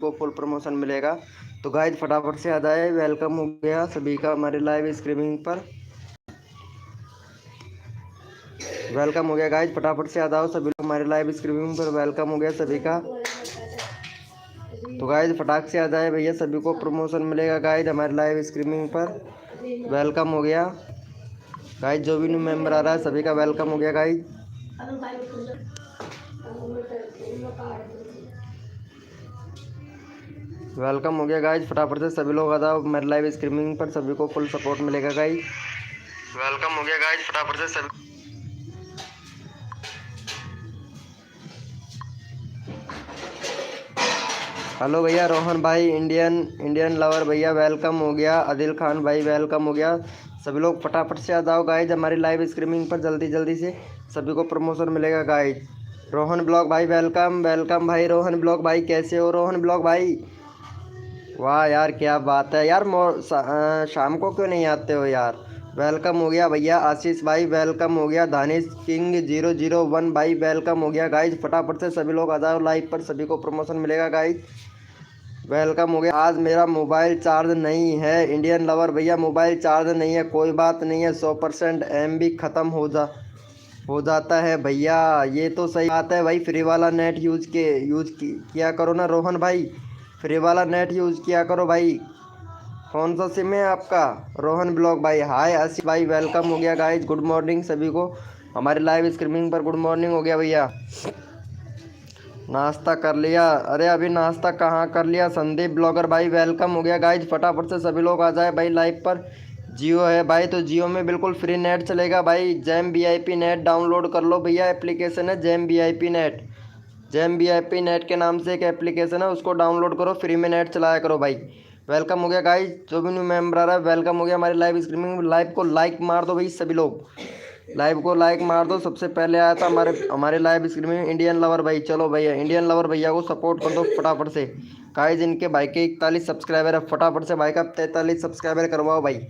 को full promotion मिलेगा। तो गाइज फटाफट से आ जाए। वेलकम हो गया सभी का हमारे लाइव स्ट्रीमिंग पर। वेलकम हो गया गाइज, फटाफट से आ जाओ सभी लोग हमारे लाइव स्ट्रीमिंग पर। वेलकम हो गया सभी का। तो गाइज फटाक से आ जाए भैया, सभी को प्रमोशन मिलेगा गाइज हमारे लाइव स्ट्रीमिंग पर। वेलकम हो गया गाइज, जो भी न्यू मेंबर आ रहा है सभी का वेलकम हो गया गाइज। वेलकम हो गया गाइज, फटाफट से सभी लोग आ जाओ मेरे लाइव स्ट्रीमिंग पर, सभी को फुल सपोर्ट मिलेगा गाइज। वेलकम हो गया गाइज, फटाफट से सभी। हेलो भैया रोहन भाई, इंडियन लवर भैया वेलकम हो गया। आदिल खान भाई वेलकम हो गया। सभी लोग फटाफट से आ जाओ गाइज हमारी लाइव स्ट्रीमिंग पर, जल्दी जल्दी से सभी को प्रमोशन मिलेगा गाइज। रोहन ब्लॉग भाई वेलकम वेलकम भाई। रोहन ब्लॉग भाई कैसे हो रोहन ब्लॉग भाई? वाह यार क्या बात है यार, शाम को क्यों नहीं आते हो यार? वेलकम हो गया भैया आशीष भाई, वेलकम हो गया। दानिश किंग 001 भाई वेलकम हो गया गाइज। फटाफट से सभी लोग आ जाओ लाइव पर, सभी को प्रमोशन मिलेगा गाइज। वेलकम हो गया। आज मेरा मोबाइल चार्ज नहीं है इंडियन लवर भैया, मोबाइल चार्ज नहीं है, कोई बात नहीं है। 100% MB ख़त्म हो जाता है भैया। ये तो सही बात है भाई, फ्री वाला नेट किया करो ना रोहन भाई। फ्री वाला नेट यूज़ किया करो भाई। कौन सा सिम है आपका? रोहन ब्लॉग भाई हाय। आसिफ भाई वेलकम हो गया गाइज। गुड मॉर्निंग सभी को हमारे लाइव स्ट्रीमिंग पर, गुड मॉर्निंग हो गया भैया। नाश्ता कर लिया? अरे अभी नाश्ता कहाँ कर लिया। संदीप ब्लॉगर भाई वेलकम हो गया गाइज, फटाफट से सभी लोग आ जाए भाई लाइव पर। जियो है भाई तो जियो में बिल्कुल फ्री नेट चलेगा भाई। जैम VIP नेट डाउनलोड कर लो भैया, एप्लीकेशन है jam VIP net. Jam VIP net के नाम से एक एप्लीकेशन है, उसको डाउनलोड करो, फ्री में नेट चलाया करो भाई। वेलकम हो गया गाइज, जो भी न्यू मेंबर आ रहा है वेलकम हो गया हमारी लाइव स्ट्रीमिंग। लाइव को लाइक मार दो भाई सभी लोग, लाइव को लाइक मार दो। सबसे पहले आया था हमारे लाइव स्ट्रीमिंग इंडियन लवर भाई। चलो भैया इंडियन लवर भैया को सपोर्ट कर दो फटाफट से। गाइज इनके भाई के 41 सब्सक्राइबर है, फटाफट से भाई का 43 सब्सक्राइबर करवाओ भाई।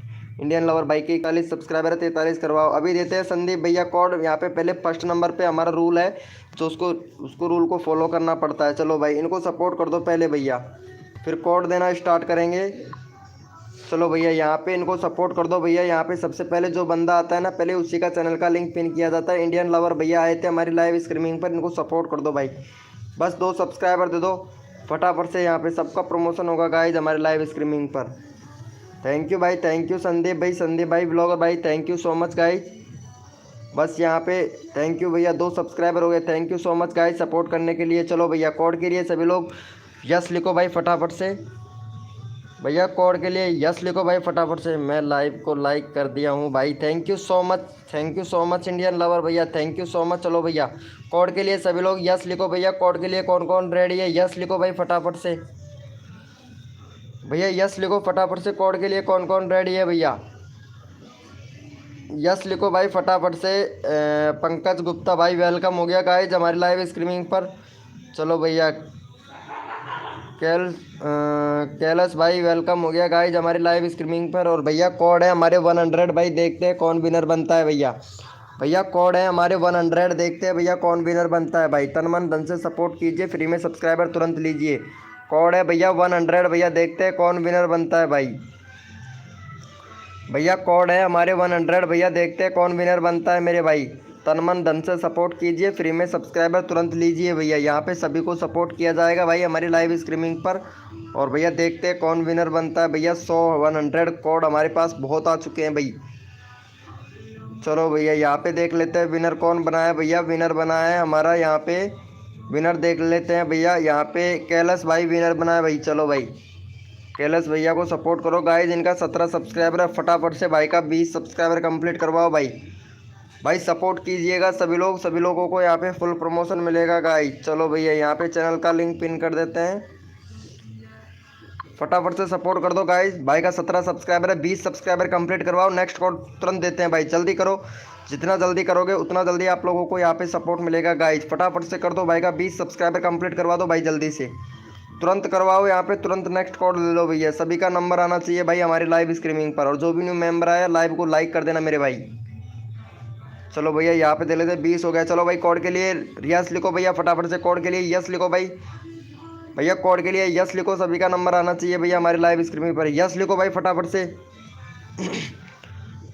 इंडियन लवर भाई के 41 सब्सक्राइबर है, 43 करवाओ। अभी देते हैं संदीप भैया कोड यहाँ पे। पहले फर्स्ट नंबर पे हमारा रूल है, तो उसको रूल को फॉलो करना पड़ता है। चलो भाई इनको सपोर्ट कर दो पहले भैया, फिर कोड देना स्टार्ट करेंगे। चलो भैया यहाँ पे इनको सपोर्ट कर दो भैया। यहाँ पे सबसे पहले जो बंदा आता है ना, पहले उसी का चैनल का लिंक पिन किया जाता है। इंडियन लवर भैया आए थे हमारी लाइव स्ट्रीमिंग पर, इनको सपोर्ट कर दो भाई। बस 2 सब्सक्राइबर दे दो फटाफट से, यहाँ पे सबका प्रमोशन होगा गाइज हमारे लाइव स्ट्रीमिंग पर। थैंक यू भाई, थैंक यू संदीप भाई ब्लॉगर भाई, thank you so much guys. बस यहाँ पे थैंक यू भैया, 2 सब्सक्राइबर हो गए। Thank you so much guys support करने के लिए। चलो भैया कोड के लिए सभी लोग यस लिखो भाई फटाफट से। भैया कोड के लिए यस लिखो भाई फटाफट से। मैं लाइव को लाइक कर दिया हूँ भाई, thank you so much, thank you so much Indian lover भैया, थैंक यू सो मच। चलो भैया कोड के लिए सभी लोग यस लिखो भैया। कोड के लिए कौन कौन रेडी है? यस लिखो भाई फटाफट से भैया, यस लिखो फटाफट से। कोड के लिए कौन कौन रेडी है भैया? यस लिखो भाई फटाफट से। पंकज गुप्ता भाई वेलकम हो गया गाइज हमारी लाइव स्ट्रीमिंग पर। चलो भैया कैलस भाई वेलकम हो गया गाइज हमारी लाइव स्ट्रीमिंग पर। और भैया कोड है हमारे 100 भाई, देखते हैं कौन विनर बनता है भैया। भैया कोड है हमारे 100, देखते हैं भैया कौन विनर बनता है भाई। तन मन धन से सपोर्ट कीजिए, फ्री में सब्सक्राइबर तुरंत लीजिए। कोड है भैया 100 भैया, देखते हैं कौन विनर बनता है भाई। भैया कोड है हमारे 100 भैया, देखते हैं कौन विनर बनता है मेरे भाई। तन मन धन से सपोर्ट कीजिए, फ्री में सब्सक्राइबर तुरंत लीजिए भैया। यहाँ पे सभी को सपोर्ट किया जाएगा भाई हमारी लाइव स्ट्रीमिंग पर। और भैया देखते हैं कौन विनर बनता है भैया। 100 कोड हमारे पास बहुत आ चुके हैं भाई। चलो भैया यहाँ पे देख लेते हैं विनर कौन बना है भैया। विनर बना है हमारा यहाँ पे, विनर देख लेते हैं भैया। यहाँ पे कैलाश भाई विनर बना है भाई। चलो भाई कैलाश भैया को सपोर्ट करो गाइज, इनका 17 सब्सक्राइबर है। फटाफट से भाई का 20 सब्सक्राइबर कंप्लीट करवाओ भाई। भाई सपोर्ट कीजिएगा सभी लोग, सभी लोगों को यहाँ पे फुल प्रमोशन मिलेगा गाइज। चलो भैया यहाँ पे चैनल का लिंक पिन कर देते हैं, फटाफट से सपोर्ट कर दो गाइज। भाई का 17 सब्सक्राइबर है, 20 सब्सक्राइबर कंप्लीट करवाओ। नेक्स्ट कोड तुरंत देते हैं भाई, जल्दी करो, जितना जल्दी करोगे उतना जल्दी आप लोगों को यहाँ पे सपोर्ट मिलेगा गाइज। फटाफट से कर दो भाई का 20 सब्सक्राइबर कंप्लीट करवा दो भाई, जल्दी से तुरंत करवाओ यहाँ पे, तुरंत नेक्स्ट कोड ले लो भैया। सभी का नंबर आना चाहिए भाई हमारी लाइव स्ट्रीमिंग पर। और जो भी न्यू मेंबर आया लाइव को लाइक कर देना मेरे भाई। चलो भैया यहाँ पे दे लेते 20 हो गया। चलो भाई कोड के लिए यस लिखो भैया फटाफट से। कोड के लिए यस लिखो भाई। भैया कोड के लिए यस लिखो, सभी का नंबर आना चाहिए भैया हमारे लाइव स्क्रीन पर। यस लिखो भाई फटाफट से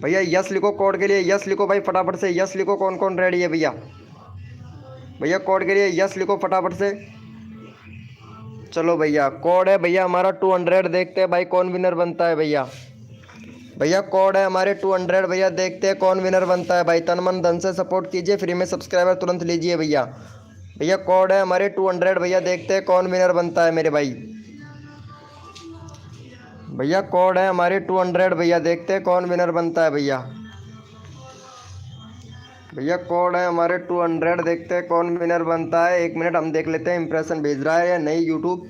भैया यस लिखो कोड के लिए, यस लिखो भाई फटाफट से, यस लिखो। कौन कौन रेडी है भैया? भैया कोड के लिए यस लिखो फटाफट से। चलो भैया कोड है भैया हमारा 200। देखते हैं भाई कौन विनर बनता है भैया। भैया कोड है हमारे 200 भैया, देखते हैं कौन विनर बनता है भाई। तन मन धन से सपोर्ट कीजिए, फ्री में सब्सक्राइबर तुरंत लीजिए भैया। भैया कोड है हमारे 200 भैया, देखते हैं कौन विनर बनता है मेरे भाई। भैया कोड है हमारे 200 भैया, देखते हैं कौन विनर बनता है भैया। भैया कोड है हमारे 200, देखते हैं कौन विनर बनता है। 1 मिनट हम देख लेते हैं इंप्रेशन भेज रहा है या नहीं यूट्यूब,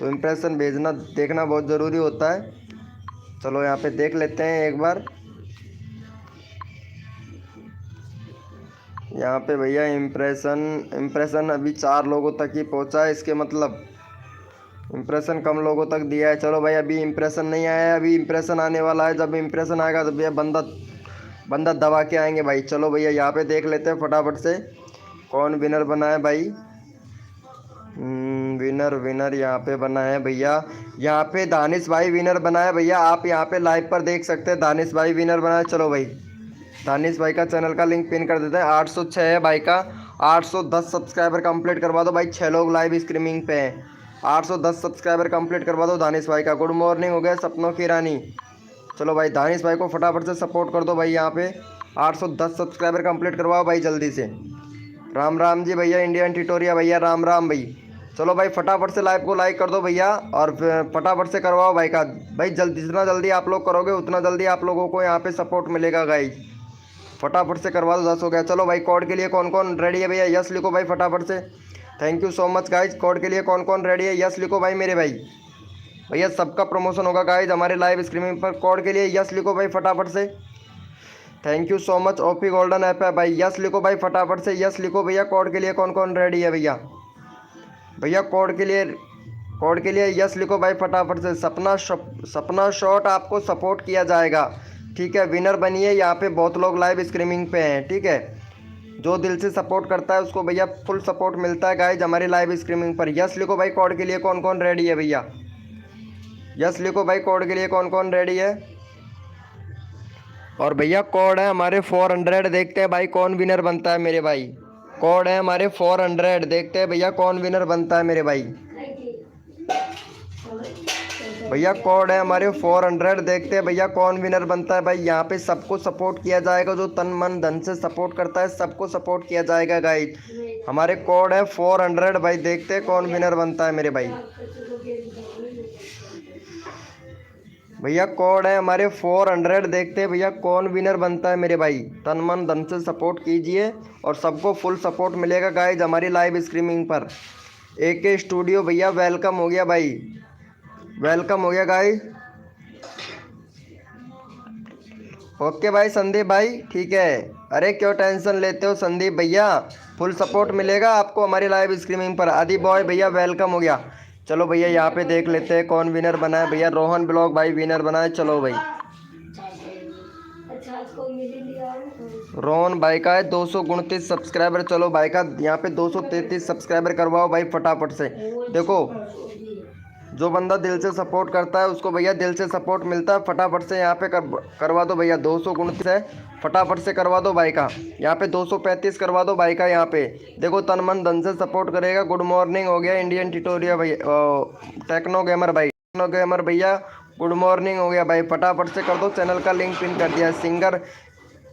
तो इंप्रेशन भेजना देखना बहुत ज़रूरी होता है। चलो यहाँ पे देख लेते हैं एक बार। यहाँ पे भैया इंप्रेशन अभी 4 लोगों तक ही पहुँचा है, इसके मतलब इंप्रेशन कम लोगों तक दिया है। चलो भाई अभी इंप्रेशन नहीं आया है, अभी इंप्रेशन आने वाला है। जब इंप्रेशन आएगा तो भैया बंदा दबा के आएंगे भाई। चलो भैया यहाँ पे देख लेते हैं फटाफट से कौन विनर बना है भाई। विनर यहाँ पे बना है भैया, यहाँ पे दानिश भाई विनर बना है भैया। आप यहाँ पे लाइव पर देख सकते हैं, दानिश भाई विनर बना है। चलो भाई दानिश भाई का चैनल का लिंक पिन कर देते हैं। 806 है भाई का, 810 सब्सक्राइबर कंप्लीट करवा दो भाई। 6 लोग लाइव स्ट्रीमिंग पे हैं, 810 सब्सक्राइबर कंप्लीट करवा दो दानिश भाई का। गुड मॉर्निंग हो गया सपनों की रानी। चलो भाई दानिश भाई को फटाफट से सपोर्ट कर दो भाई। यहाँ पे 810 सब्सक्राइबर कंप्लीट करवाओ भाई जल्दी से। राम राम जी भैया, इंडियन ट्यूटोरिया भैया, राम राम भाई। चलो भाई फटाफट से लाइव को लाइक कर दो भैया, और फटाफट से करवाओ भाई का। भाई जितना जल्दी आप लोग करोगे उतना जल्दी आप लोगों को यहाँ पे सपोर्ट मिलेगा गाइज। फटाफट से करवा दो, 10 हो गया। चलो भाई कोड के लिए कौन कौन रेडी है भैया? यस लिखो भाई फटाफट से। Thank you so much guys. Code के लिए कौन कौन रेडी है? यस लिखो भाई मेरे भाई। भैया सबका प्रमोशन होगा गाइज हमारे लाइव स्ट्रीमिंग पर। कोड के लिए यस लिखो भाई फटाफट से। Thank you so much. OP golden app है भाई, यस लिखो भाई फटाफट से, यस लिखो भैया। कोड के लिए कौन कौन रेडी है भैया? भैया कोड के लिए यस लिखो भाई फटाफट से। सपना शॉट आपको सपोर्ट किया जाएगा, ठीक है। विनर बनिए, यहाँ पे बहुत लोग लाइव स्ट्रीमिंग पे हैं, ठीक है। जो दिल से सपोर्ट करता है उसको भैया फुल सपोर्ट मिलता है गाइज हमारी लाइव स्ट्रीमिंग पर। यस लिखो भाई कोड के लिए कौन कौन रेडी है भैया? यस लिखो भाई कोड के लिए कौन कौन रेडी है? और भैया कोड है हमारे 400, देखते हैं भाई कौन विनर बनता है मेरे भाई। कोड है हमारे 400, देखते हैं भैया कौन विनर बनता है मेरे भाई। भैया कोड है हमारे 400, देखते हैं भैया कौन विनर बनता है भाई। यहाँ पे सबको सपोर्ट किया जाएगा, जो तन मन धन से सपोर्ट करता है सबको सपोर्ट किया जाएगा गाइज। हमारे कोड है 400 भाई, देखते हैं कौन विनर बनता है मेरे भाई। भैया कोड है हमारे 400, देखते हैं भैया कौन विनर बनता है मेरे भाई। तन मन धन से सपोर्ट कीजिए और सबको फुल सपोर्ट मिलेगा गाइज हमारी लाइव स्ट्रीमिंग पर। AK स्टूडियो भैया वेलकम हो गया भाई, वेलकम हो गया गाइज। ओके भाई संदीप भाई, ठीक है। अरे क्यों टेंशन लेते हो संदीप भैया, फुल सपोर्ट मिलेगा आपको हमारी लाइव स्ट्रीमिंग पर। आदि बॉय भैया वेलकम हो गया। चलो भैया यहाँ पे देख लेते हैं कौन विनर बना है भैया। रोहन ब्लॉग भाई विनर बना है। चलो भाई रोहन भाई का है 229 सब्सक्राइबर। चलो भाई का यहाँ पे 233 सब्सक्राइबर करवाओ भाई फटाफट से। देखो जो बंदा दिल से सपोर्ट करता है उसको भैया दिल से सपोर्ट मिलता है। फटाफट से यहाँ पे करवा दो भैया। 229 है, फटाफट से करवा दो भाई का। यहाँ पे 235 करवा दो भाई का। यहाँ पे देखो तन मन धन से सपोर्ट करेगा। गुड मॉर्निंग हो गया इंडियन ट्यूटोरिया भैया, टेक्नो गेमर भाई, टेक्नो गेमर भैया गुड मॉर्निंग हो गया भाई। फटाफट से कर दो, चैनल का लिंक पिन कर दिया।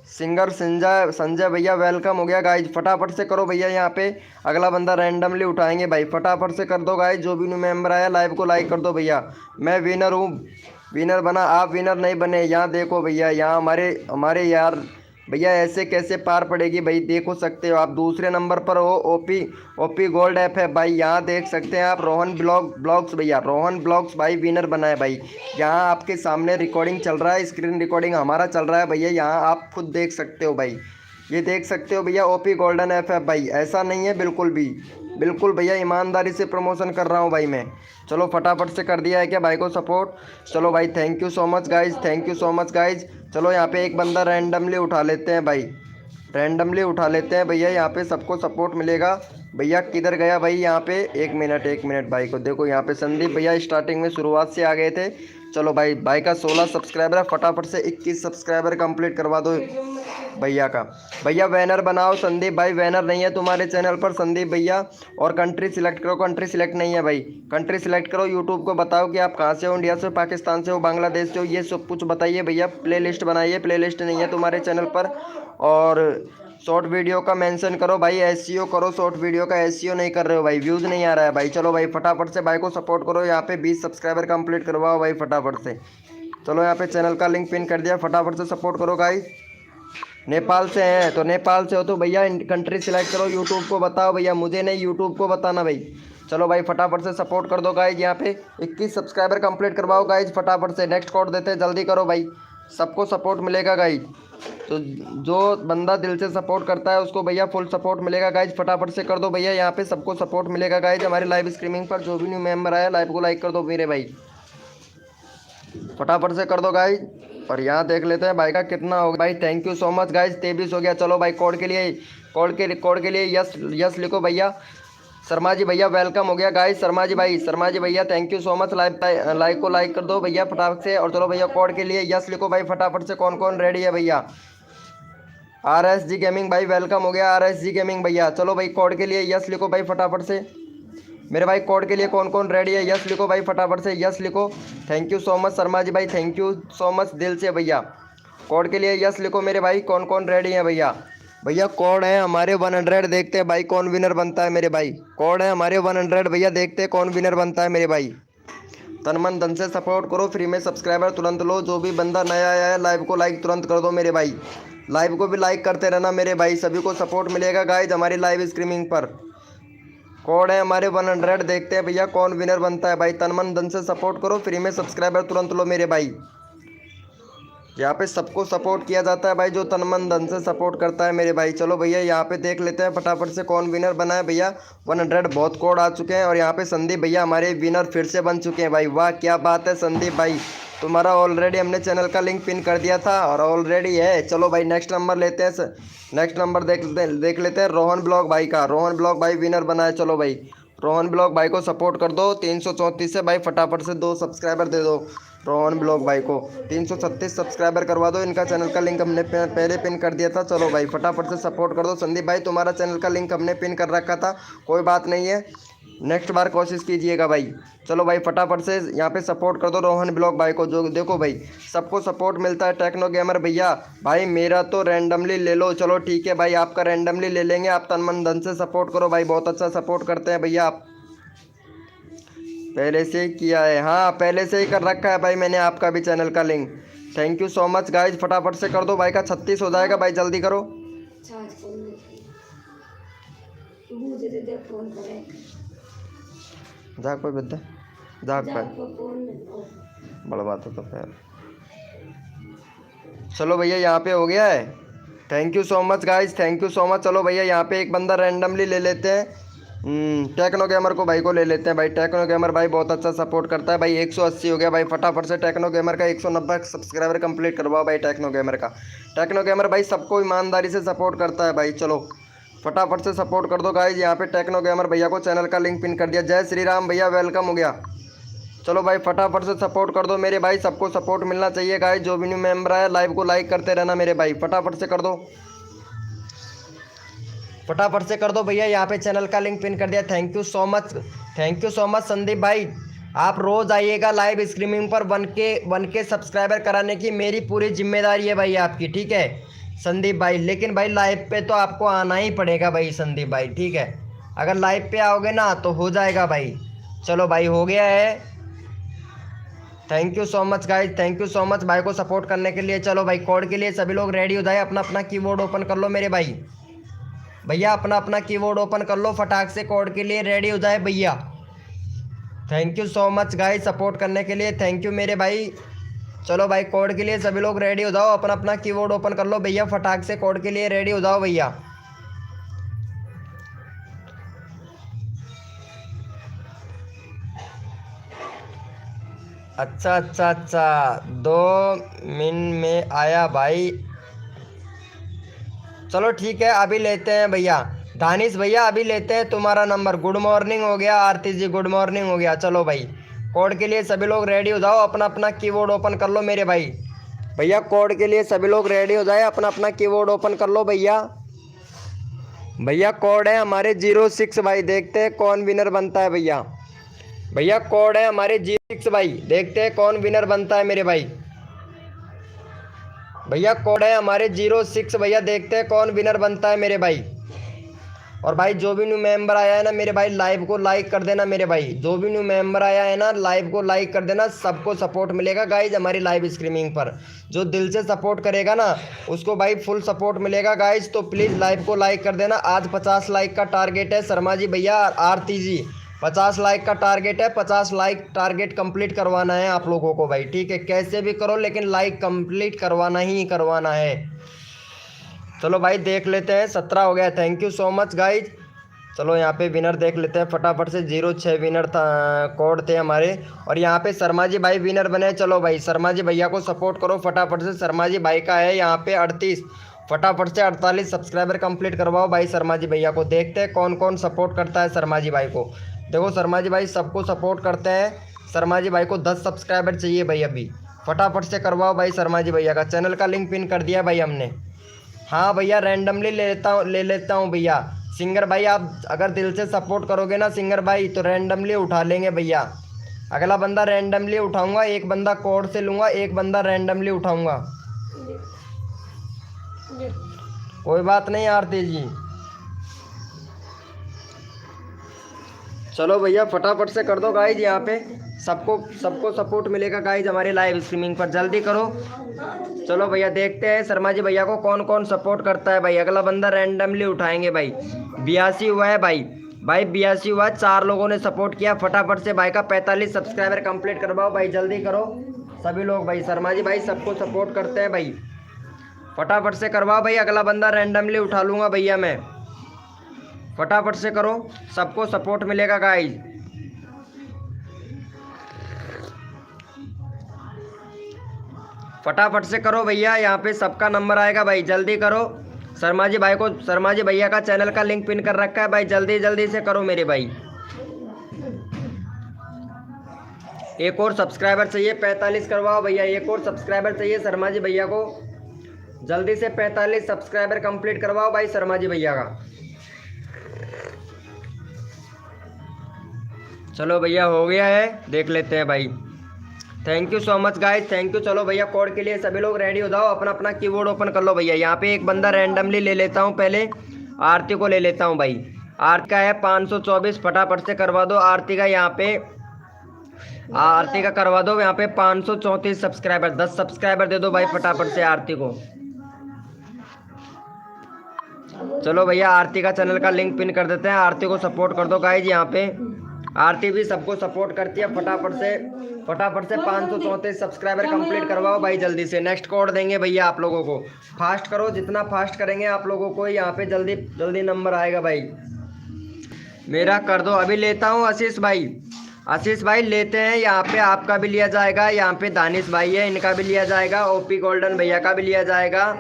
सिंगर संजय भैया वेलकम हो गया गाइज। फटाफट से करो भैया, यहाँ पे अगला बंदा रैंडमली उठाएंगे भाई। फटाफट से कर दो गाइज, जो भी न्यू मेंबर आया लाइव को लाइक कर दो भैया। मैं विनर हूँ, विनर बना, आप विनर नहीं बने। यहाँ देखो भैया, यहाँ हमारे यार भैया ऐसे कैसे पार पड़ेगी भाई, देखो सकते हो आप। दूसरे नंबर पर हो ओपी गोल्ड ऐप है भाई, यहाँ देख सकते हैं आप। रोहन ब्लॉग्स भैया, रोहन ब्लॉग्स भाई विनर बना है भाई। यहाँ आपके सामने रिकॉर्डिंग चल रहा है, स्क्रीन रिकॉर्डिंग हमारा चल रहा है भैया। यहाँ आप खुद देख सकते हो भाई, ये देख सकते हो भैया। ओपी गोल्डन ऐप है भाई, ऐसा नहीं है बिल्कुल भी, बिल्कुल भैया ईमानदारी से प्रमोशन कर रहा हूँ भाई मैं। चलो फटाफट से कर दिया है क्या भाई को सपोर्ट। चलो भाई thank you so much guys, thank you so much guys. चलो यहाँ पे एक बंदा रैंडमली उठा लेते हैं भाई। रैंडमली उठा लेते हैं भैया, यहाँ पे सबको सपोर्ट मिलेगा। भैया किधर गया भाई, यहाँ पे एक मिनट भाई को देखो, यहाँ पे संदीप भैया स्टार्टिंग में शुरुआत से आ गए थे। चलो भाई, भाई का 16 सब्सक्राइबर है, फटाफट से 21 सब्सक्राइबर कंप्लीट करवा दो भैया का। भैया बैनर बनाओ संदीप भाई, बैनर नहीं है तुम्हारे चैनल पर संदीप भैया। और कंट्री सिलेक्ट करो, कंट्री सिलेक्ट नहीं है भाई, कंट्री सिलेक्ट करो। यूट्यूब को बताओ कि आप कहाँ से हो, इंडिया से हो, पाकिस्तान से हो, बांग्लादेश से हो, ये सब कुछ बताइए भैया। प्ले लिस्ट बनाइए, प्ले लिस्ट नहीं है तुम्हारे चैनल पर। और शॉर्ट वीडियो का मेंशन करो भाई, एसईओ करो, शॉर्ट वीडियो का एसईओ नहीं कर रहे हो भाई, व्यूज़ नहीं आ रहा है भाई। चलो भाई फटाफट से भाई को सपोर्ट करो, यहाँ पे 20 सब्सक्राइबर कंप्लीट करवाओ भाई फटाफट से। चलो यहाँ पे चैनल का लिंक पिन कर दिया, फटाफट से सपोर्ट करो गाइस। नेपाल से हैं तो नेपाल से हो तो भैया कंट्री सिलेक्ट करो, यूट्यूब को बताओ भैया, मुझे नहीं यूट्यूब को बताना भाई। चलो भाई फटाफट से सपोर्ट कर दो गाइज, यहाँ पे 21 सब्सक्राइबर कंप्लीट करवाओ गाइज फटाफट से। नेक्स्ट कोड देते हैं, जल्दी करो भाई, सबको सपोर्ट मिलेगा गाइज। तो जो बंदा दिल से सपोर्ट करता है उसको भैया फुल सपोर्ट मिलेगा गाइज, फटाफट से कर दो भैया, यहाँ पे सबको सपोर्ट मिलेगा गाइज। हमारे लाइव स्ट्रीमिंग पर जो भी न्यू मेंबर आया लाइव को लाइक कर दो मेरे भाई, फटाफट से कर दो गाइज। और यहाँ देख लेते हैं भाई का कितना हो गया भाई। Thank you so much guys, 23 हो गया। चलो भाई कोड के लिए यस लिखो भैया। शर्मा जी भैया वेलकम हो गया गाइज, शर्मा जी भैया thank you so much. Like को लाइक कर दो भैया फटाफट से। और चलो भैया कोड के लिए यस लिखो भाई फटाफट से। कौन कौन रेडी है भैया? RSG गेमिंग भाई वेलकम हो गया, RSG गेमिंग भैया। चलो भाई कोड के लिए यस लिखो भाई फटाफट से मेरे भाई। कोड के लिए कौन कौन रेडी है, यस लिखो भाई फटाफट से, यस लिखो। Thank you so much Sharma ji भाई, थैंक यू सो मच दिल से भैया। कोड के लिए यस लिखो मेरे भाई, कौन कौन रेडी है भैया? भैया कोड है हमारे 100, देखते हैं भाई कौन विनर बनता है मेरे भाई। कोड है हमारे 100 भैया, देखते हैं कौन विनर बनता है मेरे भाई। तन मन धन से सपोर्ट करो, फ्री में सब्सक्राइबर तुरंत लो। जो भी बंदा नया आया है लाइव को लाइक तुरंत कर दो मेरे भाई, लाइव को भी लाइक करते रहना मेरे भाई, सभी को सपोर्ट मिलेगा गाइज हमारी लाइव स्ट्रीमिंग पर। कोड है हमारे 100, देखते हैं भैया कौन विनर बनता है भाई। तन मन धन से सपोर्ट करो, फ्री में सब्सक्राइबर तुरंत लो मेरे भाई। यहाँ पे सबको सपोर्ट किया जाता है भाई, जो तन मन धन से सपोर्ट करता है मेरे भाई। चलो भैया यहाँ पे देख लेते हैं फटाफट से कौन विनर बना है भैया। 100 बहुत कोड आ चुके हैं। और यहाँ पे संदीप भैया हमारे विनर फिर से बन चुके हैं भाई, वाह क्या बात है संदीप भाई, तुम्हारा ऑलरेडी हमने चैनल का लिंक पिन कर दिया था और ऑलरेडी है। चलो भाई नेक्स्ट नंबर लेते हैं, नेक्स्ट नंबर देख लेते हैं रोहन ब्लॉग भाई का। रोहन ब्लॉग भाई विनर बना है। चलो भाई रोहन ब्लॉग भाई को सपोर्ट कर दो, 334 से भाई फटाफट से 2 सब्सक्राइबर दे दो रोहन ब्लॉग भाई को। 336 सब्सक्राइबर करवा दो, इनका चैनल का लिंक हमने पहले पिन कर दिया था। चलो भाई फटाफट से सपोर्ट कर दो। संदीप भाई तुम्हारा चैनल का लिंक हमने पिन कर रखा था, कोई बात नहीं है, नेक्स्ट बार कोशिश कीजिएगा भाई। चलो भाई फटाफट से यहाँ पे सपोर्ट कर दो रोहन ब्लॉग भाई को। जो देखो भाई सबको सपोर्ट मिलता है। टेक्नो गेमर भैया भाई मेरा तो रैंडमली ले लो, चलो ठीक है भाई आपका रैंडमली ले लेंगे। आप तन मन धन से सपोर्ट करो भाई, बहुत अच्छा सपोर्ट करते हैं भैया आप। पहले से ही किया है, हाँ पहले से ही कर रखा है भाई मैंने आपका भी चैनल का link. Thank you so much guys, फटाफट से कर दो भाई का 36 हो जाएगा भाई, जल्दी करो। जाग कोई बद्दा जाग पाए बड़ा बात है तो फिर। चलो भैया यहाँ पे हो गया है, thank you so much guys, thank you so much. चलो भैया यहाँ पे एक बंदा रैंडमली ले लेते हैं, टेक्नो गेमर को भाई को ले लेते हैं भाई। टेक्नो गेमर भाई बहुत अच्छा सपोर्ट करता है भाई। 180 हो गया भाई, फटाफट से टेक्नो गेमर का 190 सब्सक्राइबर कंप्लीट करवाओ भाई टेक्नो गेमर का। टेक्नो गेमर भाई सबको ईमानदारी से सपोर्ट करता है भाई। चलो फटाफट से सपोर्ट कर दो गाइज। यहाँ पे टेक्नो गेमर भैया को चैनल का लिंक पिन कर दिया। जय श्री राम भैया वेलकम हो गया। चलो भाई फटाफट से सपोर्ट कर दो मेरे भाई, सबको सपोर्ट मिलना चाहिए गाइज। जो भी न्यू मेंबर है लाइव को लाइक करते रहना मेरे भाई, फटाफट से कर दो, फटाफट से कर दो भैया। यहाँ पे चैनल का लिंक पिन कर दिया। Thank you so much, thank you so much Sandeep भाई। आप रोज़ आइएगा लाइव स्ट्रीमिंग पर, 1K सब्सक्राइबर कराने की मेरी पूरी जिम्मेदारी है भाई आपकी, ठीक है संदीप भाई। लेकिन भाई लाइव पे तो आपको आना ही पड़ेगा भाई संदीप भाई, ठीक है। अगर लाइव पे आओगे ना तो हो जाएगा भाई। चलो भाई हो गया है, thank you so much guys, thank you so much भाई को सपोर्ट करने के लिए। चलो भाई कोड के लिए सभी लोग रेडी हो जाए, अपना अपना कीबोर्ड ओपन कर लो मेरे भाई। भैया अपना अपना कीबोर्ड ओपन कर लो फटाक से, कोड के लिए रेडी हो जाए भैया। Thank you so much guys support करने के लिए, थैंक यू मेरे भाई। चलो भाई कोड के लिए सभी लोग रेडी हो जाओ, अपना अपना कीबोर्ड ओपन कर लो भैया, फटाक से कोड के लिए रेडी हो जाओ भैया। अच्छा अच्छा अच्छा, 2 मिनट में आया भाई। चलो ठीक है, अभी लेते हैं भैया। दानिश भैया अभी लेते हैं तुम्हारा नंबर। गुड मॉर्निंग हो गया आरती जी, गुड मॉर्निंग हो गया। चलो भाई, कोड के लिए सभी लोग रेडी हो जाओ, अपना अपना कीबोर्ड ओपन कर लो मेरे भाई। भैया कोड के लिए सभी लोग रेडी हो जाए, अपना अपना कीबोर्ड ओपन कर लो भैया। भैया कोड है हमारे 06 भाई, देखते हैं कौन विनर बनता है भैया। भैया कोड है हमारे 06 भाई, देखते हैं कौन विनर बनता है मेरे भाई। भैया कोड है हमारे 06 भैया, देखते हैं कौन विनर बनता है मेरे भाई। और भाई जो भी न्यू मेंबर आया है ना मेरे भाई, लाइव को लाइक कर देना मेरे भाई। जो भी न्यू मेंबर आया है ना, लाइव को लाइक कर देना। सबको सपोर्ट मिलेगा गाइज हमारी लाइव स्ट्रीमिंग पर। जो दिल से सपोर्ट करेगा ना उसको भाई फुल सपोर्ट मिलेगा गाइज। तो प्लीज़ लाइव को लाइक कर देना। आज 50 लाइक का टारगेट है शर्मा जी भैया, आरती जी 50 लाइक का टारगेट है। 50 लाइक टारगेट कंप्लीट करवाना है आप लोगों को भाई, ठीक है। कैसे भी करो लेकिन लाइक कंप्लीट करवाना ही करवाना है। चलो भाई देख लेते हैं, 17 हो गया। Thank you so much guys. चलो यहाँ पे विनर देख लेते हैं फटाफट से। 06 विनर था, कोड थे हमारे। और यहाँ पे शर्मा जी भाई विनर बने। चलो भाई शर्मा जी भैया को सपोर्ट करो फटाफट से। शर्मा जी भाई का है यहाँ पे 38, फटाफट से 48 सब्सक्राइबर कंप्लीट करवाओ भाई शर्मा जी भैया को। देखते हैं कौन कौन सपोर्ट करता है शर्मा जी भाई को। देखो शर्मा जी भाई सबको सपोर्ट करते हैं। शर्मा जी भाई को 10 सब्सक्राइबर चाहिए भाई अभी, फटाफट से करवाओ भाई शर्मा जी भैया का। चैनल का लिंक पिन कर दिया भाई हमने। हाँ भैया रैंडमली ले लेता हूँ भैया। सिंगर भाई आप अगर दिल से सपोर्ट करोगे ना सिंगर भाई, तो रैंडमली उठा लेंगे भैया। अगला बंदा रैंडमली उठाऊंगा, एक बंदा कोड से लूँगा, एक बंदा रैंडमली उठाऊंगा। कोई बात नहीं आरती जी। चलो भैया फटाफट से कर दो गाइज, यहाँ पे सबको सपोर्ट मिलेगा गाइज हमारे लाइव स्ट्रीमिंग पर। जल्दी करो। चलो भैया देखते हैं शर्मा जी भैया को कौन कौन सपोर्ट करता है भाई। अगला बंदा रैंडमली उठाएंगे भाई। 82 हुआ है भाई, 82 हुआ। 4 लोगों ने सपोर्ट किया। फटाफट से भाई का 45 सब्सक्राइबर कंप्लीट करवाओ भाई, जल्दी करो सभी लोग भाई। शर्मा जी भाई सबको सपोर्ट करते हैं भाई, फटाफट से करवाओ भाई। अगला बंदा रैंडमली उठा लूँगा भैया मैं, फटाफट से करो, सबको सपोर्ट मिलेगा गाइज। फटाफट से करो भैया, यहाँ पे सबका नंबर आएगा भाई, जल्दी करो। शर्मा जी भाई को, शर्मा जी भैया का चैनल का लिंक पिन कर रखा है भाई, जल्दी जल्दी से करो मेरे भाई। एक और सब्सक्राइबर चाहिए, 45 करवाओ भैया। एक और सब्सक्राइबर चाहिए शर्मा जी भैया को, जल्दी से 45 सब्सक्राइबर कंप्लीट करवाओ भाई शर्मा जी भैया का। चलो भैया हो गया है, देख लेते हैं भाई। Thank you so much guys, thank you. चलो भैया कोड के लिए सभी लोग रेडी हो जाओ, अपना अपना कीबोर्ड ओपन कर लो भैया। यहाँ पे एक बंदा रैंडमली ले लेता हूँ, पहले आरती को ले लेता हूँ भाई। आरती का है 524, फटाफट से करवा दो आरती का। यहाँ पे आरती का करवा दो यहाँ पे 534 सब्सक्राइबर। 10 सब्सक्राइबर दे दो भाई फटाफट से आरती को। चलो भैया आरती का चैनल का लिंक पिन कर देते हैं, आरती को सपोर्ट कर दो गाइज। यहाँ पे आरती भी सबको सपोर्ट करती है। फटाफट से 534 सब्सक्राइबर कंप्लीट करवाओ भाई जल्दी से। नेक्स्ट कोड देंगे भैया आप लोगों को, फास्ट करो, जितना फास्ट करेंगे आप लोगों को यहाँ पे जल्दी जल्दी नंबर आएगा भाई। मेरा कर दो, अभी लेता हूँ आशीष भाई। आशीष भाई लेते हैं, यहाँ पे आपका भी लिया जाएगा। यहाँ पे दानिश भाई है, इनका भी लिया जाएगा। ओपी गोल्डन भैया का भी लिया जाएगा।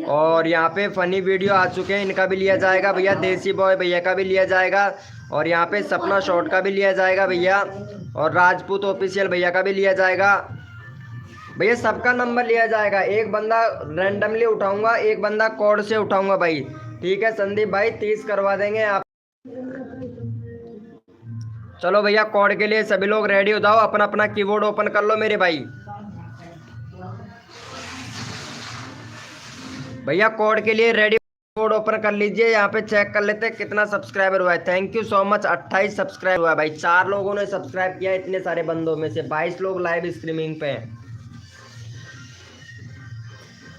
और यहाँ पे फनी वीडियो आ चुके हैं, इनका भी लिया जाएगा भैया। देसी बॉय भैया का भी लिया जाएगा। और यहाँ पे सपना शॉर्ट का भी लिया जाएगा भैया। और राजपूत ऑफिशियल भैया का भी लिया जाएगा भैया। सबका नंबर लिया जाएगा। एक बंदा रैंडमली उठाऊंगा, एक बंदा कोड से उठाऊंगा भाई, ठीक है। संदीप भाई 30 करवा देंगे आप। चलो भैया कोड के लिए सभी लोग रेडी हो जाओ, अपना अपना कीबोर्ड ओपन कर लो मेरे भाई। भैया कोड के लिए रेडी, कोड ओपन कर लीजिए। यहाँ पे चेक कर लेते हैं कितना सब्सक्राइबर हुआ है। Thank you so much, 28 subscribe हुआ है भाई। 4 लोगों ने सब्सक्राइब किया इतने सारे बंदों में से। 22 लोग लाइव स्ट्रीमिंग पे हैं।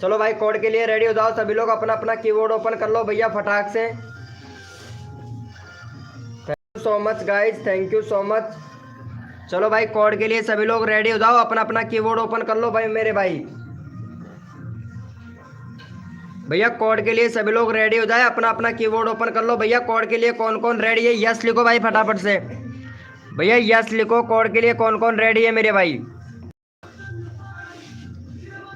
चलो भाई कोड के लिए रेडी हो जाओ सभी लोग, अपना अपना कीबोर्ड ओपन कर लो भैया फटाक से। Thank you so much guys, thank you so much. चलो भाई कोड के लिए सभी लोग रेडी हो जाओ, अपना अपना कीबोर्ड ओपन कर लो भाई मेरे भाई। भैया कोड के लिए सभी लोग रेडी हो जाए, अपना अपना कीबोर्ड ओपन कर लो भैया। कोड के लिए कौन कौन रेडी है यस लिखो भाई फटाफट से। भैया यस लिखो, कोड के लिए कौन कौन रेडी है मेरे भाई।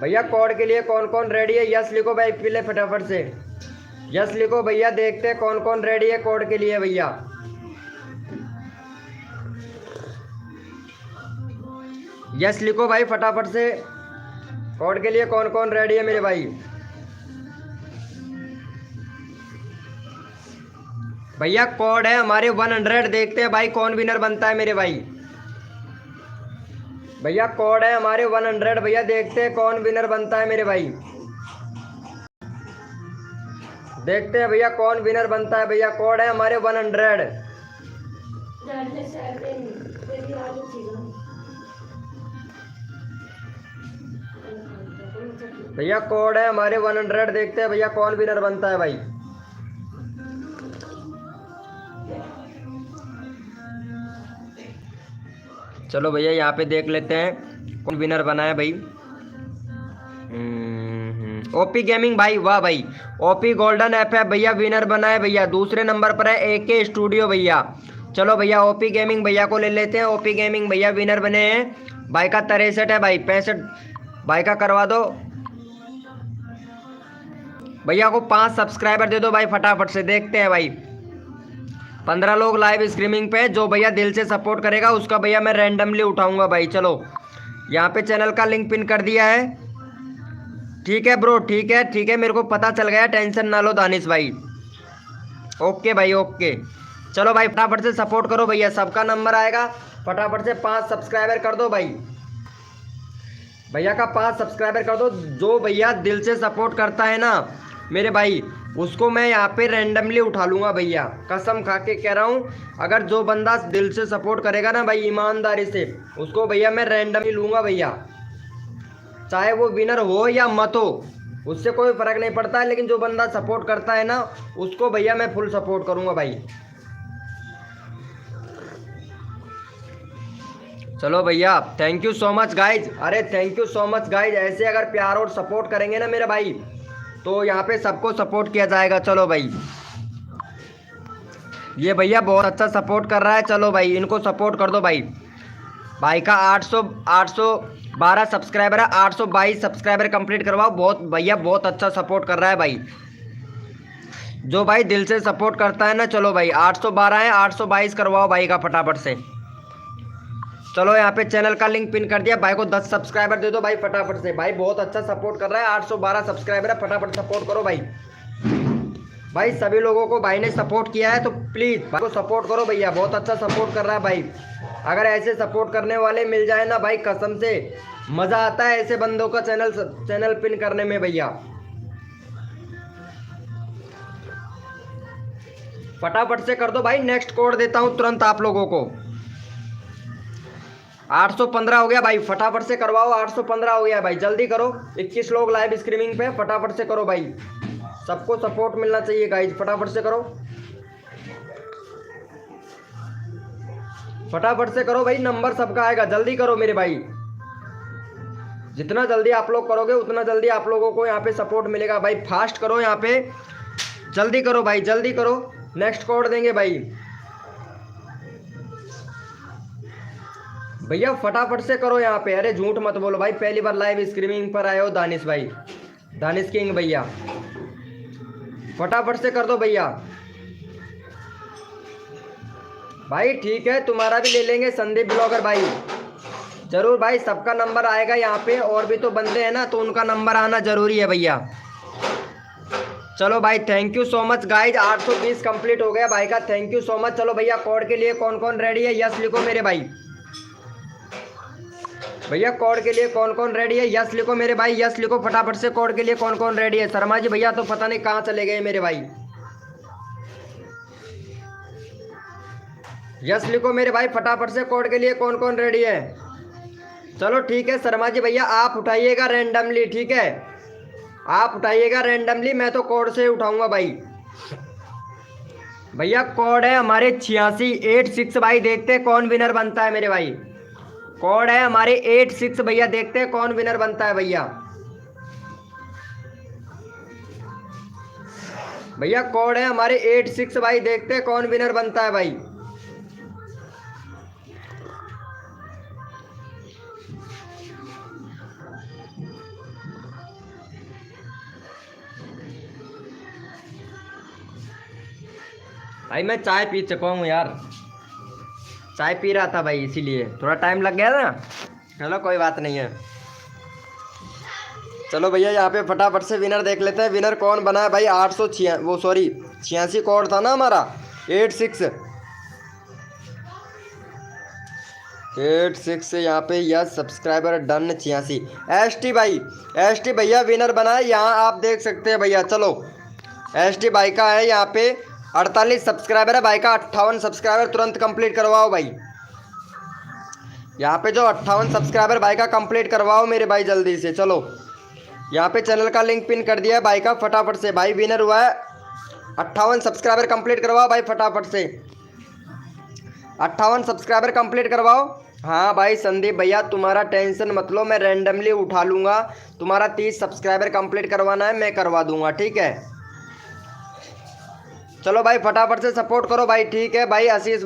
भैया कोड के लिए कौन कौन रेडी है यस लिखो भाई पहले फटाफट से। यस लिखो भैया, देखते हैं कौन कौन रेडी है कोड के लिए भैया। यस लिखो भाई फटाफट से, कोड के लिए कौन कौन रेडी है मेरे भाई। भैया कोड है हमारे 100, देखते हैं भाई कौन विनर बनता है मेरे भाई। भैया कोड है हमारे 100, भैया देखते हैं कौन विनर बनता है मेरे भाई। देखते हैं भैया कौन विनर बनता है। भैया कोड है हमारे 100। भैया कोड है हमारे 100, देखते हैं भैया कौन विनर बनता है भाई। चलो भैया यहाँ पे देख लेते हैं कौन विनर बना है भाई। ओपी गेमिंग भाई, वाह भाई। ओपी गोल्डन एफ है भैया, विनर बना है भैया। दूसरे नंबर पर है एके स्टूडियो भैया। चलो भैया ओपी गेमिंग भैया को ले लेते हैं। ओपी गेमिंग भैया विनर बने हैं। भाई का 63 है भाई, 65 भाई का करवा दो। भैया को 5 सब्सक्राइबर दे दो भाई फटाफट से। देखते हैं भाई 15 लोग लाइव स्ट्रीमिंग पे। जो भैया दिल से सपोर्ट करेगा उसका भैया मैं रैंडमली उठाऊंगा भाई। चलो यहाँ पे चैनल का लिंक पिन कर दिया है। ठीक है ब्रो, ठीक है ठीक है, मेरे को पता चल गया, टेंशन ना लो दानिश भाई। ओके भाई ओके। चलो भाई फटाफट से सपोर्ट करो भैया, सबका नंबर आएगा। फटाफट से 5 सब्सक्राइबर कर दो भाई। भैया का 5 सब्सक्राइबर कर दो। जो भैया दिल से सपोर्ट करता है ना मेरे भाई, उसको मैं यहाँ पे रैंडमली उठा लूँगा भैया, कसम खा के कह रहा हूँ। अगर जो बंदा दिल से सपोर्ट करेगा ना भाई ईमानदारी से, उसको भैया मैं रैंडमली लूँगा भैया। चाहे वो विनर हो या मत हो, उससे कोई फ़र्क नहीं पड़ता है, लेकिन जो बंदा सपोर्ट करता है ना उसको भैया मैं फुल सपोर्ट करूँगा भाई। चलो भैया, thank you so much guys. अरे thank you so much guys. ऐसे अगर प्यार और सपोर्ट करेंगे ना मेरे भाई, तो यहाँ पे सबको सपोर्ट किया जाएगा। चलो भाई, ये भैया बहुत अच्छा सपोर्ट कर रहा है। चलो भाई इनको सपोर्ट कर दो भाई। भाई का 812 सब्सक्राइबर है, 822 सब्सक्राइबर कंप्लीट करवाओ। बहुत भैया बहुत अच्छा सपोर्ट कर रहा है भाई। जो भाई दिल से सपोर्ट करता है ना, चलो भाई 812 है, 822 करवाओ भाई का फटाफट से। चलो यहाँ पे चैनल का लिंक पिन कर दिया। भाई को 10 सब्सक्राइबर दे दो भाई फटाफट से। भाई बहुत अच्छा सपोर्ट कर रहा है, 812 सब्सक्राइबर है, फटाफट सपोर्ट करो भाई। भाई सभी लोगों को भाई ने सपोर्ट किया है, तो प्लीज़ भाई को सपोर्ट करो भैया, बहुत अच्छा सपोर्ट कर रहा है भाई। अगर ऐसे सपोर्ट करने वाले मिल जाए ना भाई, कसम से मज़ा आता है ऐसे बंदों का चैनल पिन करने में भैया। फटाफट से कर दो भाई। नेक्स्ट कोड देता हूँ तुरंत आप लोगों को। 815 हो गया भाई, फटाफट से करवाओ। 815 हो गया भाई, जल्दी करो। 21 लोग लाइव स्ट्रीमिंग पे, फटाफट से करो भाई, सबको सपोर्ट मिलना चाहिए गाइज, फटाफट से करो। फटाफट से करो भाई, नंबर सबका आएगा, जल्दी करो मेरे भाई। जितना जल्दी आप लोग करोगे उतना जल्दी आप लोगों को यहाँ पे सपोर्ट मिलेगा भाई। फास्ट करो यहाँ पे, जल्दी करो भाई, जल्दी करो। नेक्स्ट कोड देंगे भाई। भैया फटाफट से करो यहाँ पे। अरे झूठ मत बोलो भाई, पहली बार लाइव स्ट्रीमिंग पर आए हो दानिश भाई, दानिश किंग भैया। फटाफट से कर दो भैया। भाई ठीक है, तुम्हारा भी ले लेंगे संदीप ब्लॉगर भाई, जरूर भाई। सबका नंबर आएगा यहाँ पे, और भी तो बंदे हैं ना, तो उनका नंबर आना जरूरी है भैया। चलो भाई thank you so much guys. 820 complete हो गया भाई का, थैंक यू सो मच। चलो भैया कोड के लिए कौन कौन रेडी है, यस लिखो मेरे भाई। भैया कोड के लिए कौन कौन रेडी है, यस लिखो मेरे भाई, यस लिखो फटाफट से। कोड के लिए कौन कौन रेडी है। शर्मा जी भैया तो पता नहीं कहाँ चले गए मेरे भाई। यस लिखो मेरे भाई फटाफट से। कोड के लिए कौन कौन रेडी है। चलो ठीक है शर्मा जी भैया, आप उठाइएगा रैंडमली, ठीक है, आप उठाइएगा रैंडमली, मैं तो कोड से उठाऊंगा भाई। भैया कोड है हमारे 8686 भाई, देखते हैं कौन विनर बनता है मेरे भाई। कोड है हमारे 86 भैया, देखते हैं कौन विनर बनता है भैया। भैया कोड है हमारे 86 भाई, देखते हैं कौन विनर बनता है भाई। भाई मैं चाय पी चुका हूँ यार, चाय पी रहा था भाई, इसीलिए थोड़ा टाइम लग गया ना। चलो कोई बात नहीं है। चलो भैया यहाँ पे फटाफट से विनर देख लेते हैं, विनर कौन बना है भाई। 800 वो सॉरी 86 कोड था ना हमारा, 86 यहाँ पे यस सब्सक्राइबर डन 86। ST भाई, ST भैया विनर बना है, यहाँ आप देख सकते हैं भैया। चलो ST भाई का है यहाँ पे 48 सब्सक्राइबर है, भाई का 58 सब्सक्राइबर तुरंत कंप्लीट करवाओ भाई। यहाँ पे जो 58 सब्सक्राइबर भाई का कंप्लीट करवाओ मेरे भाई जल्दी से। चलो यहाँ पे चैनल का लिंक पिन कर दिया है भाई का, फटाफट से भाई विनर हुआ है। 58 सब्सक्राइबर कंप्लीट करवाओ भाई फटाफट से, 58 सब्सक्राइबर कंप्लीट करवाओ। हाँ भाई संदीप भैया तुम्हारा टेंशन मत लो, मैं रैंडमली उठा लूँगा। तुम्हारा 30 सब्सक्राइबर कंप्लीट करवाना है, मैं करवा दूंगा, ठीक है। चलो भाई फटाफट से सपोर्ट करो भाई, ठीक है भाई। आशीष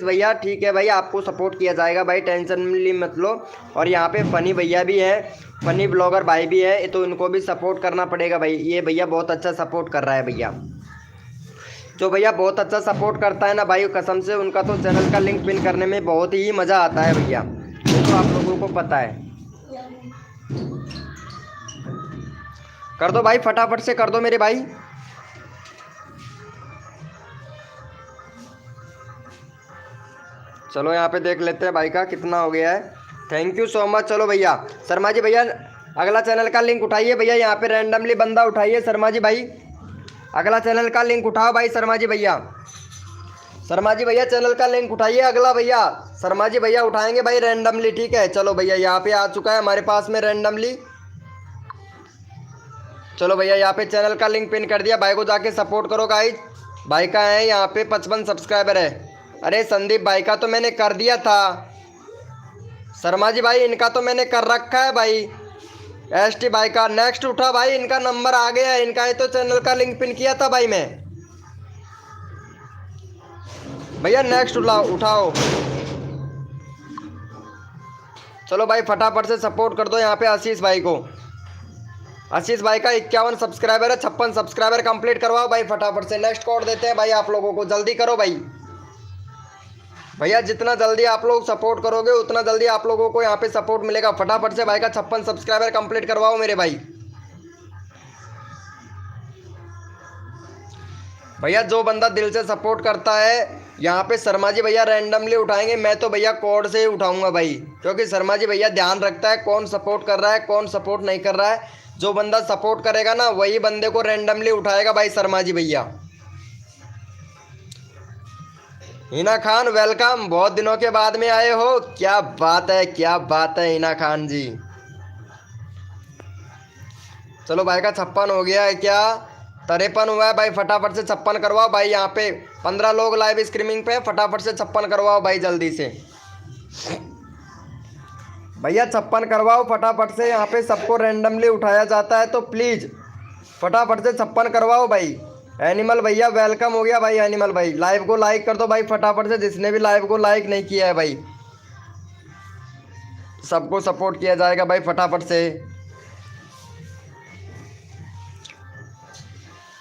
भैया ठीक है भाई, आपको सपोर्ट किया जाएगा भाई, टेंशन मत लो। और यहाँ पे फनी भैया भी है, फनी ब्लॉगर भाई भी है, तो इनको भी सपोर्ट करना पड़ेगा भाई। ये भैया बहुत अच्छा सपोर्ट कर रहा है भैया, जो भैया बहुत अच्छा सपोर्ट करता है ना भाई, कसम से उनका तो चैनल का लिंक पिन करने में बहुत ही मज़ा आता है भैया, ये तो आप लोगों को पता है। कर दो भाई फटाफट से कर दो मेरे भाई। चलो यहाँ पे देख लेते हैं भाई का कितना हो गया है। Thank you so much. चलो भैया शर्मा जी भैया अगला चैनल का लिंक उठाइए भैया, यहाँ पे रैंडमली बंदा उठाइए। शर्मा जी भाई अगला चैनल का लिंक उठाओ भाई। शर्मा जी भैया चैनल का लिंक उठाइए अगला भैया। शर्मा जी भैया उठाएंगे भाई रैंडमली, ठीक है। चलो भैया यहाँ पे आ चुका है हमारे पास में रैंडमली। चलो भैया यहाँ पे चैनल का लिंक पिन कर दिया, भाई को जाके सपोर्ट करो गाइज। भाई का है यहाँ पे 55 सब्सक्राइबर है। अरे संदीप भाई का तो मैंने कर दिया था, शर्मा जी भाई इनका तो मैंने कर रखा है भाई। ST भाई का नेक्स्ट उठा भाई, इनका नंबर आ गया है, इनका ही तो चैनल का लिंक पिन किया था भाई मैं। भैया नेक्स्ट उठाओ। चलो भाई फटाफट से सपोर्ट कर दो यहाँ पे आशीष भाई को। आशीष भाई का 51 सब्सक्राइबर है, 56 सब्सक्राइबर कंप्लीट करवाओ भाई फटाफट से। नेक्स्ट कोड देते हैं भाई आप लोगों को, जल्दी करो भाई। भैया जितना जल्दी आप लोग सपोर्ट करोगे उतना जल्दी आप लोगों को यहाँ पे सपोर्ट मिलेगा। फटाफट से भाई का 56 सब्सक्राइबर कंप्लीट करवाओ मेरे भाई। भैया जो बंदा दिल से सपोर्ट करता है यहाँ पे शर्मा जी भैया रैंडमली उठाएंगे, मैं तो भैया कोड से ही उठाऊंगा भाई, क्योंकि शर्मा जी भैया ध्यान रखता है कौन सपोर्ट कर रहा है कौन सपोर्ट नहीं कर रहा है। जो बंदा सपोर्ट करेगा ना वही बंदे को रैंडमली उठाएगा भाई शर्मा जी भैया। हिना खान वेलकम, बहुत दिनों के बाद में आए हो, क्या बात है हिना खान जी। चलो भाई का 56 हो गया है, क्या 53 हुआ है भाई। फटाफट से 56 करवाओ भाई। यहाँ पे 15 लोग लाइव स्ट्रीमिंग पे, फटाफट से 56 करवाओ भाई जल्दी से। भैया 56 करवाओ फटाफट से, यहाँ पे सबको रैंडमली उठाया जाता है, तो प्लीज़ फटाफट से 56 करवाओ भाई। एनिमल भैया वेलकम हो गया भाई। एनिमल भाई लाइव को लाइक कर दो भाई फटाफट से, जिसने भी लाइव को लाइक नहीं किया है भाई, सबको सपोर्ट किया जाएगा भाई फटाफट से।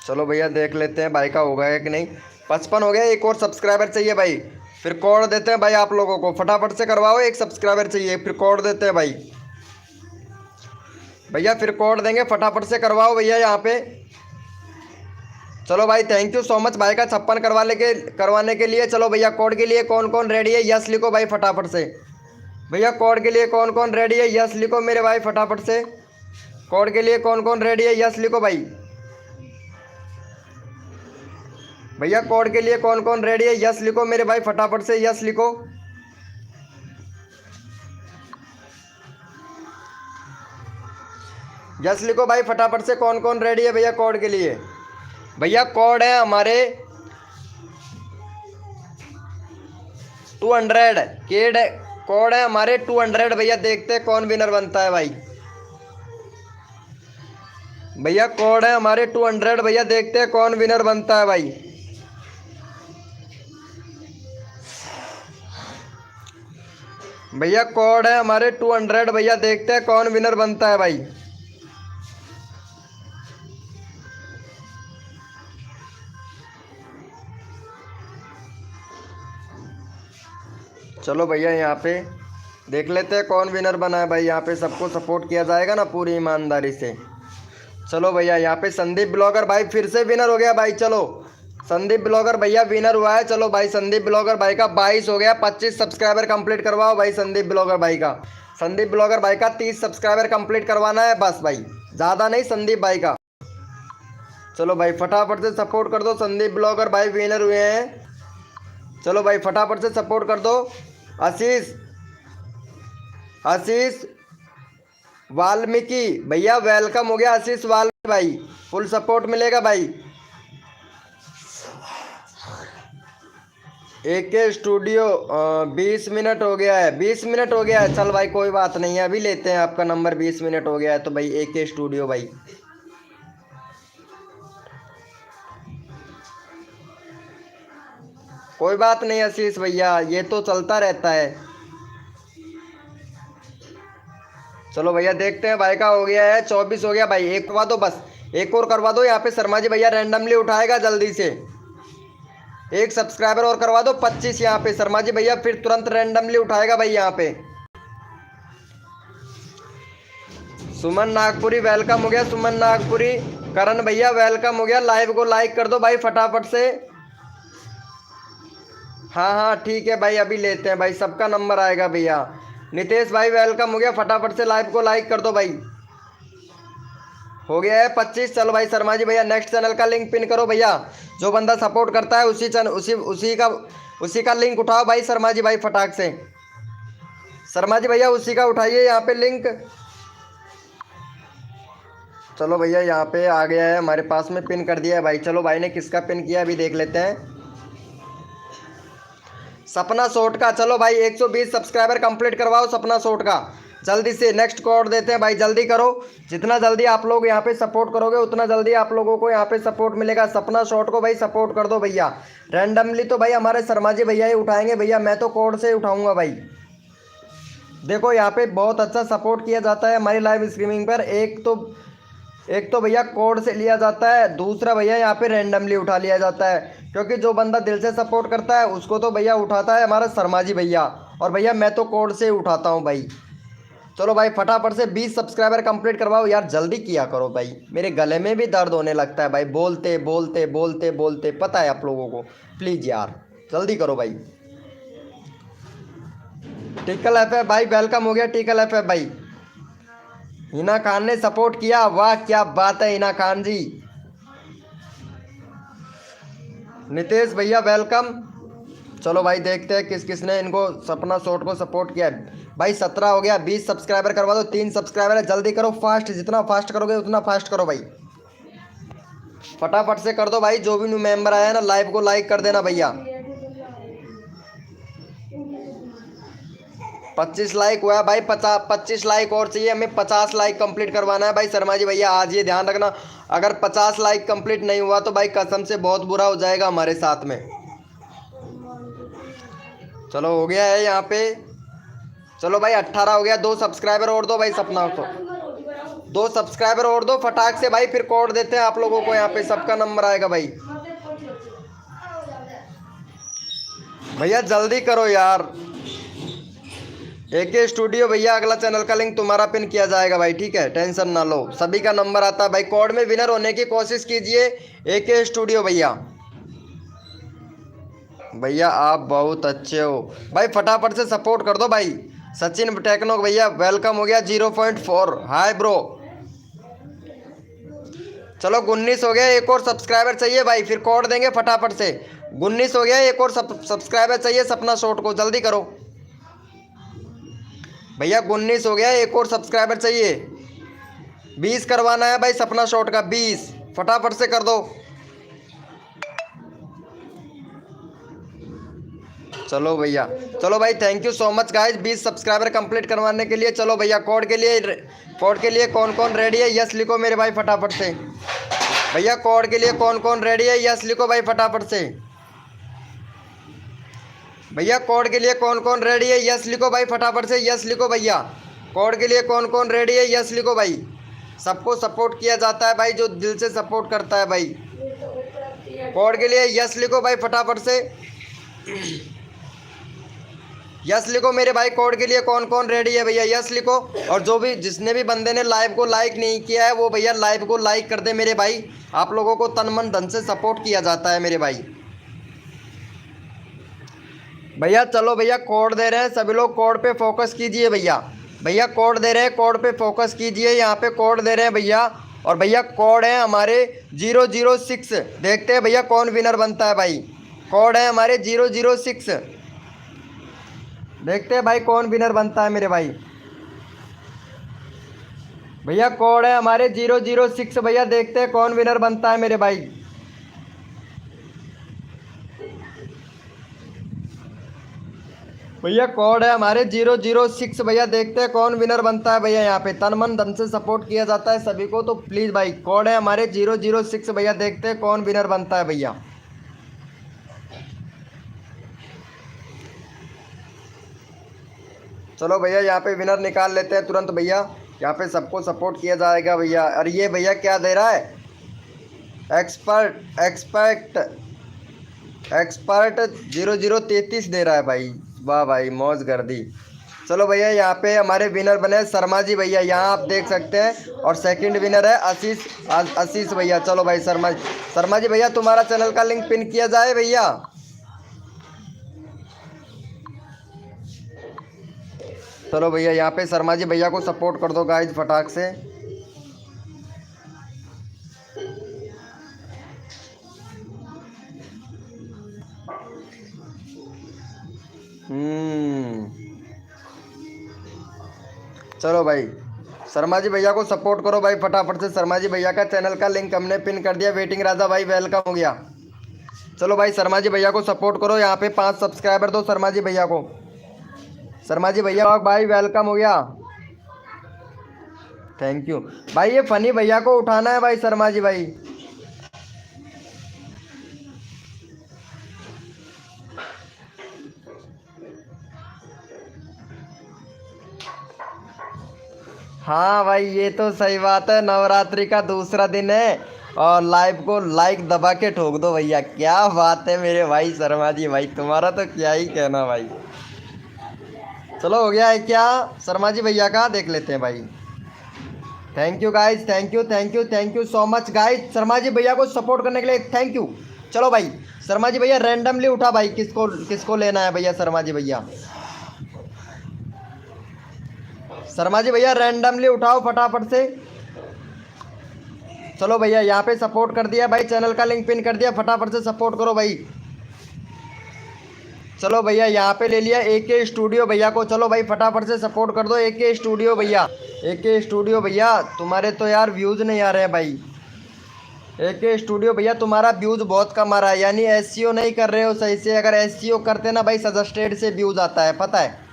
चलो भैया देख लेते हैं भाई का हो गया कि नहीं। 55 हो गया, एक और सब्सक्राइबर चाहिए भाई, फिर कोड देते हैं भाई आप लोगों को। फटाफट से करवाओ, एक सब्सक्राइबर चाहिए, फिर कोड देते हैं भाई। भैया फिर कोड देंगे, फटाफट से करवाओ भैया यहाँ पे। चलो भाई थैंक यू सो मच भाई का 56 करवाने के लिए। चलो भैया कोड के लिए कौन कौन रेडी है, यस लिखो भाई फटाफट से। भैया कोड के लिए कौन कौन रेडी है, यस लिखो मेरे भाई फटाफट से। कोड के लिए कौन कौन रेडी है, यस लिखो भाई। भैया कोड के लिए कौन कौन रेडी है, यस लिखो मेरे भाई फटाफट से, यस लिखो। यस लिखो भाई फटाफट से, कौन कौन रेडी है भैया कोड के लिए। भैया कोड है हमारे 200 केड, कोड है हमारे 200 भैया। देखते हैं कौन विनर बनता है भाई। भैया कोड है हमारे 200 भैया, देखते हैं कौन विनर बनता है भाई। भैया कोड है हमारे 200 भैया, देखते हैं कौन विनर बनता है भाई। चलो भैया यहाँ पे देख लेते हैं कौन विनर बना है भाई। यहाँ पे सबको सपोर्ट किया जाएगा ना पूरी ईमानदारी से। चलो भैया यहाँ पे संदीप ब्लॉगर भाई फिर से विनर हो गया भाई। चलो संदीप ब्लॉगर भैया विनर हुआ है। चलो भाई संदीप ब्लॉगर भाई का 22 हो गया। 25 सब्सक्राइबर कंप्लीट करवाओ भाई संदीप ब्लॉगर भाई का। संदीप ब्लॉगर भाई का 30 सब्सक्राइबर कंप्लीट करवाना है बस भाई, ज़्यादा नहीं संदीप भाई का। चलो भाई फटाफट से सपोर्ट कर दो, संदीप ब्लॉगर भाई विनर हुए हैं। चलो भाई फटाफट से सपोर्ट कर दो। आशीष वाल्मीकि भैया वेलकम हो गया। आशीष वाल्मीकि भाई फुल सपोर्ट मिलेगा भाई। AK स्टूडियो 20 मिनट हो गया है, 20 मिनट हो गया है। चल भाई कोई बात नहीं है, अभी लेते हैं आपका नंबर। 20 मिनट हो गया है तो भाई AK स्टूडियो भाई कोई बात नहीं आशीष भैया, ये तो चलता रहता है। चलो भैया देखते हैं भाई का हो गया है 24 हो गया भाई। एक करवा दो बस, एक और करवा दो। यहाँ पे शर्मा जी भैया रैंडमली उठाएगा जल्दी से। एक सब्सक्राइबर और करवा दो 25। यहाँ पे शर्मा जी भैया फिर तुरंत रैंडमली उठाएगा भाई। यहाँ पे सुमन नागपुरी वेलकम हो गया। सुमन नागपुरी करण भैया वेलकम हो गया। लाइव को लाइक कर दो भाई फटाफट से। हाँ ठीक है भाई, अभी लेते हैं भाई, सबका नंबर आएगा भैया। नितेश भाई वेलकम हो गया। फटाफट से लाइव को लाइक कर दो भाई। हो गया है 25। चलो भाई शर्मा जी भैया नेक्स्ट चैनल का लिंक पिन करो भैया। जो बंदा सपोर्ट करता है उसी चैनल उसी का लिंक उठाओ भाई शर्मा जी भाई फटाक से। शर्मा जी भैया उसी का उठाइए यहाँ पे लिंक। चलो भैया यहाँ पे आ गया है हमारे पास में, पिन कर दिया है भाई। चलो भाई ने किसका पिन किया अभी देख लेते हैं। सपना शॉर्ट का। चलो भाई 120 सब्सक्राइबर कंप्लीट करवाओ सपना शॉर्ट का जल्दी से। नेक्स्ट कोड देते हैं भाई, जल्दी करो। जितना जल्दी आप लोग यहाँ पे सपोर्ट करोगे उतना जल्दी आप लोगों को यहाँ पे सपोर्ट मिलेगा। सपना शॉर्ट को भाई सपोर्ट कर दो भैया। रैंडमली तो भाई हमारे शर्मा जी भैया ही उठाएंगे भैया, मैं तो कोड से उठाऊंगा भाई। देखो यहाँ पे बहुत अच्छा सपोर्ट किया जाता है हमारी लाइव स्ट्रीमिंग पर। एक तो भैया कोड से लिया जाता है, दूसरा भैया यहाँ पे रैंडमली उठा लिया जाता है। क्योंकि जो बंदा दिल से सपोर्ट करता है उसको तो भैया उठाता है हमारा शर्मा जी भैया, और भैया मैं तो कोड से उठाता हूँ भाई। चलो भाई फटाफट से 20 सब्सक्राइबर कंप्लीट करवाओ यार, जल्दी किया करो भाई। मेरे गले में भी दर्द होने लगता है भाई बोलते बोलते बोलते बोलते, पता है आप लोगों को। प्लीज़ यार जल्दी करो भाई। टिकल FF भाई वेलकम हो गया। टिकल FF भाई हिना खान ने सपोर्ट किया, वाह क्या बात है हिना खान जी। नितेश भैया वेलकम। चलो भाई देखते हैं किस किसने इनको सपना शॉर्ट को सपोर्ट किया भाई। 17 हो गया। 20 सब्सक्राइबर करवा दो, 3 सब्सक्राइबर है, जल्दी करो फास्ट। जितना फास्ट करोगे उतना फास्ट करो भाई, फटाफट से कर दो भाई। जो भी न्यू मेंबर आया है ना लाइव को लाइक कर देना भैया। 25 लाइक हुआ है भाई। 25 लाइक और चाहिए हमें, 50 लाइक कंप्लीट करवाना है भाई शर्मा जी भैया। आज ये ध्यान रखना, अगर 50 लाइक कंप्लीट नहीं हुआ तो भाई कसम से बहुत बुरा हो जाएगा हमारे साथ में। चलो हो गया है यहाँ पे। चलो भाई 18 हो गया। 2 सब्सक्राइबर और दो भाई सपना को, 2 सब्सक्राइबर और दो फटाक से भाई। फिर कोड देते हैं आप लोगों को, यहाँ पे सबका नंबर आएगा भाई। भैया जल्दी करो यार। AK स्टूडियो भैया अगला चैनल का लिंक तुम्हारा पिन किया जाएगा भाई, ठीक है, टेंशन ना लो। सभी का नंबर आता है भाई। कोड में विनर होने की कोशिश कीजिए AK स्टूडियो भैया। भैया आप बहुत अच्छे हो भाई, फटाफट से सपोर्ट कर दो भाई। सचिन टेक्नो भैया वेलकम हो गया। 0.4 हाय ब्रो। चलो 19 हो गया। एक और सब्सक्राइबर चाहिए भाई, फिर कोड देंगे फटाफट से। 19 हो गया। एक और सब्सक्राइबर चाहिए सपना शॉर्ट को, जल्दी करो भैया। 19 हो गया। एक और सब्सक्राइबर चाहिए। 20 करवाना है भाई सपना शॉर्ट का, 20 फटाफट से कर दो। चलो भैया, चलो भाई thank you so much guys 20 subscriber complete करवाने के लिए। चलो भैया कोड के लिए कौन कौन रेडी है यस लिखो मेरे भाई फटाफट से। भैया कोड के लिए कौन कौन रेडी है यस लिखो भाई फटाफट से। भैया कोड के लिए कौन कौन रेडी है यस लिखो भाई फटाफट से, यस लिखो भैया। कोड के लिए कौन कौन रेडी है यस लिखो भाई। सबको सपोर्ट किया जाता है भाई जो दिल से सपोर्ट करता है भाई। कोड के लिए यस लिखो भाई फटाफट से, यस लिखो मेरे भाई, कोड के लिए कौन कौन रेडी है भैया, यस लिखो। और जो भी जिसने भी बंदे ने लाइव को लाइक नहीं किया है वो भैया लाइव को लाइक कर दे मेरे भाई। आप लोगों को तन मन धन से सपोर्ट किया जाता है मेरे भाई। भैया चलो भैया कोड दे रहे हैं, सभी लोग कोड पे फोकस कीजिए भैया। भैया कोड दे रहे हैं, कोड पे फोकस कीजिए। यहाँ पे कोड दे रहे हैं भैया, और भैया कोड है हमारे 006। देखते हैं भैया कौन विनर बनता है भाई। कोड है हमारे 006। देखते हैं भाई कौन विनर बनता है मेरे भाई। भैया कोड है हमारे 006 भैया, देखते हैं कौन विनर बनता है मेरे भाई। भैया कोड है हमारे 006 भैया, देखते हैं कौन विनर बनता है भैया। यहाँ पे तन मन धन से सपोर्ट किया जाता है सभी को, तो प्लीज़ भाई कोड है हमारे 006 भैया, देखते हैं कौन विनर बनता है भैया। चलो भैया यहाँ पे विनर निकाल लेते हैं तुरंत भैया। यहाँ पे सबको सपोर्ट किया जाएगा भैया। और ये भैया क्या दे रहा है, एक्सपर्ट 0033 दे रहा है भाई। वाह भाई मौज कर दी। चलो भैया यहाँ पे हमारे विनर बने शर्मा जी भैया, यहाँ आप देख सकते हैं। और सेकंड विनर है आशीष भैया। चलो भाई शर्मा जी भैया, तुम्हारा चैनल का लिंक पिन किया जाए भैया। चलो भैया यहाँ पे शर्मा जी भैया को सपोर्ट कर दो गाइज फटाक से। चलो भाई शर्मा जी भैया को सपोर्ट करो भाई फटाफट से। शर्मा जी भैया का चैनल का लिंक हमने पिन कर दिया। वेटिंग राजा भाई वेलकम हो गया। चलो भाई शर्मा जी भैया को सपोर्ट करो। यहाँ पे 5 सब्सक्राइबर दो शर्मा जी भैया को। शर्मा जी भैया भाई वेलकम हो गया, थैंक यू भाई। ये फनी भैया को उठाना है भाई शर्मा जी भाई। हाँ भाई ये तो सही बात है, नवरात्रि का दूसरा दिन है और लाइव को लाइक दबा के ठोक दो भैया। क्या बात है मेरे भाई शर्मा जी भाई, तुम्हारा तो क्या ही कहना भाई। चलो हो गया है क्या शर्मा जी भैया का, देख लेते हैं भाई। Thank you guys, thank you so much guys. Sharma ji भैया को सपोर्ट करने के लिए थैंक यू। चलो भाई शर्मा जी भैया रैंडमली उठा भाई, किसको लेना है भैया। शर्मा जी भैया रैंडमली उठाओ फटाफट से। चलो भैया यहाँ पे सपोर्ट कर दिया भाई, चैनल का लिंक पिन कर दिया, फटाफट से सपोर्ट करो भाई। चलो भैया यहाँ पे ले लिया AK स्टूडियो भैया को। चलो भाई फटाफट से सपोर्ट कर दो AK स्टूडियो भैया। AK स्टूडियो भैया तुम्हारे तो यार व्यूज़ नहीं आ रहे हैं भाई। AK स्टूडियो भैया तुम्हारा व्यूज़ बहुत कम आ रहा है, यानी SEO नहीं कर रहे हो सही से। अगर SEO करते ना भाई सजेस्टेड से व्यूज़ आता है, पता है।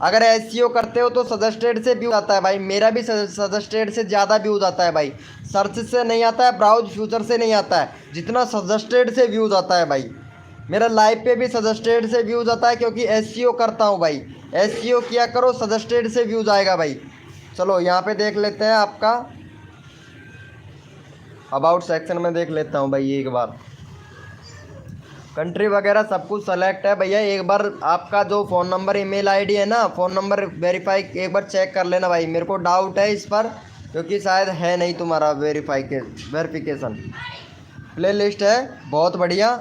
अगर SEO करते हो तो सजेस्टेड से व्यूज़ आता है भाई। मेरा भी सजेस्टेड से ज़्यादा व्यूज़ आता है भाई। सर्च से नहीं आता है, ब्राउज फ्यूचर से नहीं आता है, जितना सजेस्टेड से व्यूज़ आता है भाई। मेरा लाइव पे भी सजेस्टेड से व्यूज़ आता है क्योंकि SEO करता हूँ भाई। SEO किया करो, सजेस्टेड से व्यूज़ आएगा भाई। चलो यहाँ पे देख लेते हैं आपका अबाउट सेक्शन में देख लेता हूँ भाई। एक बार कंट्री वगैरह सब कुछ सेलेक्ट है भैया। एक बार आपका जो फ़ोन नंबर ईमेल आईडी है ना, फ़ोन नंबर वेरीफाई एक बार चेक कर लेना भाई। मेरे को डाउट है इस पर क्योंकि शायद है नहीं तुम्हारा वेरिफिकेशन। प्ले लिस्ट है बहुत बढ़िया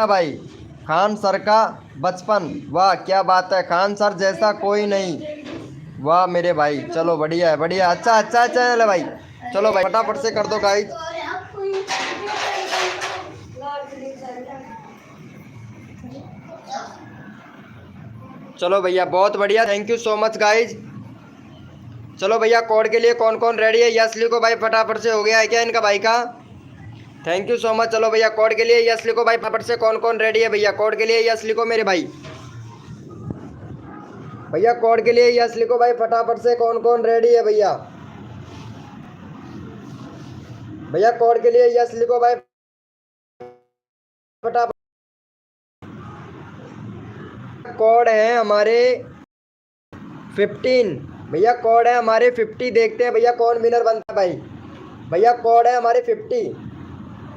भाई। खान सर का बचपन, वाह क्या बात है, खान सर जैसा कोई नहीं, वाह मेरे भाई। चलो बढ़िया है, बढ़िया, अच्छा चैनल है भाई। चलो भाई फटाफट से कर दो गाइस। चलो भैया बहुत बढ़िया, thank you so much guys. चलो भैया कोड के लिए कौन कौन रेडी है, यस लिखो भाई फटाफट से। हो गया है क्या इनका भाई का, थैंक यू सो मच। चलो भैया कोड के लिए यस लिखो भाई फटाफट से। कौन कौन रेडी है भैया, कोड के लिए यस लिखो मेरे भाई। भैया कोड के लिए यस लिखो भाई फटाफट से। कौन कौन रेडी है भैया, भैया कोड के लिए यस लिखो भाई फटाफट। कोड है हमारे 15 भैया, कोड है हमारे 50। देखते हैं भैया कौन विनर बनता है भाई। भैया कोड है हमारे 50,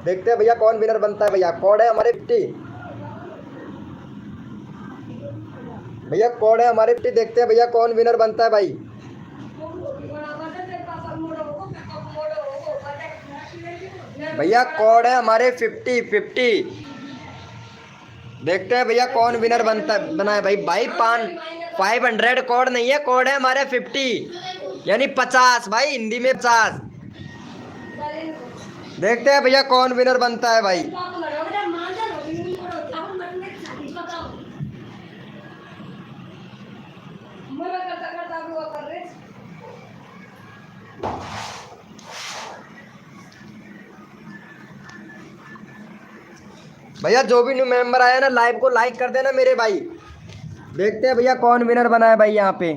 देखते हैं भैया कौन विनर बनता है भैया। कोड है हमारे 50, भैया कोड है हमारे 50। देखते हैं भैया कौन विनर बनता है भाई। भैया कोड है हमारे 50। देखते हैं भैया कौन विनर बना है भाई। भाई 500 कोड नहीं है, कोड है हमारे 50 यानी 50 भाई, हिंदी में 50। देखते हैं भैया कौन विनर बनता है भाई। भैया जो भी न्यू मेंबर आया ना, लाइव को लाइक कर देना मेरे भाई। देखते हैं भैया कौन विनर बना है भाई यहाँ पे।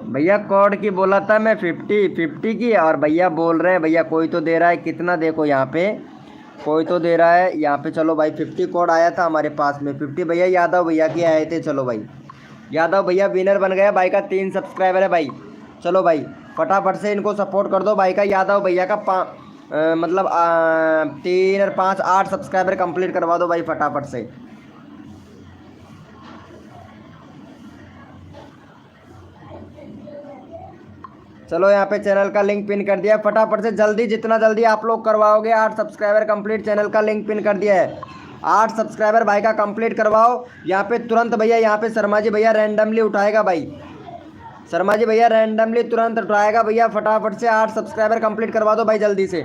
भैया कोड की बोला था मैं 50 की, और भैया बोल रहे हैं भैया कोई तो दे रहा है कितना, देखो यहाँ पे कोई तो दे रहा है यहाँ पे। चलो भाई 50 कोड आया था हमारे पास में। 50 भैया यादव भैया के आए थे। चलो भाई यादव भैया विनर बन गया भाई का 3 सब्सक्राइबर है भाई। चलो भाई फटाफट से इनको सपोर्ट कर दो भाई का। यादव भैया का 3 और 5 8 सब्सक्राइबर कंप्लीट करवा दो भाई फटाफट से। चलो यहाँ पे चैनल का लिंक पिन कर दिया है, फटाफट से जल्दी जितना जल्दी आप लोग करवाओगे। 8 सब्सक्राइबर कंप्लीट, चैनल का लिंक पिन कर दिया है। 8 सब्सक्राइबर भाई का कंप्लीट करवाओ यहाँ पे तुरंत। भैया यहाँ पे शर्मा जी भैया रैंडमली उठाएगा भाई। शर्मा जी भैया रैंडमली तुरंत उठाएगा भैया। फटाफट से 8 सब्सक्राइबर कंप्लीट करवा दो भाई जल्दी से।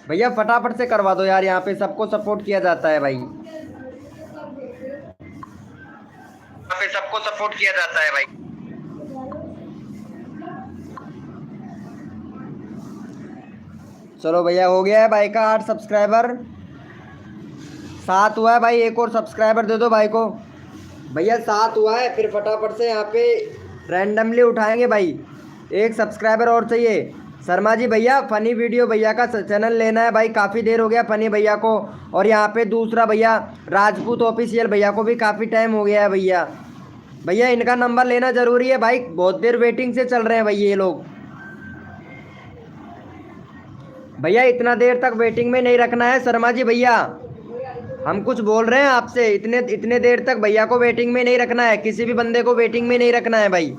भैया फटाफट से करवा दो यार, यहाँ पे सबको सपोर्ट किया जाता है भाई। यहाँ पे सबको सपोर्ट किया जाता है भाई। चलो भैया हो गया है भाई का 8 सब्सक्राइबर। 7 हुआ है भाई, एक और सब्सक्राइबर दे दो भाई को। भैया 7 हुआ है, फिर फटाफट से यहाँ पे रैंडमली उठाएंगे भाई। एक सब्सक्राइबर और चाहिए। शर्मा जी भैया फ़नी वीडियो भैया का चैनल लेना है भाई, काफ़ी देर हो गया फ़नी भैया को। और यहाँ पे दूसरा भैया राजपूत ऑफिशियल भैया को भी काफ़ी टाइम हो गया है भैया। भैया इनका नंबर लेना ज़रूरी है भाई, बहुत देर वेटिंग से चल रहे हैं भाई ये लोग। भैया इतना देर तक वेटिंग में नहीं रखना है शर्मा जी भैया, हम कुछ बोल रहे हैं आपसे। इतने देर तक भैया को वेटिंग में नहीं रखना है, किसी भी बंदे को वेटिंग में नहीं रखना है भाई।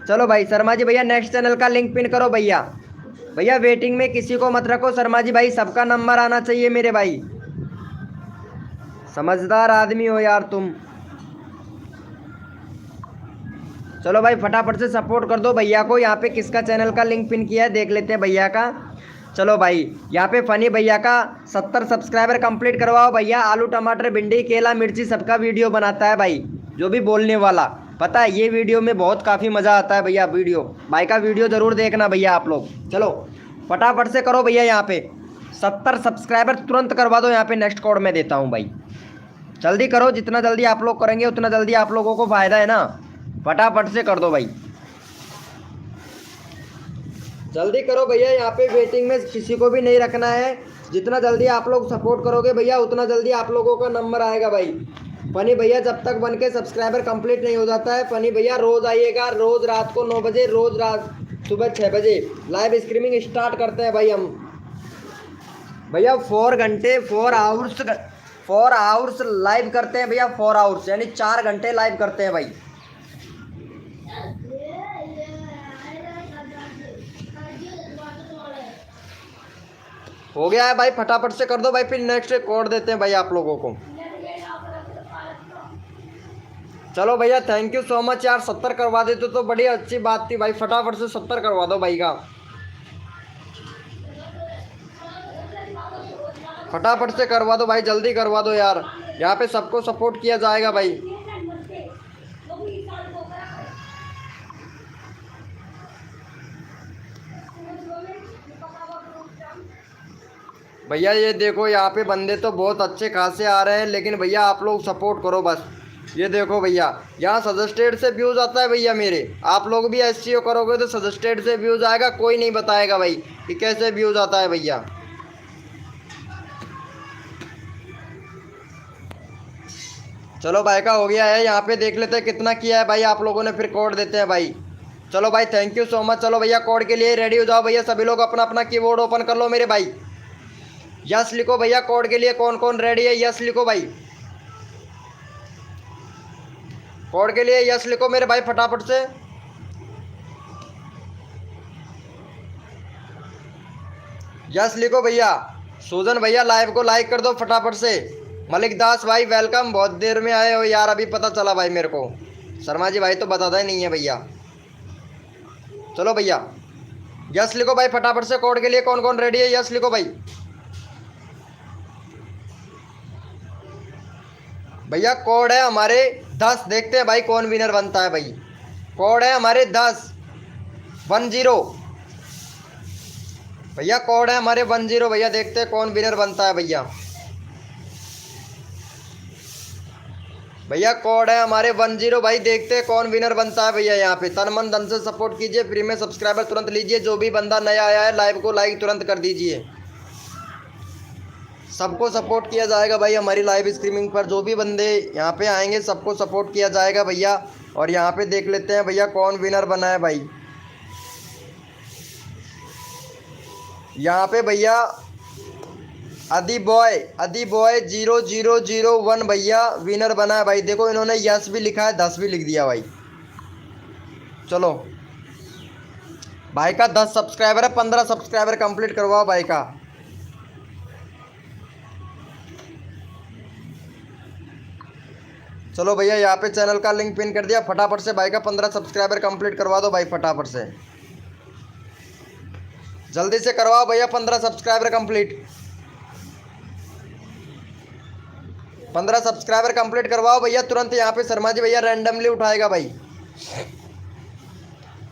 चलो भाई शर्मा जी भैया नेक्स्ट चैनल का लिंक पिन करो भैया। भैया वेटिंग में किसी को मत रखो शर्मा जी भाई, सबका नंबर आना चाहिए मेरे भाई। समझदार आदमी हो यार तुम। चलो भाई फटाफट से सपोर्ट कर दो भैया को। यहाँ पे किसका चैनल का लिंक पिन किया है देख लेते हैं भैया का। चलो भाई यहाँ पे फ़नी भैया का 70 सब्सक्राइबर कंप्लीट करवाओ भैया। आलू टमाटर भिंडी केला मिर्ची सबका वीडियो बनाता है भाई, जो भी बोलने वाला। पता है ये वीडियो में बहुत काफ़ी मज़ा आता है भैया। वीडियो भाई का वीडियो ज़रूर देखना भैया आप लोग। चलो फटाफट से करो भैया, यहाँ पे 70 सब्सक्राइबर तुरंत करवा दो। यहाँ पे नेक्स्ट कोड मैं देता हूँ भाई, जल्दी करो। जितना जल्दी आप लोग करेंगे उतना जल्दी आप लोगों को फ़ायदा है ना। फटाफट से कर दो भाई, जल्दी करो भैया। यहाँ पे वेटिंग में किसी को भी नहीं रखना है। जितना जल्दी आप लोग सपोर्ट करोगे भैया उतना जल्दी आप लोगों का नंबर आएगा भाई। फ़नी भैया जब तक बन के सब्सक्राइबर कंप्लीट नहीं हो जाता है, फ़नी भैया रोज़ आइएगा। रोज़ रात को 9 बजे, रोज़ रात सुबह 6 बजे लाइव स्ट्रीमिंग स्टार्ट करते हैं भाई हम। भैया 4 घंटे 4 आवर्स लाइव करते हैं भैया। 4 आवर्स यानी 4 घंटे लाइव करते हैं भाई। हो गया है भाई, फटाफट से कर दो भाई, फिर नेक्स्ट कोड देते हैं भाई आप लोगों को। चलो भैया थैंक यू सो मच यार। 70 करवा देते तो बड़ी अच्छी बात थी भाई। फटाफट से 70 करवा दो भाई का, फटाफट से करवा दो भाई, जल्दी करवा दो यार। यहाँ पे सबको सपोर्ट किया जाएगा भाई। भैया ये देखो यहाँ पे बंदे तो बहुत अच्छे खासे आ रहे हैं, लेकिन भैया आप लोग सपोर्ट करो बस। ये देखो भैया यहाँ सजेस्टेड से व्यूज़ आता है भैया मेरे। आप लोग भी एसईओ करोगे तो सजेस्टेड से व्यूज़ आएगा, कोई नहीं बताएगा भाई कि कैसे व्यूज़ आता है भैया। चलो भाई का हो गया है, यहाँ पे देख लेते हैं कितना किया है भाई आप लोगों ने, फिर कोड देते हैं भाई। चलो भाई थैंक यू सो मच। चलो भैया कोड के लिए रेडी हो जाओ भैया, सभी लोग अपना अपना कीबोर्ड ओपन कर लो मेरे भाई। यस लिखो भैया, कोड के लिए कौन कौन रेडी है, यस लिखो भाई। कोड के लिए यस लिखो मेरे भाई फटाफट से। यस लिखो भैया। सुजन भैया लाइव को लाइक कर दो फटाफट से। मलिक दास भाई वेलकम, बहुत देर में आए हो यार, अभी पता चला भाई मेरे को। शर्मा जी भाई तो बताता ही नहीं है भैया। चलो भैया यस लिखो भाई फटाफट से, कोड के लिए कौन कौन रेडी है, यस लिखो भाई। भैया कोड है हमारे 10, देखते हैं भाई कौन विनर बनता है भाई। कोड है हमारे 10 भैया, कोड है हमारे 10। भैया देखते हैं कौन विनर बनता है भैया। भैया कोड है हमारे 10 भाई, देखते हैं कौन विनर बनता है भैया। यहाँ पे तन मन धन से सपोर्ट कीजिए, फ्री में सब्सक्राइबर तुरंत लीजिए। जो भी बंदा नया आया है लाइव को लाइक तुरंत कर दीजिए। सबको सपोर्ट किया जाएगा भाई हमारी लाइव स्ट्रीमिंग पर, जो भी बंदे यहाँ पे आएंगे सबको सपोर्ट किया जाएगा भैया। और यहाँ पे देख लेते हैं भैया कौन विनर बना है भाई। यहाँ पे भैया अदी बॉय 0001 भैया विनर बना है भाई। देखो इन्होंने यस भी लिखा है, 10 भी लिख दिया भाई। चलो भाई का 10 सब्सक्राइबर है, 15 सब्सक्राइबर कंप्लीट करवाओ भाई का। चलो भैया यहाँ पे चैनल का लिंक पिन कर दिया, फटाफट से भाई का 15 सब्सक्राइबर कंप्लीट करवा दो भाई, फटाफट से जल्दी से करवाओ भैया 15 सब्सक्राइबर कंप्लीट। 15 सब्सक्राइबर कंप्लीट करवाओ भैया तुरंत। यहाँ पे शर्मा जी भैया रैंडमली उठाएगा भाई।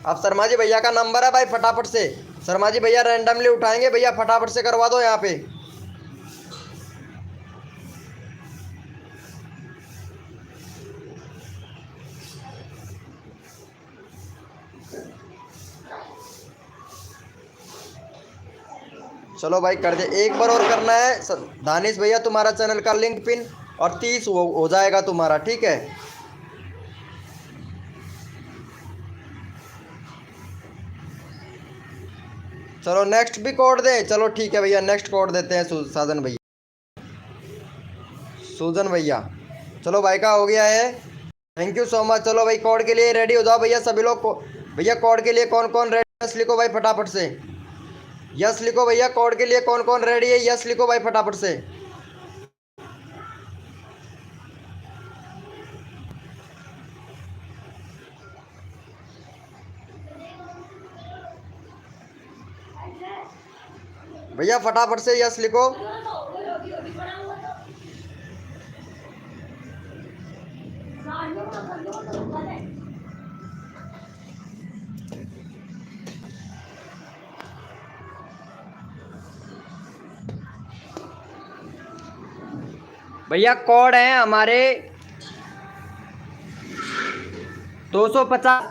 अब शर्मा जी भैया का नंबर है भाई, फटाफट से शर्मा जी भैया रैंडमली उठाएंगे भैया, फटाफट से करवा दो यहाँ पे। चलो भाई कर दे, एक बार और करना है दानिश भैया, तुम्हारा चैनल का लिंक पिन और 30 हो जाएगा तुम्हारा, ठीक है। चलो नेक्स्ट भी कोड दे, चलो ठीक है भैया नेक्स्ट कोड देते हैं साजन भैया, सुजन भैया। चलो भाई का हो गया है, थैंक यू सो मच। चलो भाई कोड के लिए रेडी हो जाओ भैया सभी लोग को। भैया कोड के लिए कौन कौन रेडी, यस लिखो भाई फटाफट से। यस लिखो भैया, कोड के लिए कौन कौन रेडी है, यस लिखो भाई फटाफट से। भैया फटाफट से यस लिखो। भैया कोड है हमारे 250,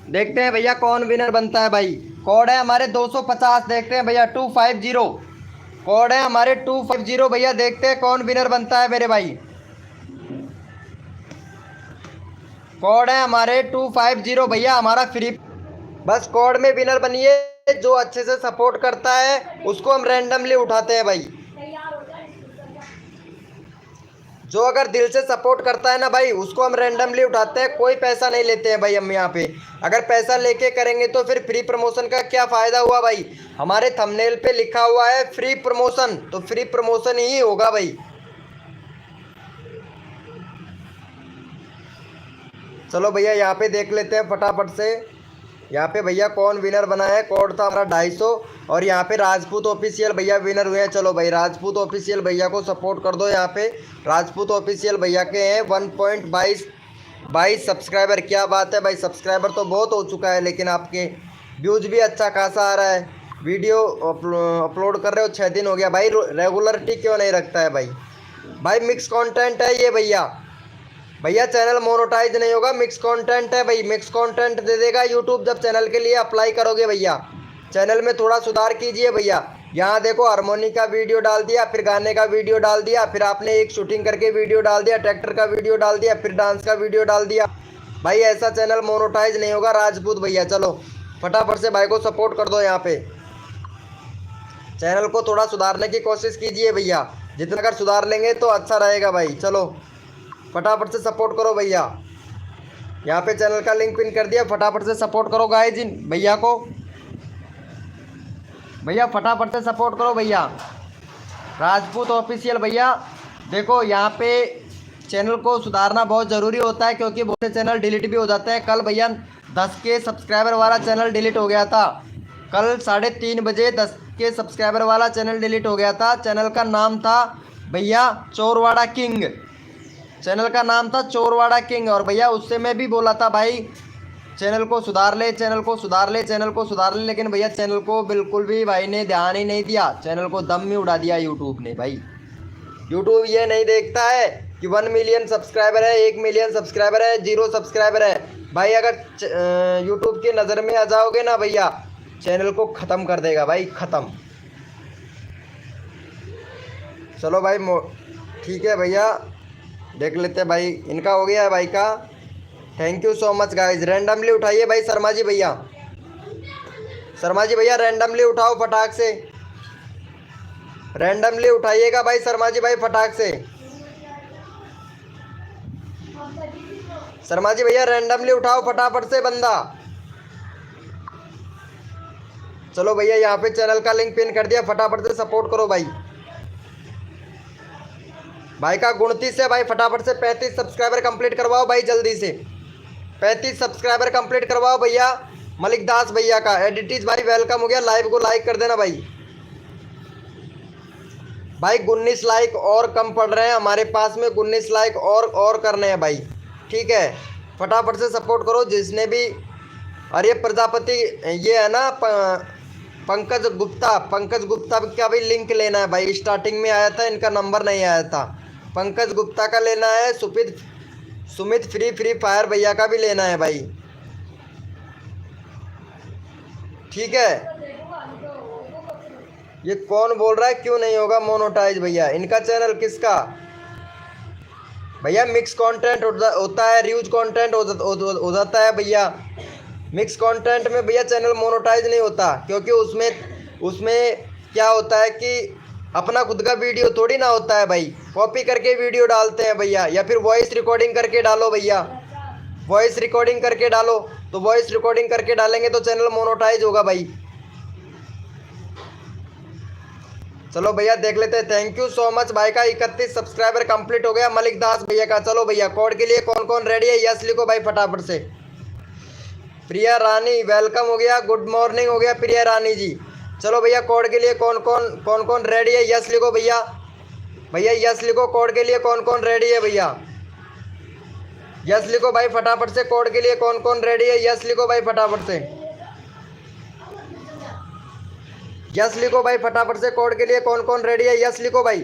देखते हैं भैया कौन विनर बनता है भाई। कोड है हमारे 250, देखते हैं भैया 250, कोड है हमारे 250 भैया, देखते हैं कौन विनर बनता है मेरे भाई। कोड है हमारे 250 भैया हमारा फ्री, बस कोड में विनर बनिए। जो अच्छे से सपोर्ट करता है उसको हम रैंडमली उठाते हैं भाई। जो अगर दिल से सपोर्ट करता है ना भाई उसको हम रैंडमली उठाते हैं, कोई पैसा नहीं लेते हैं भाई हम यहाँ पे। अगर पैसा लेके करेंगे तो फिर फ्री प्रमोशन का क्या फ़ायदा हुआ भाई। हमारे थंबनेल पे लिखा हुआ है फ्री प्रमोशन, तो फ्री प्रमोशन ही होगा भाई। चलो भैया यहाँ पे देख लेते हैं फटाफट से, यहाँ पे भैया कौन विनर बना है। कोड था हमारा 250 और यहाँ पे राजपूत ऑफिशियल भैया विनर हुए हैं। चलो भाई राजपूत ऑफिशियल भैया को सपोर्ट कर दो। यहाँ पे राजपूत ऑफिशियल भैया के हैं 1.22 सब्सक्राइबर, क्या बात है भाई। सब्सक्राइबर तो बहुत हो चुका है लेकिन आपके व्यूज़ भी अच्छा खासा आ रहा है। वीडियो अपलोड कर रहे हो 6 दिन हो गया भाई, रेगुलरिटी क्यों नहीं रखता है भाई। भाई मिक्स कॉन्टेंट है ये भैया, भैया चैनल मोनेटाइज नहीं होगा, मिक्स कंटेंट है भाई। मिक्स कंटेंट दे देगा यूट्यूब जब चैनल के लिए अप्लाई करोगे भैया। चैनल में थोड़ा सुधार कीजिए भैया, यहाँ देखो हारमोनी का वीडियो डाल दिया, फिर गाने का वीडियो डाल दिया, फिर आपने एक शूटिंग करके वीडियो डाल दिया, ट्रैक्टर का वीडियो डाल दिया, फिर डांस का वीडियो डाल दिया। भाई ऐसा चैनल मोनेटाइज नहीं होगा राजपूत भैया। चलो फटाफट से भाई को सपोर्ट कर दो। यहाँ पे चैनल को थोड़ा सुधारने की कोशिश कीजिए भैया, जितना अगर सुधार लेंगे तो अच्छा रहेगा भाई। चलो फटाफट से सपोर्ट करो भैया। यहाँ पे चैनल का लिंक पिन कर दिया, फटाफट से सपोर्ट करो गाइस इन भैया को। भैया फटाफट से सपोर्ट करो भैया, राजपूत ऑफिशियल भैया। देखो यहाँ पे चैनल को सुधारना बहुत ज़रूरी होता है, क्योंकि बहुत से चैनल डिलीट भी हो जाते हैं। कल भैया 10 के सब्सक्राइबर वाला चैनल डिलीट हो गया था। कल 3:30 बजे 10 के सब्सक्राइबर वाला चैनल डिलीट हो गया था। चैनल का नाम था भैया चोरवाड़ा किंग। चैनल का नाम था चोरवाड़ा किंग। और भैया उससे मैं भी बोला था भाई चैनल को सुधार ले, चैनल को सुधार ले, चैनल को सुधार ले, लेकिन भैया चैनल को बिल्कुल भी भाई ने ध्यान ही नहीं दिया। चैनल को दम में उड़ा दिया यूट्यूब ने। भाई यूट्यूब ये नहीं देखता है कि 1 मिलियन सब्सक्राइबर है, 1 मिलियन सब्सक्राइबर है, 0 सब्सक्राइबर है। भाई अगर यूट्यूब की नज़र में आ जाओगे ना भैया, चैनल को ख़त्म कर देगा भाई, ख़त्म। चलो भाई ठीक है भैया, देख लेते हैं भाई। इनका हो गया है भाई का। Thank you so much guys. Randomly उठाइए भाई शर्मा जी भैया, शर्मा जी भैया रैंडमली उठाओ फटाक से, रैंडमली उठाइएगा भाई शर्मा जी भाई फटाक से। शर्मा जी भैया रैंडमली उठाओ फटाफट से बंदा। चलो भैया यहाँ पे चैनल का लिंक पिन कर दिया, फटाफट से सपोर्ट करो भाई। भाई का 29 है भाई, फटाफट से 35 सब्सक्राइबर कंप्लीट करवाओ भाई, जल्दी से 35 सब्सक्राइबर कंप्लीट करवाओ भैया। मलिक दास भैया का एडिटिज भाई वेलकम हो गया। लाइव को लाइक कर देना भाई। भाई 19 लाइक और कम पड़ रहे हैं हमारे पास में, 19 लाइक और करने हैं भाई, ठीक है। फटाफट से सपोर्ट करो जिसने भी। अरे प्रजापति ये है ना पंकज गुप्ता, पंकज गुप्ता का भी लिंक लेना है भाई। स्टार्टिंग में आया था, इनका नंबर नहीं आया था। पंकज गुप्ता का लेना है। सुमित फ्री फायर भैया का भी लेना है भाई, ठीक है। ये कौन बोल रहा है क्यों नहीं होगा मोनेटाइज भैया? इनका चैनल किसका भैया? मिक्स कंटेंट होता है, रिव्यूज कंटेंट हो जाता है भैया। मिक्स कंटेंट में भैया चैनल मोनेटाइज नहीं होता, क्योंकि उसमें क्या होता है कि अपना खुद का वीडियो थोड़ी ना होता है भाई, कॉपी करके वीडियो डालते हैं भैया, या फिर वॉइस रिकॉर्डिंग करके डालो भैया, वॉइस रिकॉर्डिंग करके डालो। तो वॉइस रिकॉर्डिंग करके डालेंगे तो चैनल मोनेटाइज होगा भाई। चलो भैया देख लेते हैं। थैंक यू सो मच भाई का 31 सब्सक्राइबर कंप्लीट हो गया मलिक दास भैया का। चलो भैया कोड के लिए कौन कौन रेडी है? यस लिखो भाई फटाफट से। प्रिया रानी वेलकम हो गया, गुड मॉर्निंग हो गया प्रिया रानी जी। चलो भैया कोड के लिए कौन कौन रेडी है? यस लिखो भैया, भैया यस लिखो। कोड के लिए कौन कौन रेडी है भैया? यस लिखो भाई फटाफट से। कोड के लिए कौन कौन रेडी है? यस लिखो भाई फटाफट से, यस लिखो भाई फटाफट से। कोड के लिए कौन कौन रेडी है? यस लिखो भाई।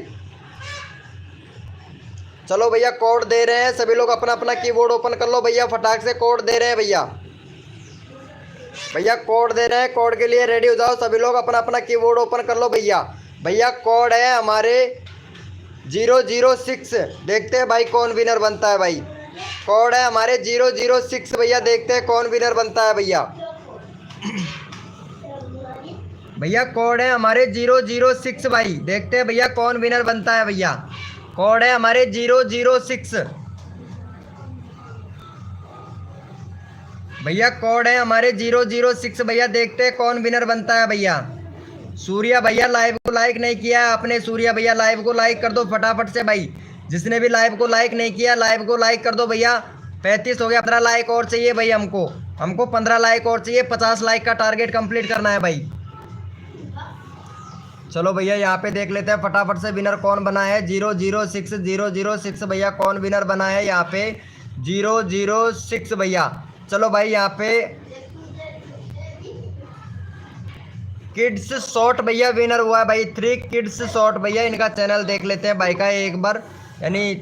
चलो भैया कोड दे रहे हैं, सभी लोग अपना अपना कीबोर्ड ओपन कर लो भैया, फटाक से कोड दे रहे हैं भैया। भैया कोड दे रहे हैं, कोड के लिए रेडी हो जाओ सभी लोग, अपना अपना कीबोर्ड ओपन कर लो भैया। भैया कोड है हमारे 006। देखते हैं भाई कौन विनर बनता है भाई। कोड है हमारे 006 भैया, देखते हैं कौन विनर बनता है भैया। भैया कोड है हमारे 006 भाई, देखते हैं भैया कौन विनर बनता है भैया। कोड है हमारे 006 भैया, कोड है हमारे 006 भैया, देखते हैं कौन विनर बनता है भैया। सूर्या भैया लाइव को लाइक नहीं किया है आपने, सूर्या भैया लाइव को लाइक कर दो फटाफट से भाई। जिसने भी लाइव को लाइक नहीं किया लाइव को लाइक कर दो भैया। 35 हो गया, 15 लाइक और चाहिए भाई हमको 15 लाइक और चाहिए। 50 लाइक का टारगेट कंप्लीट करना है भाई। चलो भैया यहाँ पे देख लेते हैं फटाफट से विनर कौन बना है। 006 भैया कौन विनर बना है यहाँ पे? 006 भैया। चलो भाई यहाँ पे किड्स शॉर्ट भैया विनर हुआ है भाई। 3 किड्स शॉर्ट भैया, इनका चैनल देख लेते हैं भाई का एक बार। यानी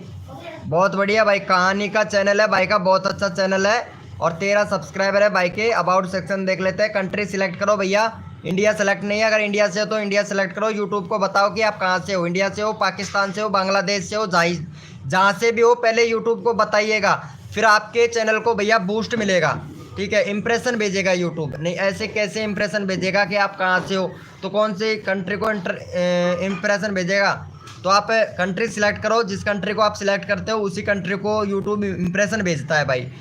बहुत बढ़िया भाई, कहानी का चैनल है भाई का, बहुत अच्छा चैनल है। और 13 सब्सक्राइबर है भाई के। अबाउट सेक्शन देख लेते हैं, कंट्री सिलेक्ट करो भैया, इंडिया सेलेक्ट नहीं है, अगर इंडिया से हो तो इंडिया सेलेक्ट करो। यूट्यूब को बताओ कि आप कहाँ से हो, इंडिया से हो, पाकिस्तान से हो, बांग्लादेश से हो, जहाँ से भी हो पहले यूट्यूब को बताइएगा, फिर आपके चैनल को भैया बूस्ट मिलेगा। ठीक है, इंप्रेशन भेजेगा यूट्यूब, नहीं ऐसे कैसे इंप्रेशन भेजेगा कि आप कहाँ से हो, तो कौन सी कंट्री को इंप्रेशन भेजेगा। तो आप कंट्री सिलेक्ट करो, जिस कंट्री को आप सिलेक्ट करते हो उसी कंट्री को यूट्यूब इंप्रेशन भेजता है भाई।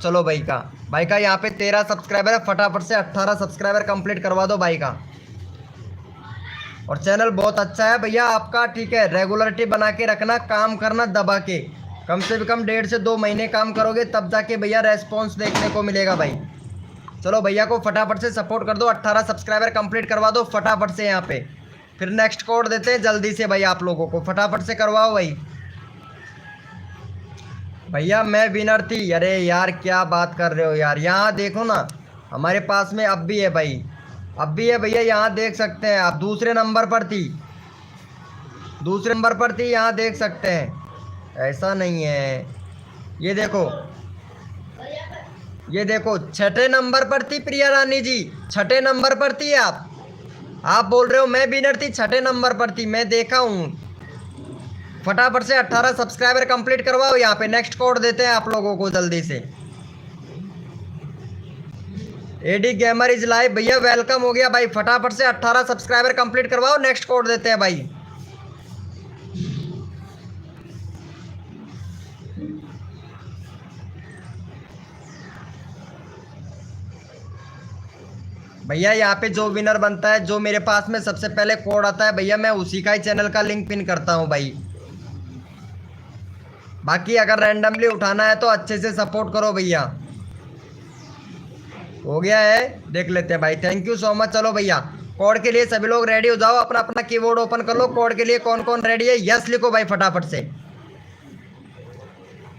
चलो भाई का यहाँ पे 13 सब्सक्राइबर है, फटाफट से 18 सब्सक्राइबर कंप्लीट करवा दो भाई का। और चैनल बहुत अच्छा है भैया आपका, ठीक है, रेगुलरिटी बना के रखना, काम करना दबा के, कम से कम 1.5 से 2 महीने काम करोगे तब जाके भैया रेस्पॉन्स देखने को मिलेगा भाई। चलो भैया को फटाफट से सपोर्ट कर दो, 18 सब्सक्राइबर कंप्लीट करवा दो फटाफट से यहाँ पे। फिर नेक्स्ट कोड देते हैं जल्दी से भाई, आप लोगों को फटाफट से करवाओ भाई। भैया मैं विनर थी, अरे यार क्या बात कर रहे हो यार, यहाँ देखो ना हमारे पास में अब भी है भाई, अब भी है भैया, यहाँ देख सकते हैं आप, दूसरे नंबर पर थी, दूसरे नंबर पर थी, यहाँ देख सकते हैं। ऐसा नहीं है, ये देखो, ये देखो 6ठे नंबर पर थी प्रिया रानी जी, 6ठे नंबर पर थी आप बोल रहे हो मैं विनर थी, 6ठे नंबर पर थी, मैं देखा हूँ। फटाफट से 18 सब्सक्राइबर कंप्लीट करवाओ, यहाँ पे नेक्स्ट कोड देते हैं आप लोगों को जल्दी से। एडी गेमर इज लाइव भैया, वेलकम हो गया भाई, फटाफट से 18 सब्सक्राइबर कंप्लीट करवाओ, नेक्स्ट कोड देते हैं भाई। भैया यहाँ पे जो विनर बनता है, जो मेरे पास में सबसे पहले कोड आता है भैया, मैं उसी का ही चैनल का लिंक पिन करता हूँ भाई। बाकी अगर रैंडमली उठाना है तो अच्छे से सपोर्ट करो भैया। हो गया है, देख लेते हैं भाई, थैंक यू सो मच। चलो भैया कोड के लिए सभी लोग रेडी हो जाओ, अपना अपना कीबोर्ड ओपन कर लो। कोड के लिए कौन कौन रेडी है, यस लिखो भाई फटाफट से,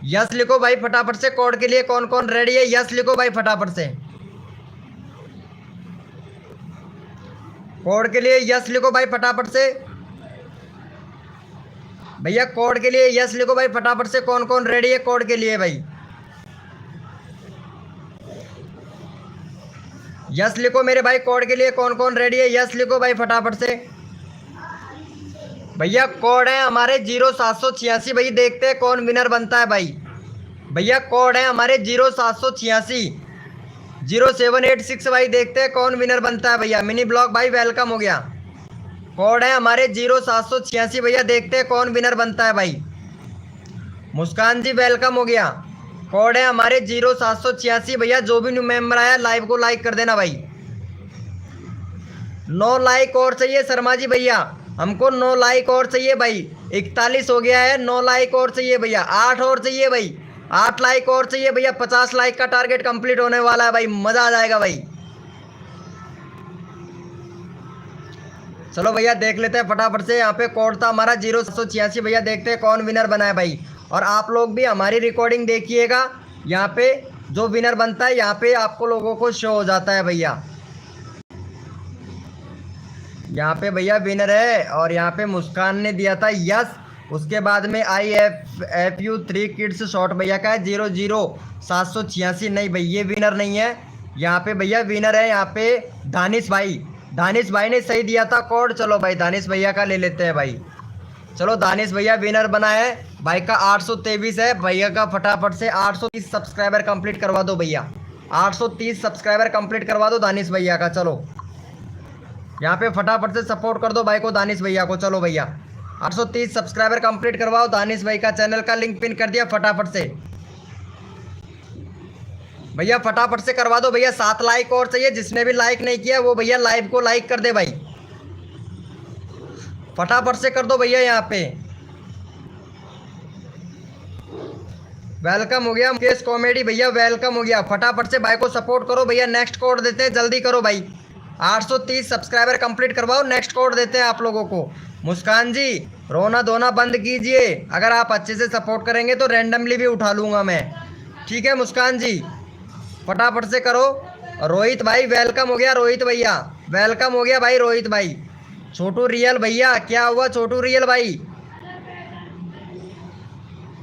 यस लिखो भाई फटाफट से। कोड के लिए कौन कौन रेडी है, यस लिखो भाई फटाफट से। कोड के लिए यस लिखो भाई फटाफट से भैया, कोड के लिए यस लिखो भाई फटाफट से। कौन कौन रेडी है कोड के लिए भाई, यस लिखो मेरे भाई। कोड के लिए कौन कौन रेडी है, यस लिखो भाई फटाफट से। भैया कोड है हमारे 0786 भाई, देखते हैं कौन विनर बनता है भाई। भैया कोड है हमारे 0786 0786 भाई, देखते हैं कौन विनर बनता है भैया। मिनी ब्लॉग भाई वेलकम हो गया, कोड है हमारे 0786 भैया, देखते हैं कौन विनर बनता है भाई। मुस्कान जी वेलकम हो गया, कोड है हमारे 0786 भैया। जो भी न्यू मेंबर आया लाइव को लाइक कर देना भाई। 9 लाइक और चाहिए शर्मा जी भैया, हमको 9 लाइक और चाहिए भाई। 41 हो गया है, 9 लाइक और चाहिए भैया, 8 और चाहिए भाई, 8 लाइक और चाहिए भैया। 50 लाइक का टारगेट कंप्लीट होने वाला है भाई, मजा आ जाएगा भाई। चलो भैया देख लेते हैं फटाफट से, यहाँ पे कोड था हमारा 0786 भैया, देखते हैं कौन विनर बना है भाई। और आप लोग भी हमारी रिकॉर्डिंग देखिएगा, यहाँ पे जो विनर बनता है यहाँ पे आपको लोगों को शो हो जाता है भैया। यहाँ पे भैया विनर है, और यहाँ पे मुस्कान ने दिया था यस, उसके बाद में IFU3 किड्स शॉर्ट भैया का है 00786। नहीं भाई ये विनर नहीं है, यहाँ पे भैया विनर है यहाँ पे दानिश भाई, दानिश भाई ने सही दिया था कोड। चलो भाई दानिश भैया का ले लेते हैं भाई। चलो दानिश भैया विनर बना है भाई का 823 है भैया का। फटाफट से 830 सब्सक्राइबर कंप्लीट करवा दो भैया, 830 सब्सक्राइबर कंप्लीट करवा दो दानिश भैया का। चलो यहाँ पे फटाफट से सपोर्ट कर दो भाई को, दानिश भैया को। चलो भैया 830 सब्सक्राइबर कंप्लीट करवाओ, दानिश भाई का चैनल का लिंक पिन कर दिया फटाफट से भैया, फटाफट से करवा दो भैया। 7 लाइक और चाहिए, जिसने भी लाइक नहीं किया वो भैया लाइव को लाइक कर दे भाई, फटाफट से कर दो भैया। यहाँ पे वेलकम हो गया मुकेश कॉमेडी भैया, वेलकम हो गया। फटाफट से भाई को सपोर्ट करो भैया, नेक्स्ट कोड देते हैं, जल्दी करो भाई। 830 सब्सक्राइबर कंप्लीट करवाओ, नेक्स्ट कोड देते हैं आप लोगों को। मुस्कान जी रोना धोना बंद कीजिए, अगर आप अच्छे से सपोर्ट करेंगे तो रैंडमली भी उठा लूँगा मैं, ठीक है मुस्कान जी, फटाफट से करो। रोहित भाई वेलकम हो गया, रोहित भैया वेलकम हो गया भाई, रोहित भाई। छोटू रियल भैया क्या हुआ, छोटू रियल भाई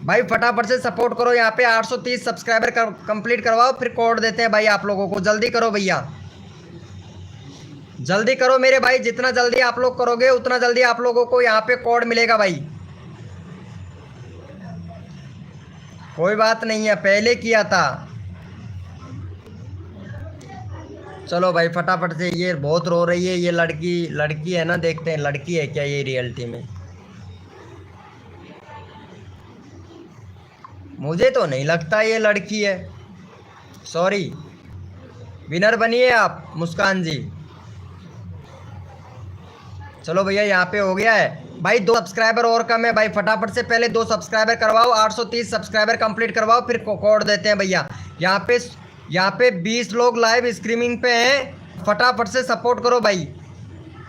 भाई फटाफट से सपोर्ट करो। यहाँ पे 830 सब्सक्राइबर कंप्लीट करवाओ, फिर कोड देते हैं भाई आप लोगों को, जल्दी करो भैया। जल्दी करो मेरे भाई, जितना जल्दी आप लोग करोगे उतना जल्दी आप लोगों को यहाँ पे कोड मिलेगा भाई। कोई बात नहीं है, पहले किया था। चलो भाई फटाफट से, ये बहुत रो रही है ये लड़की। लड़की है ना, देखते हैं लड़की है क्या ये रियलिटी में। मुझे तो नहीं लगता ये लड़की है, सॉरी। विनर बनिए आप मुस्कान जी। चलो भैया यहाँ पे हो गया है भाई, 2 सब्सक्राइबर और कम है भाई। फटाफट से पहले 2 सब्सक्राइबर करवाओ, 830 सब्सक्राइबर कंप्लीट करवाओ, फिर कोड देते हैं भैया। यहाँ पे 20 लोग लाइव स्ट्रीमिंग पे हैं, फटाफट से सपोर्ट करो भाई।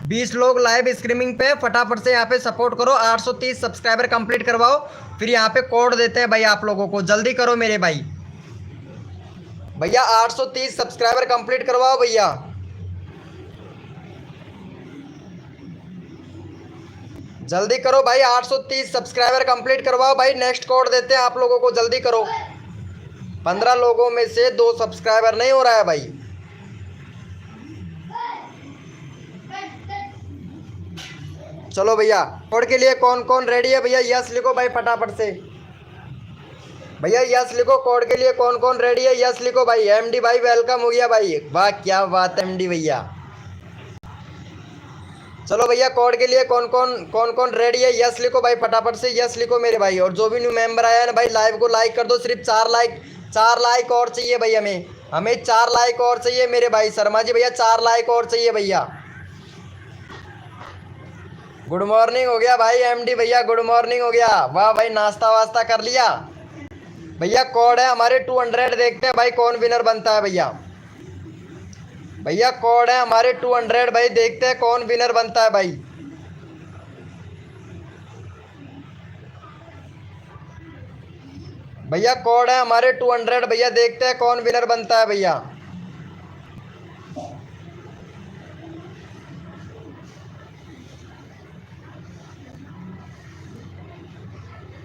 20 लोग लाइव स्ट्रीमिंग पे, फटाफट से यहाँ पे सपोर्ट करो। 830 सब्सक्राइबर कंप्लीट करवाओ, फिर यहाँ पे कोड देते हैं भाई आप लोगों को। जल्दी करो मेरे भाई। भैया 830 सब्सक्राइबर कंप्लीट करवाओ भैया। जल्दी करो भाई, 830 सब्सक्राइबर कंप्लीट करवाओ भाई। नेक्स्ट कोड देते हैं आप लोगों को, जल्दी करो। 15 लोगों में से 2 सब्सक्राइबर नहीं हो रहा है भाई। चलो भैया, कोड के लिए कौन कौन रेडी है भैया? यस लिखो भाई फटाफट से। भैया यस लिखो, कोड के लिए कौन कौन रेडी है? यस लिखो भाई। एमडी भाई वेलकम हो गया भाई, वाह क्या बात है एमडी भैया। चलो भैया, कोड के लिए कौन कौन रेडी है? यस लिखो भाई फटाफट से, यस लिखो मेरे भाई। और जो भी न्यू मेंबर आया है ना भाई, लाइव को लाइक कर दो। सिर्फ 4 लाइक और चाहिए भाई हमें 4 लाइक और चाहिए मेरे भाई शर्मा जी भैया। 4 लाइक और चाहिए भैया। गुड मॉर्निंग हो गया भाई एमडी भैया, गुड मॉर्निंग हो गया। वाह भाई, नाश्ता वास्ता कर लिया भैया। कोड है हमारे 200, देखते हैं भाई कौन विनर बनता है भैया। भैया कोड है हमारे 200 भाई, देखते हैं कौन विनर बनता है भाई। भैया कोड है हमारे 200 भैया, देखते हैं कौन विनर बनता है भैया।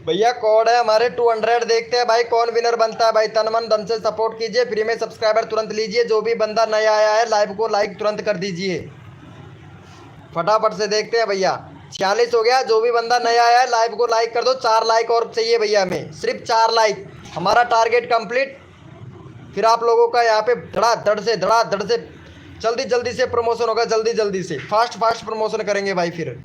भैया कोड है हमारे 200, देखते हैं भाई कौन विनर बनता है भाई। तन मन धन से सपोर्ट कीजिए, फ्री में सब्सक्राइबर तुरंत लीजिए। जो भी बंदा नया आया है लाइव को लाइक तुरंत कर दीजिए, फटाफट से। देखते हैं भैया 46 हो गया। जो भी बंदा नया आया है लाइव को लाइक कर दो। 4 लाइक और चाहिए भैया हमें, सिर्फ 4 लाइक, हमारा टारगेट कंप्लीट। फिर आप लोगों का यहाँ पे धड़ाधड़ से जल्दी से प्रमोशन होगा। जल्दी से फास्ट प्रमोशन करेंगे भाई फिर।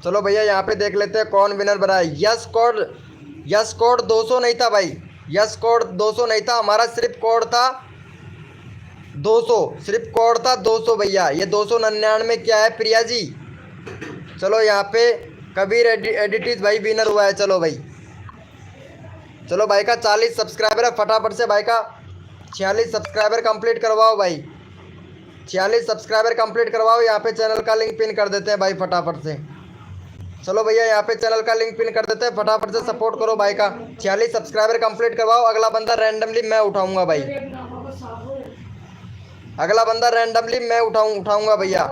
चलो भैया यहाँ पे देख लेते हैं कौन विनर बना है। यस कोड 200 नहीं था भाई, यस कोड 200 नहीं था हमारा, सिर्फ कोड था 200, सिर्फ कोड था 200 भैया। ये 299 क्या है प्रिया जी? चलो यहाँ पे कबीर एडिटिज भाई विनर हुआ है। चलो भाई का 40 सब्सक्राइबर है, फटाफट से भाई का 46 सब्सक्राइबर कंप्लीट करवाओ भाई। 46 सब्सक्राइबर कंप्लीट करवाओ। यहाँ पे चैनल का लिंक पिन कर देते हैं भाई फटाफट से। चलो भैया यहाँ पे चैनल का लिंक पिन कर देते हैं, फटाफट से सपोर्ट करो भाई का। 46 सब्सक्राइबर कंप्लीट करवाओ। अगला बंदा रैंडमली मैं उठाऊंगा भाई, अगला बंदा रैंडमली मैं उठाऊंगा भैया।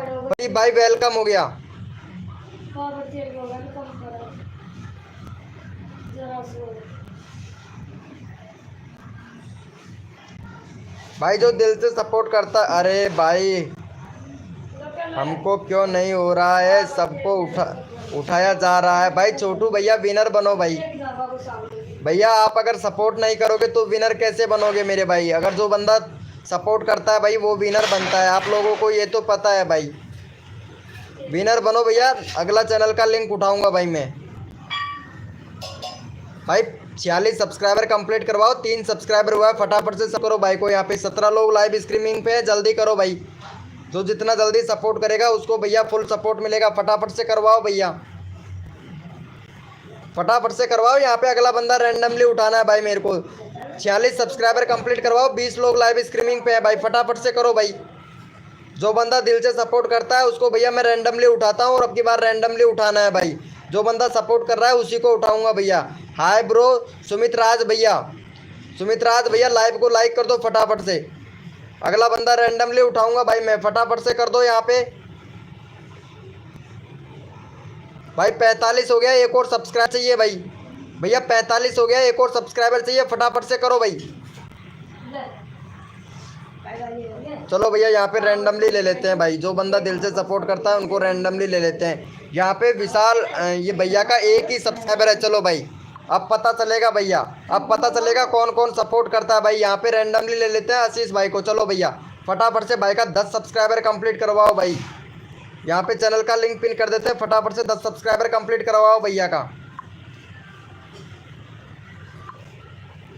भाई वेलकम हो गया। भाई जो दिल से सपोर्ट करता, अरे भाई हमको क्यों नहीं हो रहा है, सबको उठाया जा रहा है भाई। छोटू भैया विनर बनो भाई। भैया आप अगर सपोर्ट नहीं करोगे तो विनर कैसे बनोगे मेरे भाई? अगर जो बंदा सपोर्ट करता है भाई वो विनर बनता है, आप लोगों को ये तो पता है भाई। विनर बनो भैया। अगला चैनल का लिंक उठाऊंगा भाई मैं। भाई 46 सब्सक्राइबर कंप्लीट करवाओ। 3 सब्सक्राइबर हुआ है, फटाफट से करो भाई को। यहाँ पे 17 लोग लाइव स्ट्रीमिंग पे है, जल्दी करो भाई। जो जितना जल्दी सपोर्ट करेगा उसको भैया फुल सपोर्ट मिलेगा। फटाफट से करवाओ भैया, फटाफट से करवाओ। यहाँ पे अगला बंदा रैंडमली उठाना है भाई मेरे को। 46 सब्सक्राइबर कंप्लीट करवाओ। 20 लोग लाइव स्ट्रीमिंग पे है भाई, फटाफट से करो भाई। जो बंदा दिल से सपोर्ट करता है उसको भैया मैं रैंडमली उठाता हूँ, और अब की बार रैंडमली उठाना है भाई। जो बंदा सपोर्ट कर रहा है उसी को उठाऊंगा भैया। हाय ब्रो सुमित राज भैया लाइव को लाइक कर दो फटाफट से। अगला बंदा रैंडमली उठाऊंगा भाई मैं, फटाफट से कर दो यहाँ पे। भाई 45 हो गया, एक और सब्सक्राइब चाहिए भाई। भैया 45 हो गया, एक और सब्सक्राइबर चाहिए, फटाफट से करो भाई। चलो भैया यहाँ पे रैंडमली ले लेते हैं भाई, जो बंदा दिल से सपोर्ट करता है उनको रैंडमली ले लेते हैं। यहाँ पे विशाल ये भैया का एक ही सब्सक्राइबर है। चलो भाई अब पता चलेगा भैया, अब पता चलेगा कौन कौन सपोर्ट करता है भाई। यहाँ पे रैंडमली ले लेते हैं आशीष भाई को। चलो भैया फटाफट से भाई का 10 सब्सक्राइबर कंप्लीट करवाओ भाई। यहाँ पे चैनल का लिंक पिन कर देते हैं, फटाफट से 10 सब्सक्राइबर कंप्लीट करवाओ भैया का।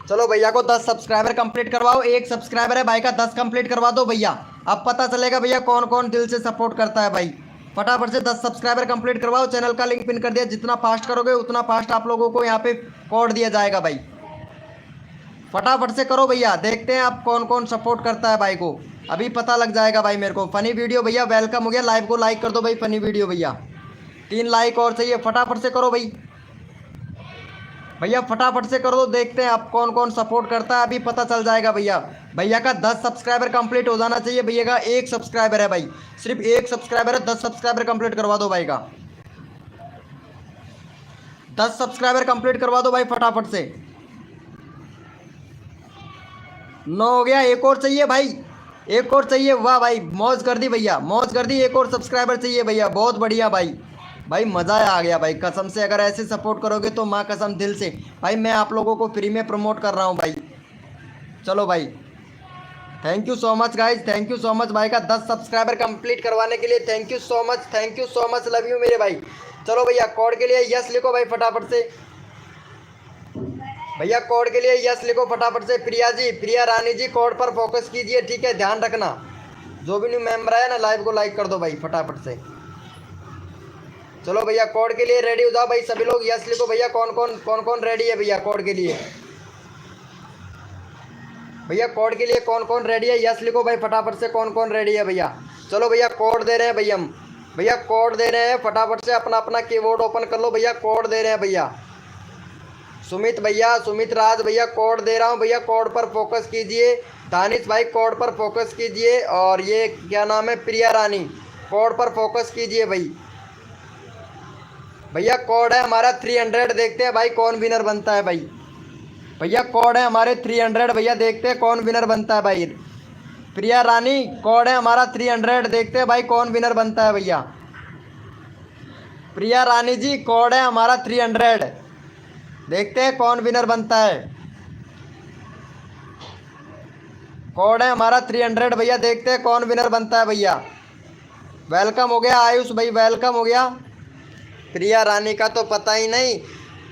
चलो भैया को 10 सब्सक्राइबर कंप्लीट करवाओ। एक सब्सक्राइबर है भाई का, 10 कंप्लीट करवा दो भैया। अब पता चलेगा भैया कौन कौन दिल से सपोर्ट करता है भाई। फटाफट से 10 सब्सक्राइबर कंप्लीट करवाओ। चैनल का लिंक पिन कर दिया, जितना फास्ट करोगे उतना फास्ट आप लोगों को यहाँ पे कोड दिया जाएगा भाई। फटाफट से करो भैया, देखते हैं आप कौन कौन सपोर्ट करता है भाई को, अभी पता लग जाएगा भाई मेरे को। फनी वीडियो भैया वेलकम हो गया, लाइव को लाइक कर दो भाई। फनी वीडियो भैया 3 लाइक और चाहिए, फटाफट से करो भाई। भैया फटाफट से कर दो, देखते हैं आप कौन कौन सपोर्ट करता है, अभी पता चल जाएगा भैया। भैया का 10 सब्सक्राइबर कंप्लीट हो जाना चाहिए। भैया का 1 सब्सक्राइबर है भाई, सिर्फ 1 सब्सक्राइबर है। 10 सब्सक्राइबर कंप्लीट करवा दो भाई का, 10 सब्सक्राइबर कंप्लीट करवा दो भाई फटाफट से। 9 हो गया, एक और चाहिए भाई, एक और चाहिए। वाह भाई मौज कर दी भैया, मौज कर दी। एक और सब्सक्राइबर चाहिए भैया, बहुत बढ़िया भाई। भाई मज़ा आ गया भाई कसम से, अगर ऐसे सपोर्ट करोगे तो माँ कसम दिल से भाई मैं आप लोगों को फ्री में प्रमोट कर रहा हूँ भाई। चलो भाई thank you so much guys, thank you so much भाई का 10 सब्सक्राइबर कंप्लीट करवाने के लिए। Thank you so much, thank you so much, love you मेरे भाई। चलो भैया कोड के लिए यस लिखो भाई फटाफट से। भैया कोड के लिए यस लिखो फटाफट से। प्रिया जी, प्रिया रानी जी कोड पर फोकस कीजिए, ठीक है, ध्यान रखना। जो भी न्यू मेंबर आया ना लाइव को लाइक कर दो भाई फटाफट से। चलो भैया कोड के लिए रेडी हो जाओ भाई सभी लोग, यस लिखो भैया। कौन कौन रेडी है भैया कोड के लिए? भैया कोड के लिए कौन कौन रेडी है, यस लिखो भाई फटाफट से। कौन कौन रेडी है भैया? चलो भैया कोड दे रहे हैं भैया हम, भैया कोड दे रहे हैं, फटाफट से अपना अपना कीबोर्ड ओपन कर लो भैया। कोड दे रहे हैं भैया सुमित भैया, सुमित राज भैया कोड दे रहा हूँ भैया, कोड पर फोकस कीजिए। दानिश भाई कोड पर फोकस कीजिए। और ये क्या नाम है, प्रिया रानी, कोड पर फोकस कीजिए भाई। भैया कोड है हमारा 300, देखते हैं भाई कौन विनर बनता है भाई। भैया कोड है हमारे 300, भैया देखते हैं कौन विनर बनता है भाई। प्रिया रानी कोड है हमारा 300, देखते हैं भाई कौन विनर बनता है भैया। प्रिया रानी जी कोड है हमारा 300, देखते हैं कौन विनर बनता है। कोड है हमारा 300 भैया, देखते हैं कौन विनर बनता है भैया। वेलकम हो गया आयुष भाई, वेलकम हो गया। प्रिया रानी का तो पता ही नहीं,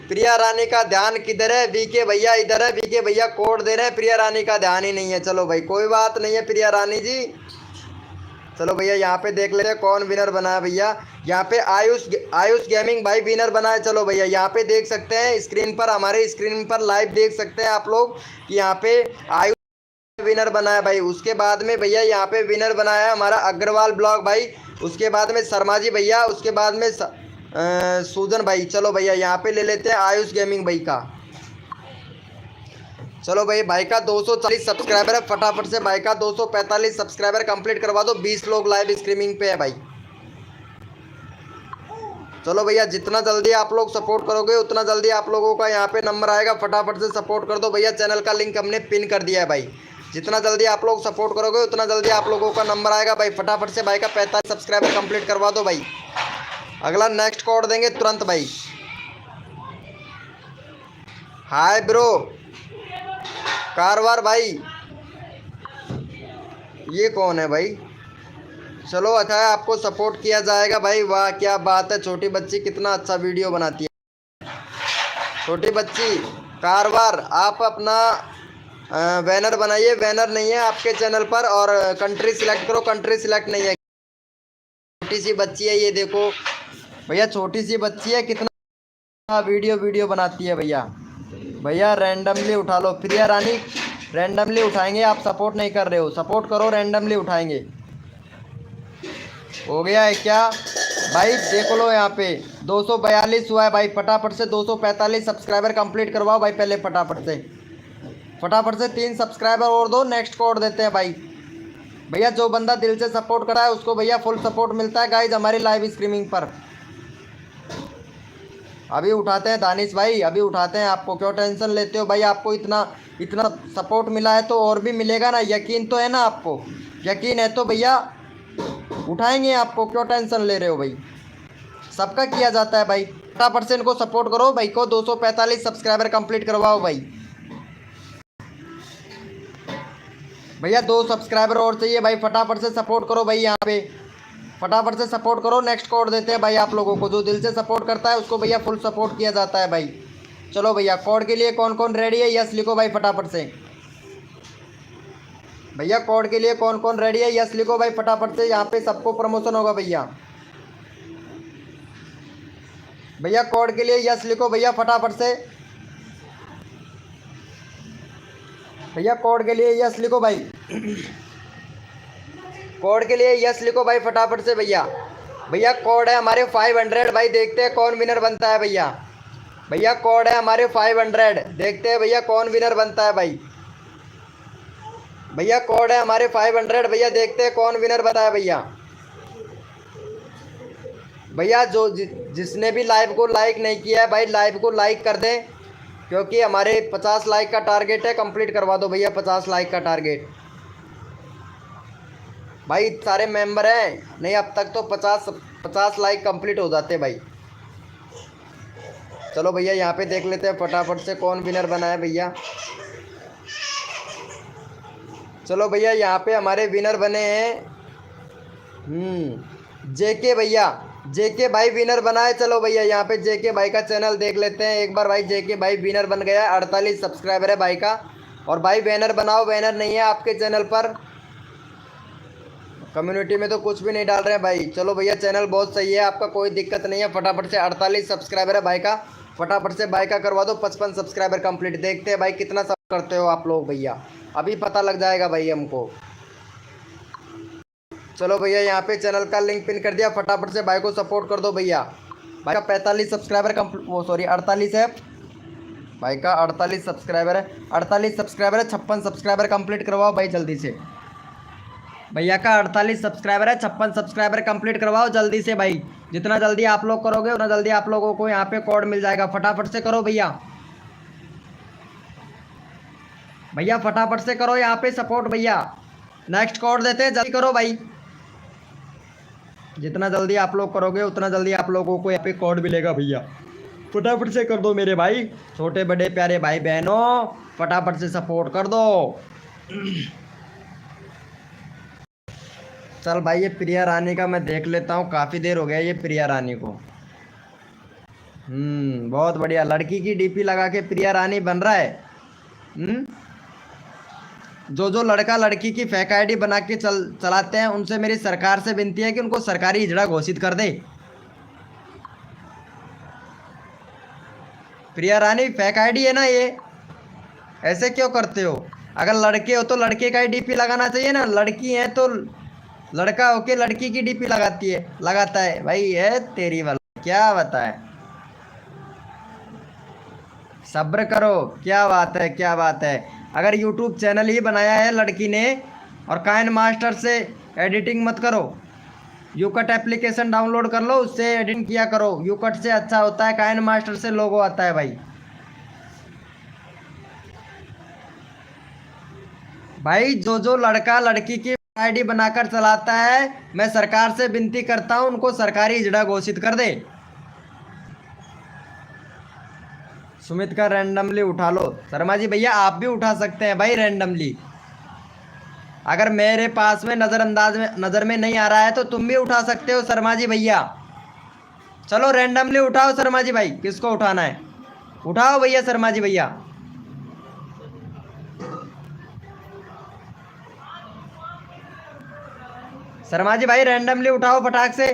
प्रिया रानी का ध्यान किधर है? बीके भैया इधर है, बीके भैया कोड दे रहे हैं, प्रिया रानी का ध्यान ही नहीं है। चलो भाई कोई बात नहीं है प्रिया रानी जी। चलो भैया यहाँ पे देख लेते हैं कौन विनर बना है भैया। यहाँ पे आयुष गेमिंग भाई विनर बना है। चलो भैया यहाँ पे देख सकते हैं स्क्रीन पर, हमारे स्क्रीन पर लाइव देख सकते हैं आप लोग कि यहाँ पे आयुष विनर बना है भाई। उसके बाद में भैया यहाँ पे विनर बनाया है हमारा अग्रवाल ब्लॉग भाई, उसके बाद में शर्मा जी भैया, उसके बाद में सूजन भाई। चलो भैया यहाँ पे ले लेते हैं आयुष गेमिंग भाई का। चलो भाई भाई का 240 सब्सक्राइबर है, फटाफट से भाई का 245 सब्सक्राइबर कंप्लीट करवा दो। 20 लोग लाइव स्ट्रीमिंग पे है भाई। चलो भैया जितना जल्दी आप लोग सपोर्ट करोगे उतना जल्दी आप लोगों का यहाँ पे नंबर आएगा, फटाफट से सपोर्ट कर दो भैया। चैनल का लिंक हमने पिन कर दिया है भाई, जितना जल्दी आप लोग सपोर्ट करोगे उतना जल्दी आप लोगों का नंबर आएगा भाई। फटाफट से भाई का 45 सब्सक्राइबर कंप्लीट करवा दो भाई। अगला नेक्स्ट कोड देंगे तुरंत भाई। हाय ब्रो कारवार भाई, ये कौन है भाई? चलो अच्छा है, आपको सपोर्ट किया जाएगा भाई। वाह क्या बात है, छोटी बच्ची कितना अच्छा वीडियो बनाती है। छोटी बच्ची कारवार आप अपना बैनर बनाइए, बैनर नहीं है आपके चैनल पर, और कंट्री सिलेक्ट करो, कंट्री सिलेक्ट नहीं है। छोटी सी बच्ची है ये देखो भैया, छोटी सी बच्ची है, कितना वीडियो बनाती है भैया। भैया रैंडमली उठा लो, प्रिया रानी रैंडमली उठाएंगे, आप सपोर्ट नहीं कर रहे हो, सपोर्ट करो, रैंडमली उठाएंगे। हो गया है क्या भाई? देख लो यहाँ पे 242 हुआ है भाई, फटाफट से 245 सब्सक्राइबर कंप्लीट करवाओ भाई पहले, फटाफट से 3 सब्सक्राइबर और दो, नेक्स्ट कोड देते हैं भाई। भैया जो बंदा दिल से सपोर्ट करा है उसको भैया फुल सपोर्ट मिलता है गाइज हमारी लाइव स्ट्रीमिंग पर। अभी उठाते हैं दानिश भाई, अभी उठाते हैं, आपको क्यों टेंशन लेते हो भाई? आपको इतना इतना सपोर्ट मिला है तो और भी मिलेगा ना। यकीन तो है ना आपको? यकीन है तो भैया उठाएंगे आपको, क्यों टेंशन ले रहे हो भाई? सबका किया जाता है भाई। 50% को सपोर्ट करो भाई को 245 सब्सक्राइबर कंप्लीट करवाओ भाई। भैया 2 सब्सक्राइबर और चाहिए भाई, फटाफट से सपोर्ट करो भाई। यहाँ पे फटाफट से सपोर्ट करो। नेक्स्ट कोड देते हैं भाई आप लोगों को। जो दिल से सपोर्ट करता है उसको भैया फुल सपोर्ट किया जाता है भाई। चलो भैया कोड के लिए कौन कौन रेडी है? यस लिखो भाई फटाफट से। भैया कोड के लिए कौन कौन रेडी है? यस लिखो भाई फटाफट से। यहाँ पे सबको प्रमोशन होगा भैया। भैया कोड के लिए यस लिखो भैया फटाफट से। भैया कोड के लिए यस लिखो भाई। कोड के लिए यस लिखो भाई फटाफट से भैया। भैया कोड है हमारे 500 भाई। देखते हैं कौन विनर बनता है भैया। भैया कोड है हमारे 500। देखते हैं भैया कौन विनर बनता है भाई। भैया कोड है हमारे 500 भैया। देखते हैं कौन विनर बनता है भैया। भैया जो जिसने भी लाइव को लाइक नहीं किया है भाई, लाइव को लाइक कर दें, क्योंकि हमारे 50 लाइक का टारगेट है। कंप्लीट करवा दो भैया 50 लाइक का टारगेट। भाई सारे मेंबर हैं नहीं, अब तक तो 50 लाइक कंप्लीट हो जाते भाई। चलो भैया यहाँ पे देख लेते हैं फटाफट से कौन विनर बना है भैया। चलो भैया यहाँ पे हमारे विनर बने हैं जेके भैया। जेके भाई विनर बना है। चलो भैया यहाँ पे जेके भाई का चैनल देख लेते हैं एक बार भाई। जेके भाई विनर बन गया। 48 सब्सक्राइबर है भाई का। और भाई बैनर बनाओ, बैनर नहीं है आपके चैनल पर। कम्युनिटी में तो कुछ भी नहीं डाल रहे हैं भाई। चलो भैया चैनल बहुत सही है आपका, कोई दिक्कत नहीं है। फटाफट से 48 सब्सक्राइबर है भाई का। फटाफट से भाई का करवा दो 55 सब्सक्राइबर कंप्लीट। देखते हैं भाई कितना सब करते हो आप लोग भैया, अभी पता लग जाएगा भाई हमको। चलो भैया यहाँ पे चैनल का लिंक पिन कर दिया। फटाफट से भाई को सपोर्ट कर दो भैया। भाई का 45 सब्सक्राइबर कंप्लीट, 48 है भाई का। 48 सब्सक्राइबर है। 48 सब्सक्राइबर है। 56 सब्सक्राइबर कंप्लीट करवाओ भाई जल्दी से। भैया का 48 सब्सक्राइबर है। 56 सब्सक्राइबर कंप्लीट करवाओ जल्दी से भाई। जितना जल्दी आप लोग करोगे उतना जल्दी आप लोगों को यहाँ पे कोड मिल जाएगा। फटाफट से करो भैया। भैया फटाफट से करो यहाँ पे सपोर्ट भैया। नेक्स्ट कोड देते हैं, जल्दी करो भाई। जितना जल्दी आप लोग करोगे उतना जल्दी आप लोगों को यहाँ पे कोड मिलेगा भैया। फटाफट से कर दो मेरे भाई। छोटे बड़े प्यारे भाई बहनों फटाफट से सपोर्ट कर दो। चल भाई ये प्रिया रानी का मैं देख लेता हूँ, काफ़ी देर हो गया ये प्रिया रानी को। बहुत बढ़िया। लड़की की डीपी लगा के प्रिया रानी बन रहा है। जो लड़का लड़की की फेक आईडी बना के चलाते हैं उनसे मेरी सरकार से विनती है कि उनको सरकारी हिजड़ा घोषित कर दे। प्रिया रानी फेक आईडी है ना ये, ऐसे क्यों करते हो? अगर लड़के हो तो लड़के का ही डीपी लगाना चाहिए ना। लड़की है तो लड़का होके लड़की की डीपी लगाता है भाई। है तेरी वाला, क्या बताए। सब्र करो, क्या बात है क्या बात है। अगर यूट्यूब चैनल ही बनाया है लड़की ने और काइन मास्टर से एडिटिंग मत करो। यूकट एप्लीकेशन डाउनलोड कर लो, उससे एडिटिंग किया करो। यूकट से अच्छा होता है, काइन मास्टर से लोगो आता है भाई। भाई जो लड़का लड़की की आईडी बनाकर चलाता है, मैं सरकार से विनती करता हूं उनको सरकारी हिजड़ा घोषित कर दे। सुमित का रैंडमली उठा लो। शर्मा जी भैया आप भी उठा सकते हैं भाई रैंडमली। अगर मेरे पास में नज़र में नहीं आ रहा है तो तुम भी उठा सकते हो शर्मा जी भैया। चलो रैंडमली उठाओ शर्मा जी भाई, किसको उठाना है उठाओ भैया शर्मा जी भैया। शर्मा जी भाई रैंडमली उठाओ फटाक से।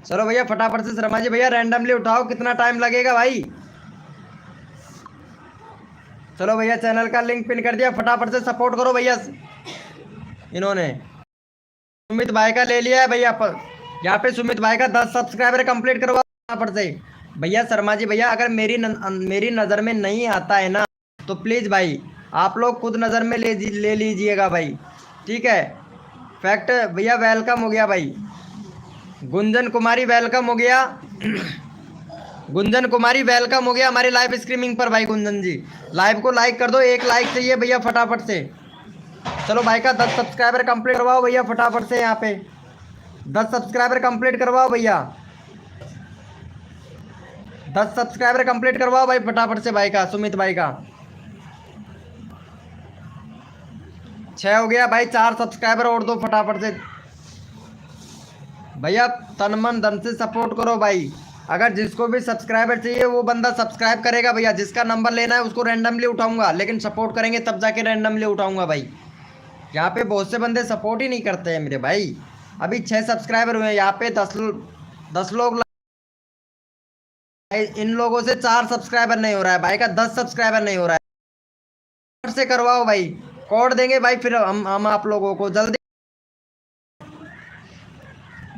चलो भैया फटाफट से शर्मा जी भैया रैंडमली उठाओ, कितना टाइम लगेगा भाई। चलो भैया चैनल का लिंक पिन कर दिया, फटाफट से सपोर्ट करो भैया। इन्होंने सुमित भाई का ले लिया है भैया पर। यहाँ पे सुमित भाई का 10 सब्सक्राइबर कंप्लीट करवाओ फटाफट से भैया। शर्मा जी भैया अगर मेरी नज़र में नहीं आता है ना तो प्लीज़ भाई आप लोग खुद नज़र में ले लीजिएगा भाई, ठीक है। फैक्ट भैया वेलकम हो गया भाई। गुंजन कुमारी वेलकम हो गया। गुंजन कुमारी वेलकम हो गया हमारी लाइव स्ट्रीमिंग पर भाई। गुंजन जी लाइव को लाइक कर दो, एक लाइक चाहिए भैया फटाफट से। चलो भाई का 10 सब्सक्राइबर कंप्लीट करवाओ भैया फटाफट से। यहाँ पे 10 सब्सक्राइबर कंप्लीट करवाओ भैया, 10 सब्सक्राइबर कंप्लीट करवाओ भाई फटाफट से। भाई का सुमित भाई का 6 हो गया भाई, 4 सब्सक्राइबर और दो फटाफट से भैया। तन मन धन से सपोर्ट करो भाई। अगर जिसको भी सब्सक्राइबर चाहिए वो बंदा सब्सक्राइब करेगा भैया। जिसका नंबर लेना है उसको रैंडमली उठाऊंगा, लेकिन सपोर्ट करेंगे तब जाके रैंडमली उठाऊंगा भाई। यहाँ पे बहुत से बंदे सपोर्ट ही नहीं करते हैं मेरे भाई। अभी 6 सब्सक्राइबर हुए हैं, यहाँ पे 10 लोग। इन लोगों से 4 सब्सक्राइबर नहीं हो रहा है भाई का, 10 सब्सक्राइबर नहीं हो रहा है। से करवाओ भाई, कोड देंगे भाई फिर हम आप लोगों को जल्दी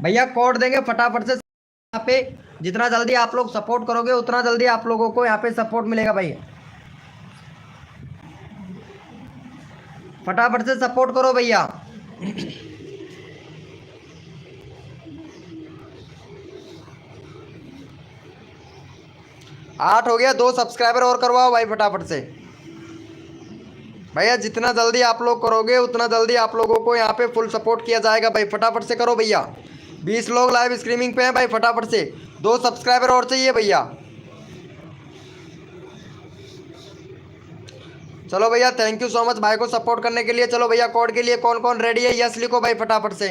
भैया कोड देंगे फटाफट से। यहाँ पे जितना जल्दी आप लोग सपोर्ट करोगे उतना जल्दी आप लोगों को यहाँ पे सपोर्ट मिलेगा भाई। फटाफट से सपोर्ट करो भैया। 8 हो गया, 2 सब्सक्राइबर और करवाओ भाई फटाफट से भैया। जितना जल्दी आप लोग करोगे उतना जल्दी आप लोगों को यहाँ पे फुल सपोर्ट किया जाएगा भाई। फटाफट से करो भैया। 20 लोग लाइव स्ट्रीमिंग पे हैं भाई, फटाफट से 2 सब्सक्राइबर और चाहिए भैया। चलो भैया थैंक यू सो मच भाई को सपोर्ट करने के लिए। चलो भैया कोड के लिए कौन कौन रेडी है यस लिखो भाई फटाफट से।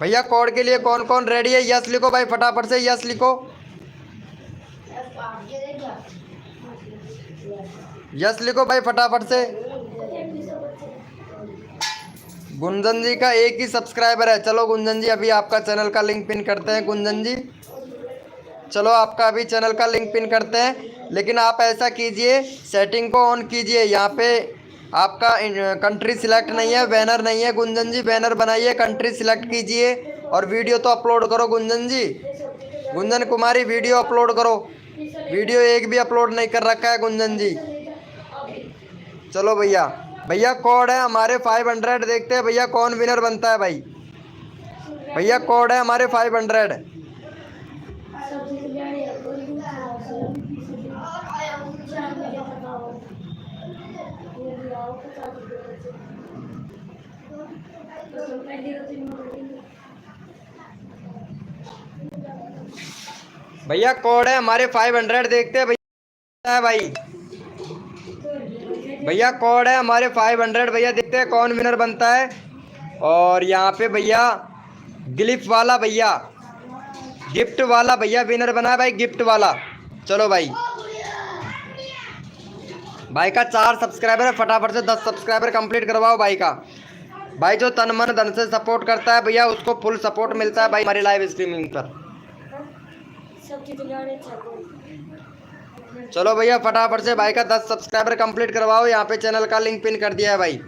भैया कोड के लिए कौन कौन रेडी है यस लिखो भाई फटाफट से, यस लिखो, यस लिखो भाई फटाफट से। गुंजन जी का एक ही सब्सक्राइबर है। चलो गुंजन जी अभी आपका चैनल का लिंक पिन करते हैं। गुंजन जी चलो आपका अभी चैनल का लिंक पिन करते हैं, लेकिन आप ऐसा कीजिए सेटिंग को ऑन कीजिए। यहाँ पे आपका कंट्री सिलेक्ट नहीं है, बैनर नहीं है। गुंजन जी बैनर बनाइए, कंट्री सिलेक्ट कीजिए और वीडियो तो अपलोड करो गुंजन जी। गुंजन कुमारी वीडियो अपलोड करो, वीडियो एक भी अपलोड नहीं कर रखा है गुंजन जी। चलो भैया, भैया कोड है हमारे 500, देखते हैं भैया कौन विनर बनता है भाई। भैया कोड है हमारे 500। भैया कोड है हमारे 500, देखते हैं भैया है भाई। भैया कोड है हमारे 500 भैया, देखते हैं कौन विनर बनता है। और यहाँ पे भैया गिफ्ट वाला भैया, गिफ्ट वाला भैया विनर बना है भाई, गिफ्ट वाला। चलो भाई, भाई का 4 सब्सक्राइबर है, फटाफट से 10 सब्सक्राइबर कंप्लीट करवाओ भाई का। भाई जो तन मन धन से सपोर्ट करता है भैया उसको फुल सपोर्ट मिलता है भाई हमारी लाइव स्ट्रीमिंग पर। चलो भैया फटाफट से भाई का 10 सब्सक्राइबर कंप्लीट करवाओ। यहाँ पे चैनल का लिंक पिन कर दिया है भाई,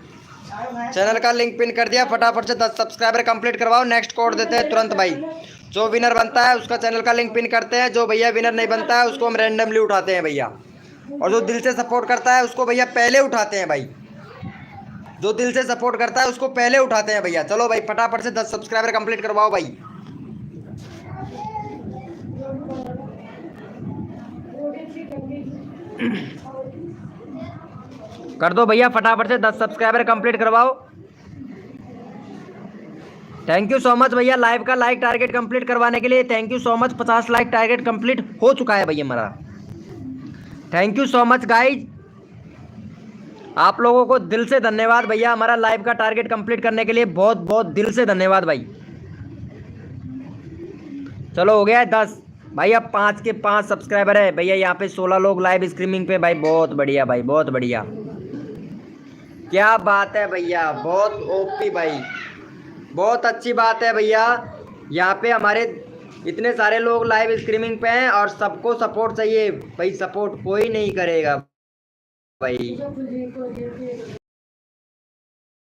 चैनल का लिंक पिन कर दिया। फटाफट से 10 सब्सक्राइबर कंप्लीट करवाओ। नेक्स्ट कोड देते हैं तुरंत भाई। जो विनर बनता है उसका चैनल का लिंक पिन करते हैं, जो भैया विनर नहीं बनता है उसको हम रैंडमली उठाते हैं भैया। और जो दिल से सपोर्ट करता है उसको भैया पहले उठाते हैं भाई, जो दिल से सपोर्ट करता है उसको पहले उठाते हैं भैया। चलो भाई फटाफट से 10 सब्सक्राइबर कंप्लीट करवाओ भाई। कर दो भैया फटाफट से 10 सब्सक्राइबर कंप्लीट करवाओ। थैंक यू सो मच भैया लाइव का लाइक टारगेट कंप्लीट करवाने के लिए। Thank you so much, 50 like target complete हो चुका है भैया हमारा। Thank you so much guys, आप लोगों को दिल से धन्यवाद भैया हमारा लाइव का टारगेट कंप्लीट करने के लिए। बहुत बहुत दिल से धन्यवाद भाई। चलो हो गया है 10 भाई, अब 5 के 5 सब्सक्राइबर है भैया। यहाँ पे 16 लोग लाइव स्ट्रीमिंग पे भाई, बहुत बढ़िया भाई, बहुत बढ़िया, क्या बात है भैया, बहुत ओपी भाई, बहुत अच्छी बात है भैया। यहाँ पे हमारे इतने सारे लोग लाइव स्ट्रीमिंग पे हैं और सबको सपोर्ट चाहिए भाई। सपोर्ट कोई नहीं करेगा भाई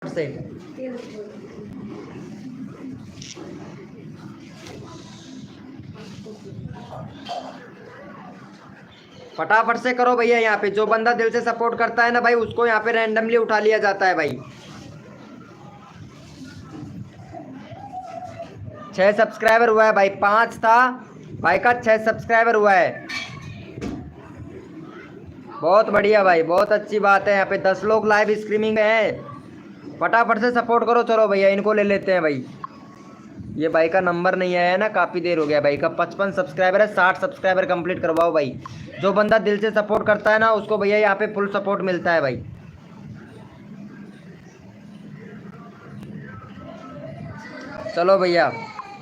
से। फटाफट से करो भैया। यहाँ पे जो बंदा दिल से सपोर्ट करता है ना भाई उसको यहाँ पे रैंडमली उठा लिया जाता है भाई। 6 सब्सक्राइबर हुआ है भाई, 5 था भाई का 6 सब्सक्राइबर हुआ है। बहुत बढ़िया भाई, बहुत अच्छी बात है। यहाँ पे 10 लोग लाइव स्ट्रीमिंग में हैं, फटाफट से सपोर्ट करो। चलो भैया इनको ले लेते हैं भाई। ये भाई का नंबर नहीं आया है ना, काफ़ी देर हो गया भाई का। 55 सब्सक्राइबर है, 60 सब्सक्राइबर कंप्लीट करवाओ भाई। जो बंदा दिल से सपोर्ट करता है ना उसको भैया यहाँ पे फुल सपोर्ट मिलता है भाई। चलो भैया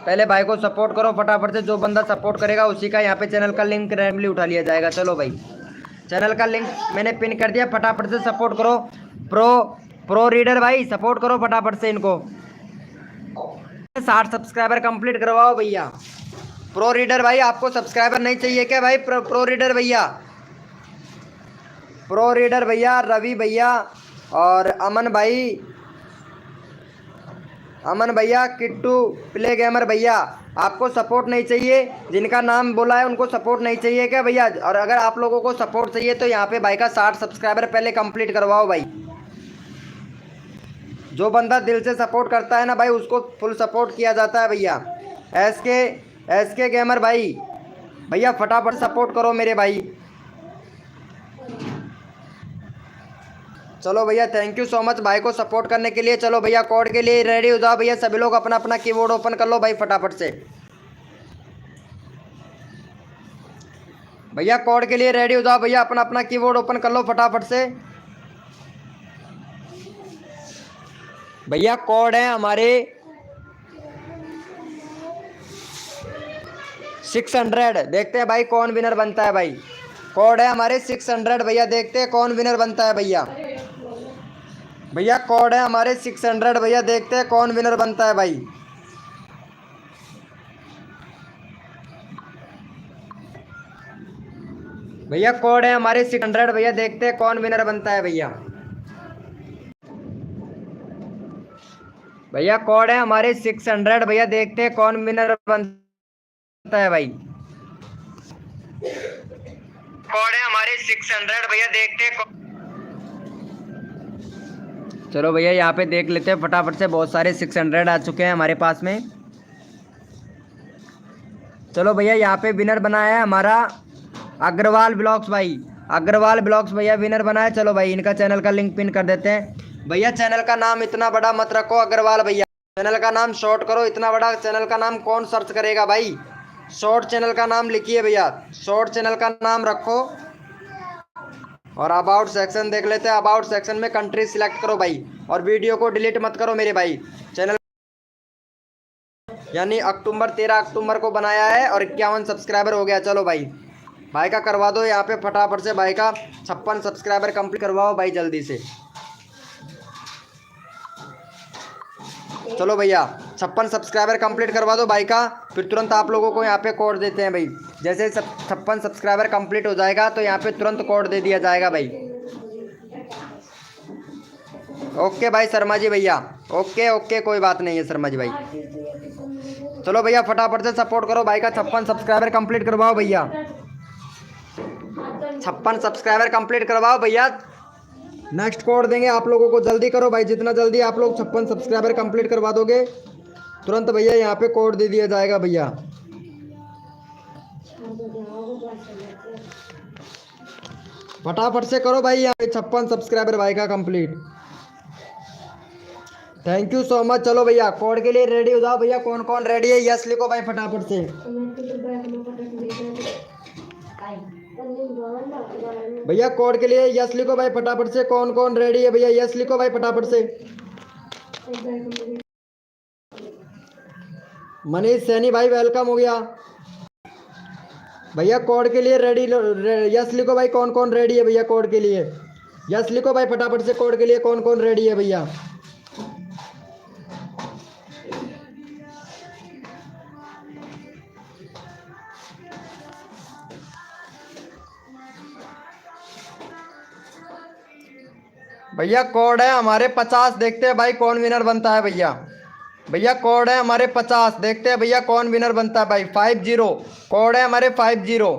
पहले भाई को सपोर्ट करो फटाफट से। जो बंदा सपोर्ट करेगा उसी का यहाँ पे चैनल का लिंक रैंडमली उठा लिया जाएगा। चलो भाई चैनल का लिंक मैंने पिन कर दिया, फटाफट से सपोर्ट करो। प्रो प्रो रीडर भाई सपोर्ट करो फटाफट से इनको। 60 सब्सक्राइबर कंप्लीट करवाओ भैया। प्रो रीडर भाई आपको सब्सक्राइबर नहीं चाहिए क्या भाई? प्रो रीडर भैया, प्रो रीडर भैया, रवि भैया और अमन भाई, अमन भैया, किट्टू प्ले गेमर भैया, आपको सपोर्ट नहीं चाहिए? जिनका नाम बोला है उनको सपोर्ट नहीं चाहिए क्या भैया? और अगर आप लोगों को सपोर्ट चाहिए तो यहाँ पे भाई का 60 सब्सक्राइबर पहले कंप्लीट करवाओ भाई। जो बंदा दिल से सपोर्ट करता है ना भाई उसको फुल सपोर्ट किया जाता है भैया। एस के गेमर भाई, भैया फटाफट सपोर्ट करो मेरे भाई। चलो भैया थैंक यू सो मच भाई को सपोर्ट करने के लिए। चलो भैया कोड के लिए रेडी हो जाओ भैया, सभी लोग अपना अपना कीबोर्ड ओपन कर लो भाई फटाफट से। भैया कोड के लिए रेडी हो जाओ भैया, अपना अपना कीबोर्ड ओपन कर लो फटाफट से। भैया कोड है हमारे 600, देखते हैं भाई कौन विनर बनता है भाई। कोड है हमारे 600 भैया, देखते हैं कौन विनर बनता है भैया। भैया कोड है हमारे 600 भैया, देखते हैं कौन विनर बनता है भाई। भैया कोड है हमारे 600 भैया, देखते हैं कौन विनर बनता है भैया। भैया कोड है हमारे 600 भैया, देखते हैं कौन विनर बनता है भाई। कोड है हमारे 600 भैया, देखते हैं चलो भैया यहाँ पे देख लेते हैं फटाफट से। बहुत सारे 600 आ चुके हैं हमारे पास में। चलो भैया यहाँ पे विनर बनाया है हमारा अग्रवाल ब्लॉग्स भाई, अग्रवाल ब्लॉग्स भैया विनर बनाया। चलो भाई इनका चैनल का लिंक पिन कर देते हैं भैया। चैनल का नाम इतना बड़ा मत रखो अग्रवाल भैया, चैनल का नाम शॉर्ट करो। इतना बड़ा चैनल का नाम कौन सर्च करेगा भाई? शॉर्ट चैनल का नाम लिखिए भैया, शॉर्ट चैनल का नाम रखो। और अबाउट सेक्शन देख लेते हैं, अबाउट सेक्शन में कंट्री सिलेक्ट करो भाई, और वीडियो को डिलीट मत करो मेरे भाई। चैनल यानी 13 अक्टूबर को बनाया है और 51 सब्सक्राइबर हो गया। चलो भाई भाई का करवा दो यहाँ पे फटाफट से। भाई का 56 सब्सक्राइबर कंप्लीट करवाओ भाई जल्दी से। चलो भैया 56 सब्सक्राइबर कंप्लीट करवा दो भाई का, फिर तुरंत आप लोगों को यहाँ पे कोड देते हैं भाई। जैसे 56 सब्सक्राइबर कंप्लीट हो जाएगा तो यहाँ पे तुरंत कोड दे दिया जाएगा भाई। ओके भाई शर्मा जी भैया, ओके ओके कोई बात नहीं है शर्मा जी भाई। चलो भैया फटाफट से सपोर्ट करो भाई का, 56 सब्सक्राइबर कंप्लीट करवाओ भैया। 56 सब्सक्राइबर कंप्लीट करवाओ भैया, नेक्स्ट कोड देंगे आप लोगों को। जल्दी करो भाई, जितना जल्दी आप लोग 56 सब्सक्राइबर कंप्लीट करवा दोगे तुरंत भैया यहाँ पे कोड दे दिया जाएगा भैया। फटाफट से करो भाई यहाँ पे 56 सब्सक्राइबर भाई का complete. Thank you so much. चलो भैया कोड के लिए रेडी हो जाओ भैया। कौन कौन रेडी है यस लिखो भाई फटाफट से। भैया कोड के लिए यस लिखो भाई फटाफट से। कौन कौन रेडी है भैया यस लिखो भाई फटाफट से। मनीष सैनी भाई वेलकम हो गया भैया। कोड के लिए रेडी यस लिखो भाई। कौन कौन रेडी है भैया कोड के लिए यस लिखो भाई फटाफट से। कोड के लिए कौन कौन रेडी है भैया। भैया कोड है हमारे 50, देखते हैं भाई कौन विनर बनता है भैया। भैया कोड है हमारे 50, देखते हैं भैया कौन विनर बनता है भाई। 50 कोड है हमारे 50,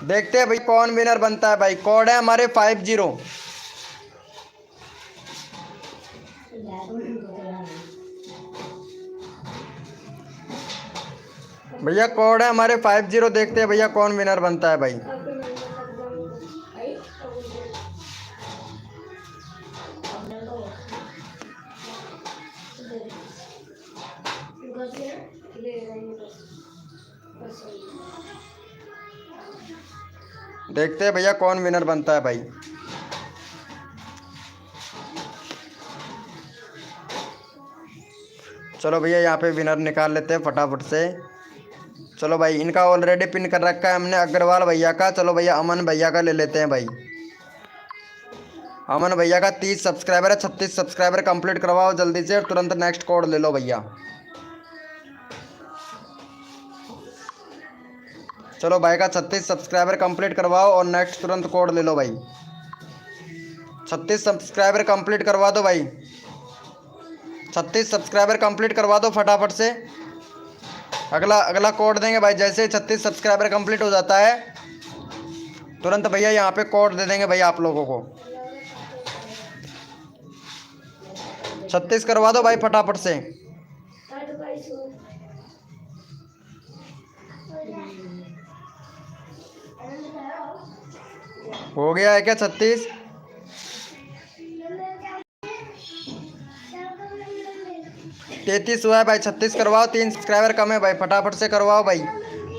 देखते हैं भाई कौन विनर बनता है भाई। कोड है हमारे 50। भैया कोड है हमारे 50। देखते हैं भैया कौन विनर बनता है भाई। देखते हैं भैया कौन विनर बनता है भाई। चलो भैया यहाँ पे विनर निकाल लेते हैं फटाफट से। चलो भाई इनका ऑलरेडी पिन कर रखा है हमने अग्रवाल भैया का। चलो भैया अमन भैया का ले लेते हैं भाई। अमन भैया का 30 सब्सक्राइबर है, 36 सब्सक्राइबर कंप्लीट करवाओ जल्दी से और तुरंत नेक्स्ट कोड ले लो भैया। चलो भाई का 36 सब्सक्राइबर कंप्लीट करवाओ और नेक्स्ट तुरंत कोड ले लो भाई। 36 सब्सक्राइबर कंप्लीट करवा दो भाई। 36 सब्सक्राइबर कंप्लीट करवा दो फटाफट से। अगला अगला कोड देंगे भाई। जैसे 36 सब्सक्राइबर कंप्लीट हो जाता है तुरंत भैया यहाँ पे कोड दे देंगे भैया आप लोगों को। 36 करवा दो भाई फटाफट से। हो गया है क्या 36? तैतीस हुआ है भाई। 36 करवाओ, 3 सब्सक्राइबर कम है भाई, फटाफट से करवाओ भाई।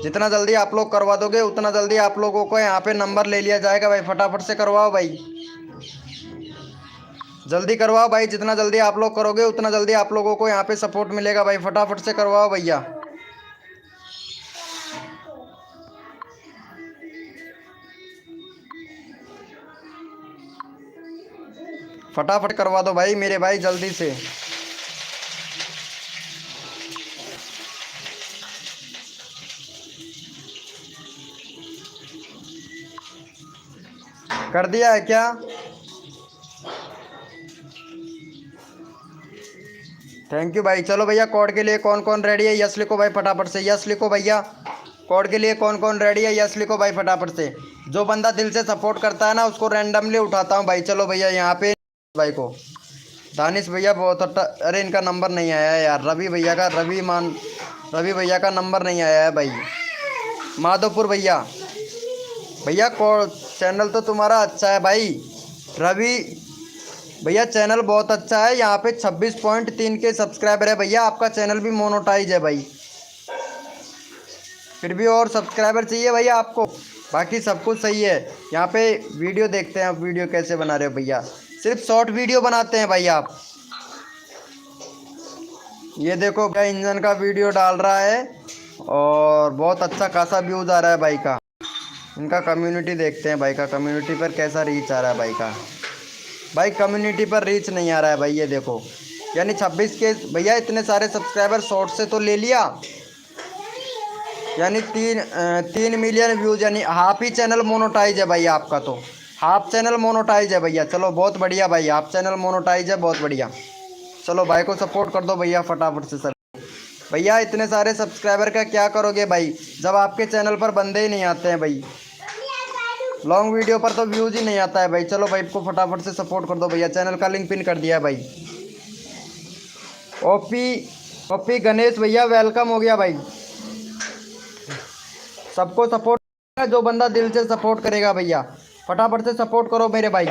जितना जल्दी आप लोग करवा दोगे उतना जल्दी आप लोगों को यहाँ पे नंबर ले लिया जाएगा भाई। फटाफट से करवाओ भाई, जल्दी करवाओ भाई। जितना जल्दी आप लोग करोगे उतना जल्दी आप लोगों को यहाँ पे सपोर्ट मिलेगा भाई। फटाफट से करवाओ भैया। फटाफट करवा दो भाई मेरे भाई जल्दी से। कर दिया है क्या? थैंक यू भाई। चलो भैया कोड के लिए कौन कौन रेडी है यस लिखो भाई फटाफट से। यस लिखो भैया। कोड के लिए कौन कौन रेडी है यस लिखो भाई फटाफट से। जो बंदा दिल से सपोर्ट करता है ना उसको रैंडमली उठाता हूँ भाई। चलो भैया यहाँ पे भाई को दानिश भैया बहुत अरे इनका नंबर नहीं आया है यार। रवि भैया का नंबर नहीं आया है भाई। माधोपुर भैया, भैया चैनल तो तुम्हारा अच्छा है भाई। रवि भैया चैनल बहुत अच्छा है। यहाँ पे 26.3 के सब्सक्राइबर है भैया। आपका चैनल भी मोनोटाइज है भाई। फिर भी और सब्सक्राइबर चाहिए भैया आपको। बाकी सब कुछ सही है। यहाँ पे वीडियो देखते हैं आप। वीडियो कैसे बना रहे हो भैया? सिर्फ शॉर्ट वीडियो बनाते हैं भाई आप। ये देखो भैया इंजन का वीडियो डाल रहा है और बहुत अच्छा खासा व्यूज आ रहा है भाई का। इनका कम्युनिटी देखते हैं भाई का। कम्युनिटी पर कैसा रीच आ रहा है भाई का। भाई कम्युनिटी पर रीच नहीं आ रहा है भाई। ये देखो यानी 26 के भैया इतने सारे सब्सक्राइबर शॉर्ट से तो ले लिया। यानी 3 मिलियन व्यूज, यानी हाफ ही चैनल मोनोटाइज है भाई आपका। तो हाफ चैनल मोनोटाइज है भैया। चलो बहुत बढ़िया भाई, हाफ चैनल मोनोटाइज है, बहुत बढ़िया। चलो भाई को सपोर्ट कर दो भैया फटाफट से। सर भैया इतने सारे सब्सक्राइबर का क्या करोगे भाई जब आपके चैनल पर बंदे ही नहीं आते हैं भाई। लॉन्ग वीडियो पर तो व्यूज ही नहीं आता है भाई। चलो भाई को फटाफट से सपोर्ट कर दो भैया। चैनल का लिंक पिन कर दिया है भाई। ओपी गणेश भैया वेलकम हो गया भाई। सबको सपोर्ट, जो बंदा दिल से सपोर्ट करेगा भैया फटाफट से सपोर्ट करो मेरे भाई।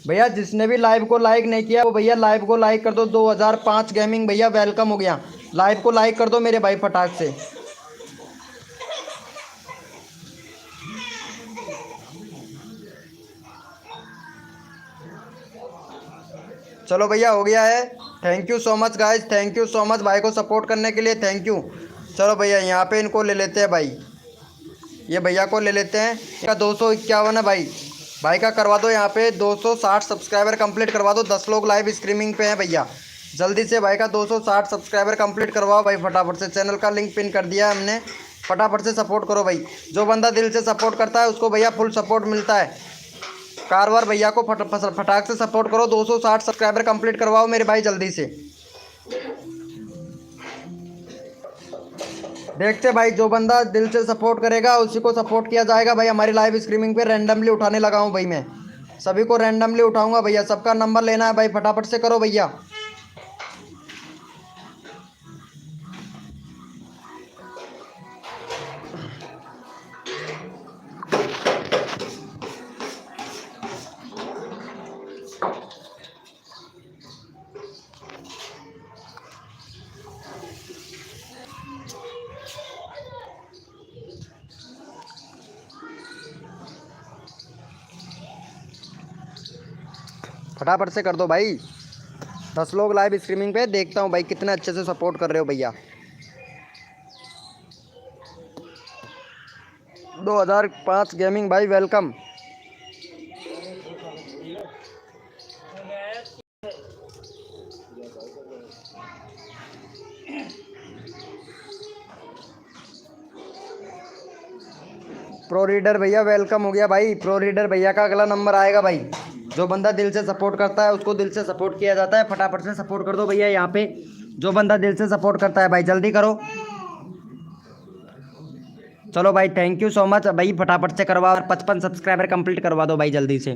भैया जिसने भी लाइव को लाइक नहीं किया वो भैया लाइव को लाइक कर दो। 2005 गेमिंग भैया वेलकम हो गया। लाइव को लाइक कर दो मेरे भाई फटाक से। चलो भैया हो गया है। Thank you so much guys, thank you so much भाई को सपोर्ट करने के लिए, थैंक यू। चलो भैया यहाँ पे इनको ले लेते हैं भाई। ये भैया को ले लेते हैं। इनका 251 है भाई। भाई का करवा दो यहाँ पे 260 सब्सक्राइबर कंप्लीट करवा दो। 10 लोग लाइव स्ट्रीमिंग पे हैं भैया। जल्दी से भाई का 260 सब्सक्राइबर कंप्लीट करवाओ भाई फटाफट से। चैनल का लिंक पिन कर दिया है हमने। फटाफट से सपोर्ट करो भाई। जो बंदा दिल से सपोर्ट करता है उसको भैया फुल सपोर्ट मिलता है। कारवार भैया को फटाक से सपोर्ट करो। 260 सब्सक्राइबर कंप्लीट करवाओ मेरे भाई जल्दी से। देखते भाई जो बंदा दिल से सपोर्ट करेगा उसी को सपोर्ट किया जाएगा भाई। हमारी लाइव स्ट्रीमिंग पे रैंडमली उठाने लगा हूँ भाई मैं। सभी को रैंडमली उठाऊंगा भैया। सबका नंबर लेना है भाई, फटाफट से करो भैया। फटाफट से कर दो भाई। 10 लोग लाइव स्ट्रीमिंग पे, देखता हूँ भाई कितने अच्छे से सपोर्ट कर रहे हो भैया। 2005 गेमिंग भाई वेलकम। प्रो रीडर भैया वेलकम हो गया भाई। प्रो रीडर भैया का अगला नंबर आएगा भाई। जो बंदा दिल से सपोर्ट करता है उसको दिल से सपोर्ट किया जाता है। फटाफट से सपोर्ट कर दो भैया यहाँ पे। जो बंदा दिल से सपोर्ट करता है भाई जल्दी करो। चलो भाई थैंक यू सो मच भाई। फटाफट से करवा और 55 सब्सक्राइबर कंप्लीट करवा दो भाई जल्दी से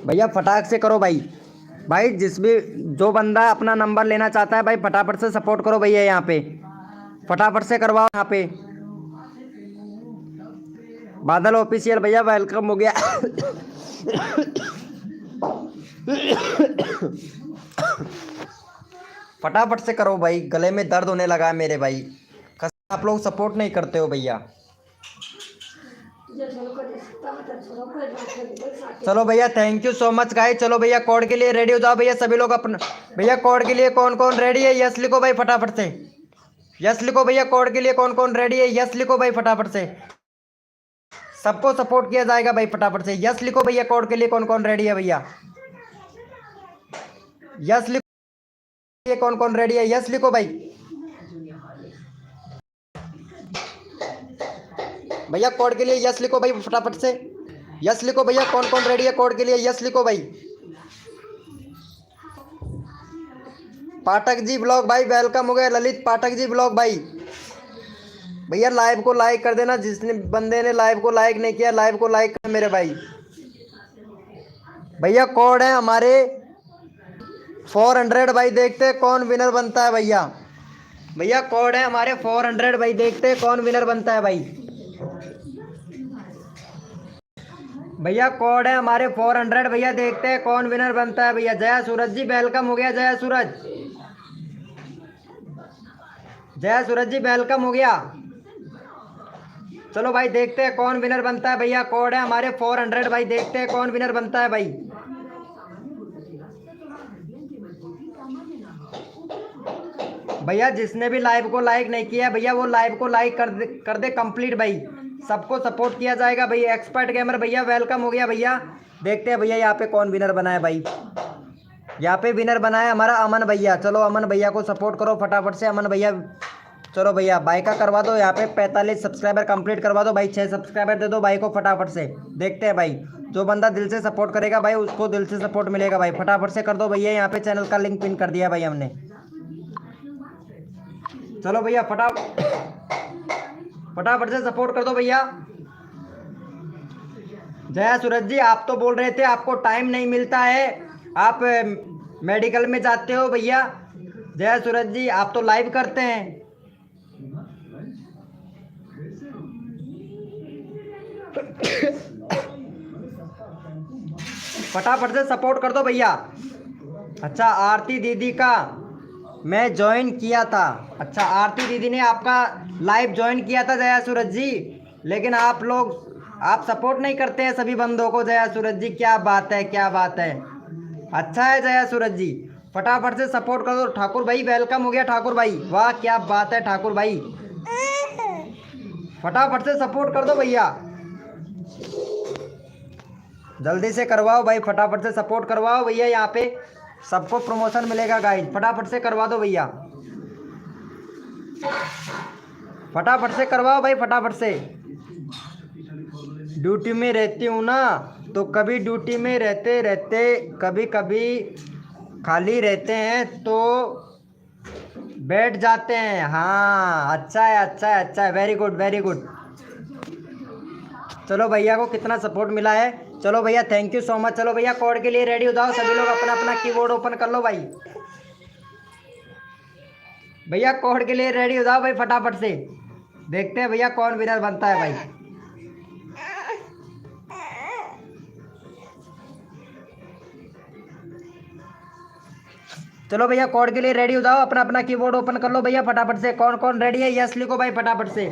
भैया। फटाक से करो भाई। भाई जिस भी जो बंदा अपना नंबर लेना चाहता है भाई फटाफट से सपोर्ट करो भैया यहाँ पे। फटाफट से करवाओ यहाँ पे। बादल ऑफिशियल भैया वेलकम हो गया। फटाफट से करो भाई, गले में दर्द होने लगा है मेरे भाई। आप लोग सपोर्ट नहीं करते हो भैया। चलो भैया thank you so much guys. चलो भैया कोड के लिए रेडी हो जाओ भैया सभी लोग अपना। भैया कोड के लिए कौन कौन रेडी है यस लिखो भाई फटाफट से। यस लिखो भैया। कोड के लिए कौन कौन रेडी है यस लिखो भाई फटाफट से। सबको सपोर्ट किया जाएगा भाई फटाफट से यस लिखो भैया। कोड के लिए कौन कौन रेडी है भैया यस लिखो। कौन कौन रेडी है यस लिखो भाई। भैया कोड के लिए यस लिखो भाई फटाफट से। यस लिखो भैया। कौन कौन रेडी है कोड के लिए यस लिखो भाई। पाठक जी ब्लॉग भाई वेलकम हो गया। ललित पाठक जी ब्लॉग भाई। भैया लाइव को लाइक कर देना। जिसने बंदे ने लाइव को लाइक नहीं किया लाइव को लाइक कर मेरे भाई। भैया कोड है हमारे 400 भाई। देखते हैं कौन विनर बनता है भैया। भैया कोड है हमारे 400 भाई। देखते हैं कौन विनर बनता है भाई। भैया कोड है हमारे 400 भैया। देखते हैं कौन विनर बनता है भैया। जया सूरज जी वेलकम हो गया। जया सूरज। जया सूरज जी वेलकम हो गया। चलो भाई देखते हैं कौन विनर बनता है भैया। कोड है हमारे 400 भाई। देखते हैं कौन विनर बनता है भाई। भैया जिसने भी लाइव को लाइक नहीं किया भैया वो लाइव को लाइक कर दे कंप्लीट भाई। सबको सपोर्ट किया जाएगा भैया। एक्सपर्ट गेमर भैया वेलकम हो गया भैया। देखते हैं भैया यहाँ पे कौन विनर बना है भाई। यहाँ पे विनर बना है हमारा अमन भैया। चलो अमन भैया को सपोर्ट करो फटाफट से अमन भैया। चलो भैया भाई का करवा दो यहाँ पे 45 सब्सक्राइबर कंप्लीट करवा दो भाई। 6 सब्सक्राइबर दे दो भाई को फटाफट से। देखते हैं भाई जो बंदा दिल से सपोर्ट करेगा भाई उसको दिल से सपोर्ट मिलेगा भाई। फटाफट से कर दो भैया। यहाँ पे चैनल का लिंक पिन कर दिया भाई हमने। चलो भैया फटाफट से सपोर्ट कर दो भैया। जया सूरज जी आप तो बोल रहे थे आपको टाइम नहीं मिलता है आप मेडिकल में जाते हो भैया। जया सूरज जी आप तो लाइव करते हैं। फटाफट से सपोर्ट कर दो भैया। अच्छा आरती दीदी का मैं ज्वाइन किया था। अच्छा आरती दीदी ने आपका लाइव ज्वाइन किया था जया सूरज जी। लेकिन आप लोग आप सपोर्ट नहीं करते हैं सभी बंदों को। जया सूरज जी क्या बात है क्या बात है। अच्छा है जया सूरज जी। फटाफट से सपोर्ट कर दो। ठाकुर भाई वेलकम हो गया। ठाकुर भाई वाह क्या बात है ठाकुर भाई। फटाफट से सपोर्ट कर दो भैया। जल्दी से करवाओ भाई। फटाफट से सपोर्ट करवाओ भैया। यहाँ पे सबको प्रमोशन मिलेगा गाइस। फटाफट से करवा दो भैया। फटाफट से करवाओ भाई फटाफट से। ड्यूटी में रहती हूँ ना तो कभी ड्यूटी में रहते रहते कभी कभी खाली रहते हैं तो बैठ जाते हैं। हाँ अच्छा है अच्छा है अच्छा है। Very good very good. चलो भैया को कितना सपोर्ट मिला है। चलो भैया थैंक यू सो मच। चलो भैया कोड के लिए रेडी हो जाओ सभी लोग। अपना अपना कीबोर्ड ओपन कर लो भाई। भैया कोड के लिए रेडी हो जाओ भाई फटाफट से। देखते हैं भैया कौन विनर बनता है भाई। चलो भैया कोड के लिए रेडी हो जाओ। अपना अपना कीबोर्ड ओपन कर लो भैया फटाफट से। कौन कौन रेडी है यस लिखो भाई फटाफट से।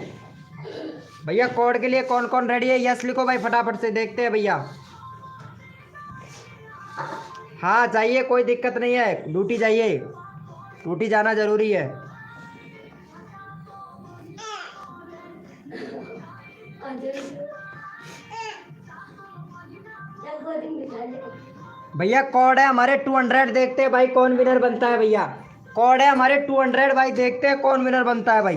भैया कोड के लिए कौन कौन रेडी है, यस लिखो भाई फटाफट से, देखते हैं भैया। हाँ चाहिए, कोई दिक्कत नहीं है, ड्यूटी चाहिए, ड्यूटी जाना जरूरी है। भैया कोड है हमारे 200, देखते हैं भाई कौन विनर बनता है। भैया कोड है हमारे 200 भाई, देखते हैं कौन विनर बनता है भाई।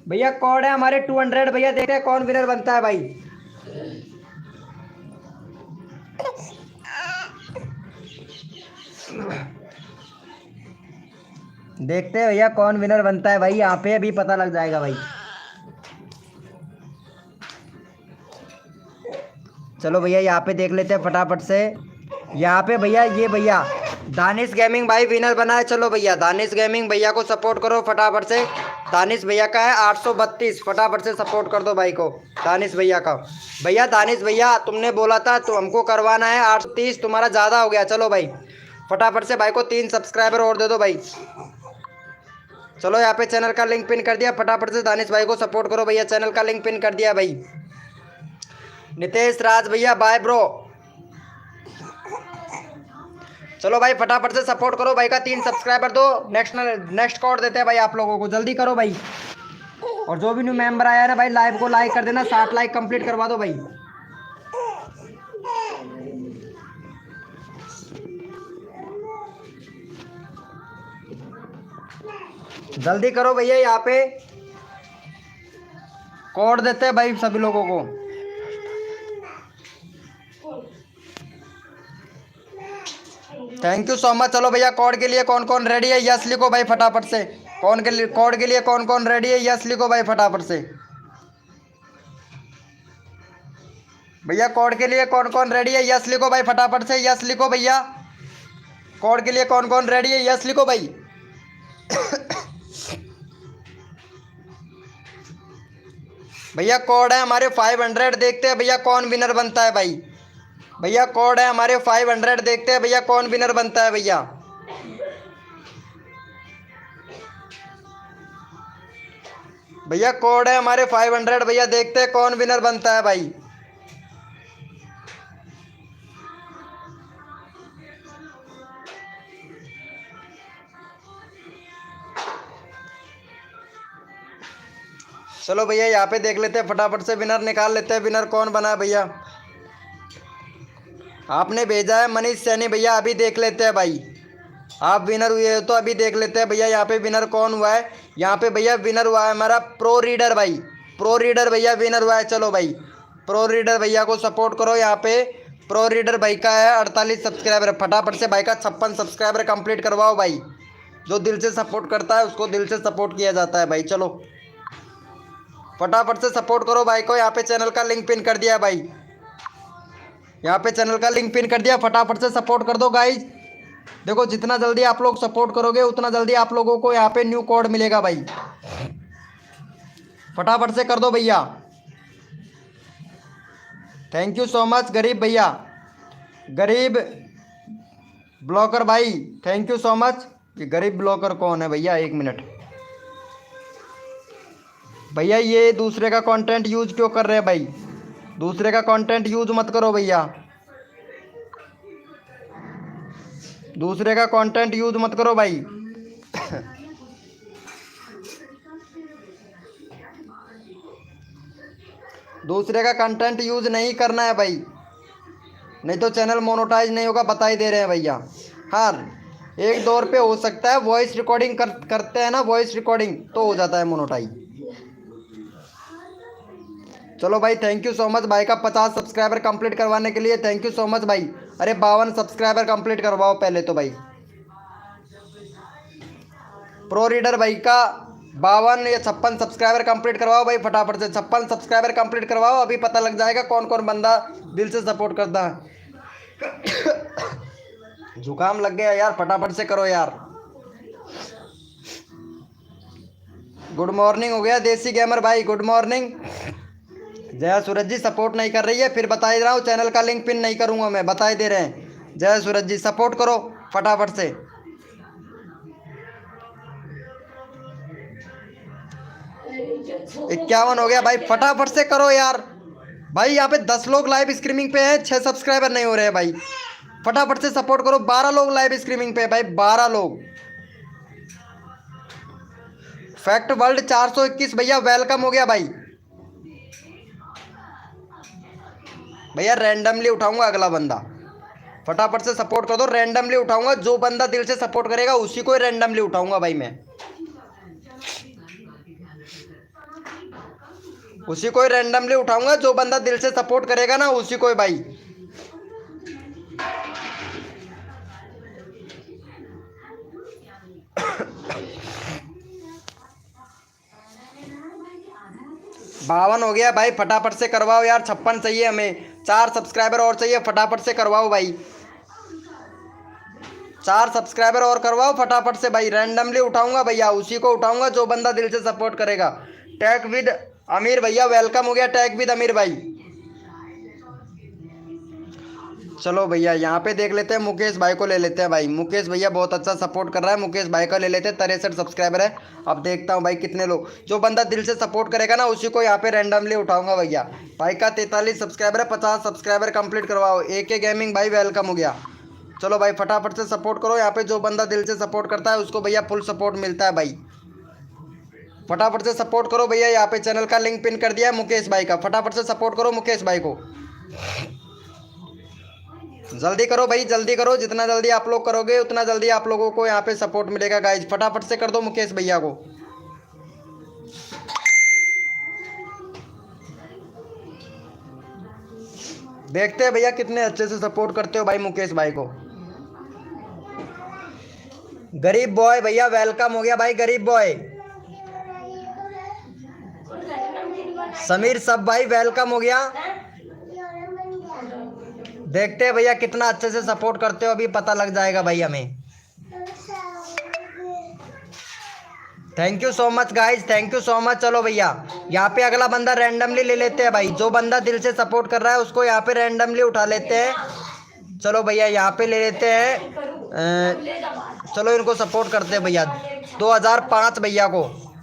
भैया कोड है हमारे 200 भैया, देखते हैं कौन विनर बनता है भाई। देखते हैं भैया कौन विनर बनता है भाई, यहाँ पे अभी पता लग जाएगा भाई। चलो भैया यहाँ पे देख लेते हैं फटाफट से। यहाँ पे भैया ये भैया दानिश गेमिंग भाई विनर बना है। चलो भैया दानिश गेमिंग भैया को सपोर्ट करो फटाफट से। दानिश भैया का है 832, फटाफट से सपोर्ट कर दो भाई को, दानिश भैया का। भैया दानिश भैया तुमने बोला था तो हमको करवाना है 830, तुम्हारा ज़्यादा हो गया। चलो भाई फटाफट से भाई को 3 सब्सक्राइबर और दे दो भाई। चलो यहाँ पे चैनल का लिंक पिन कर दिया, फटाफट से दानिश भाई को सपोर्ट करो भैया, चैनल का लिंक पिन कर दिया भाई। नितेश राज भैया बाय ब्रो। चलो भाई फटाफट से सपोर्ट करो भाई का, 3 सब्सक्राइबर दो, नेक्स्ट कोड देते हैं भाई आप लोगों को, जल्दी करो भाई। और जो भी न्यू मेंबर आया है ना भाई, लाइव को लाइक कर देना, 60 लाइक कंप्लीट करवा दो भाई। जल्दी करो भैया, यहाँ पे कोड देते हैं भाई सभी लोगों को। Thank you so much. चलो भैया कोड के लिए कौन कौन रेडी है, यस लिखो भाई फटाफट से। कोड के लिए कौन कौन रेडी है, यस लिखो भाई फटाफट से। भैया कोड के लिए कौन कौन रेडी है, यस लिखो भाई फटाफट से, यस लिखो भैया। कोड के लिए कौन कौन रेडी है, यस लिखो भाई। भैया कोड है हमारे 500, देखते हैं भैया कौन विनर बनता है भाई। भैया कोड है हमारे 500, देखते हैं भैया कौन विनर बनता है भैया। भैया कोड है हमारे 500 भैया, देखते हैं कौन विनर बनता है भाई। चलो भैया यहाँ पे देख लेते हैं फटाफट से, विनर निकाल लेते हैं, विनर कौन बना है भैया। आपने भेजा है मनीष सैनी भैया, अभी देख लेते हैं भाई, आप विनर हुए हो तो अभी देख लेते हैं भैया यहाँ पे विनर कौन हुआ है। यहाँ पे भैया विनर हुआ है हमारा प्रो रीडर भाई, प्रो रीडर भैया विनर हुआ है। चलो भाई प्रो रीडर भैया को सपोर्ट करो, यहाँ पे प्रो रीडर भाई का है 48 सब्सक्राइबर, फटाफट से भाई का 56 सब्सक्राइबर कंप्लीट करवाओ भाई। जो दिल से सपोर्ट करता है उसको दिल से सपोर्ट किया जाता है भाई। चलो फटाफट से सपोर्ट करो भाई को, यहाँ पे चैनल का लिंक पिन कर दिया भाई, यहाँ पे चैनल का लिंक पिन कर दिया, फटाफट से सपोर्ट कर दो गाइज। देखो जितना जल्दी आप लोग सपोर्ट करोगे उतना जल्दी आप लोगों को यहाँ पे न्यू कोड मिलेगा भाई, फटाफट से कर दो भैया। थैंक यू सो मच गरीब भैया, गरीब ब्लॉकर भाई, थैंक यू सो मच। ये गरीब ब्लॉकर कौन है भैया, 1 मिनट भैया, ये दूसरे का कंटेंट यूज क्यों कर रहे हैं भाई, दूसरे का कंटेंट यूज मत करो भैया, दूसरे का कंटेंट यूज मत करो भाई। दूसरे का कंटेंट यूज नहीं करना है भाई, नहीं तो चैनल मोनेटाइज नहीं होगा, बता ही दे रहे हैं भैया। हाँ एक दौर पे हो सकता है, वॉइस रिकॉर्डिंग करते हैं ना, वॉइस रिकॉर्डिंग तो हो जाता है मोनेटाइज। चलो भाई थैंक यू सो मच भाई का 50 सब्सक्राइबर कंप्लीट करवाने के लिए, थैंक यू सो मच भाई। अरे 52 सब्सक्राइबर कंप्लीट करवाओ पहले तो भाई। प्रो रीडर भाई का 52 या 56 सब्सक्राइबर कंप्लीट करवाओ भाई, फटाफट से 56 सब्सक्राइबर कंप्लीट करवाओ, अभी पता लग जाएगा कौन कौन बंदा दिल से सपोर्ट करता है। जुकाम लग गया यार, फटाफट से करो यार। गुड मॉर्निंग हो गया देसी गेमर भाई, गुड मॉर्निंग। जय सूरज जी सपोर्ट नहीं कर रही है, फिर बता ही रहा हूँ, चैनल का लिंक पिन नहीं करूँगा मैं, बता ही दे रहे हैं। जय सूरज जी सपोर्ट करो फटाफट से। 51 हो गया भाई, फटाफट से करो यार भाई। यहाँ पे 10 लोग लाइव स्ट्रीमिंग पे हैं, 6 सब्सक्राइबर नहीं हो रहे हैं भाई। फटाफट से सपोर्ट करो। 12 लोग लाइव स्ट्रीमिंग पे है भाई, 12 लोग। फैक्ट वर्ल्ड 421 भैया वेलकम हो गया भाई। भैया रैंडमली उठाऊंगा अगला बंदा, फटाफट से सपोर्ट कर दो। रैंडमली उठाऊंगा, जो बंदा दिल से सपोर्ट करेगा उसी को ही रैंडमली उठाऊंगा भाई मैं, उसी को ही रैंडमली उठाऊंगा। जो बंदा दिल से सपोर्ट करेगा ना उसी को ही भाई। बावन हो गया भाई, फटाफट से करवाओ यार। 56 चाहिए हमें, 4 सब्सक्राइबर और चाहिए, फटाफट से करवाओ भाई। 4 सब्सक्राइबर और करवाओ फटाफट से भाई। रैंडमली उठाऊंगा भैया, उसी को उठाऊंगा जो बंदा दिल से सपोर्ट करेगा। टैग विद अमीर भैया वेलकम हो गया, टैग विद अमीर भाई। चलो भैया यहाँ पे देख लेते हैं, मुकेश भाई को ले लेते हैं भाई। मुकेश भैया बहुत अच्छा सपोर्ट कर रहा है, मुकेश भाई का ले लेते हैं। 63 सब्सक्राइबर है। अब देखता हूँ भाई कितने लोग, जो बंदा दिल से सपोर्ट करेगा ना उसी को यहाँ पे रैंडमली उठाऊंगा भैया। भाई का 43 सब्सक्राइबर है, 50 सब्सक्राइबर कंप्लीट करवाओ। AK गेमिंग भाई वेलकम हो गया। चलो भाई फटाफट से सपोर्ट करो। यहाँ पे जो बंदा दिल से सपोर्ट करता है उसको भैया फुल सपोर्ट मिलता है भाई। फटाफट से सपोर्ट करो भैया। यहाँ पे चैनल का लिंक पिन कर दिया है मुकेश भाई का, फटाफट से सपोर्ट करो मुकेश भाई को। जल्दी करो भाई, जल्दी करो। जितना जल्दी आप लोग करोगे उतना जल्दी आप लोगों को यहाँ पे सपोर्ट मिलेगा गाइज। फटाफट से कर दो मुकेश भैया को। देखते हैं भैया कितने अच्छे से सपोर्ट करते हो भाई मुकेश भाई को। गरीब बॉय भैया वेलकम हो गया भाई, गरीब बॉय। समीर सब भाई वेलकम हो गया। देखते हैं भैया कितना अच्छे से सपोर्ट करते हो, अभी पता लग जाएगा भाई हमें। Thank you so much guys, thank you so much. चलो भैया यहाँ पे अगला बंदा रैंडमली ले लेते हैं भाई। जो बंदा दिल से सपोर्ट कर रहा है उसको यहाँ पे रैंडमली उठा लेते हैं। चलो भैया यहाँ पे ले लेते हैं। चलो इनको सपोर्ट करते हैं भैया। 2005 भैया को,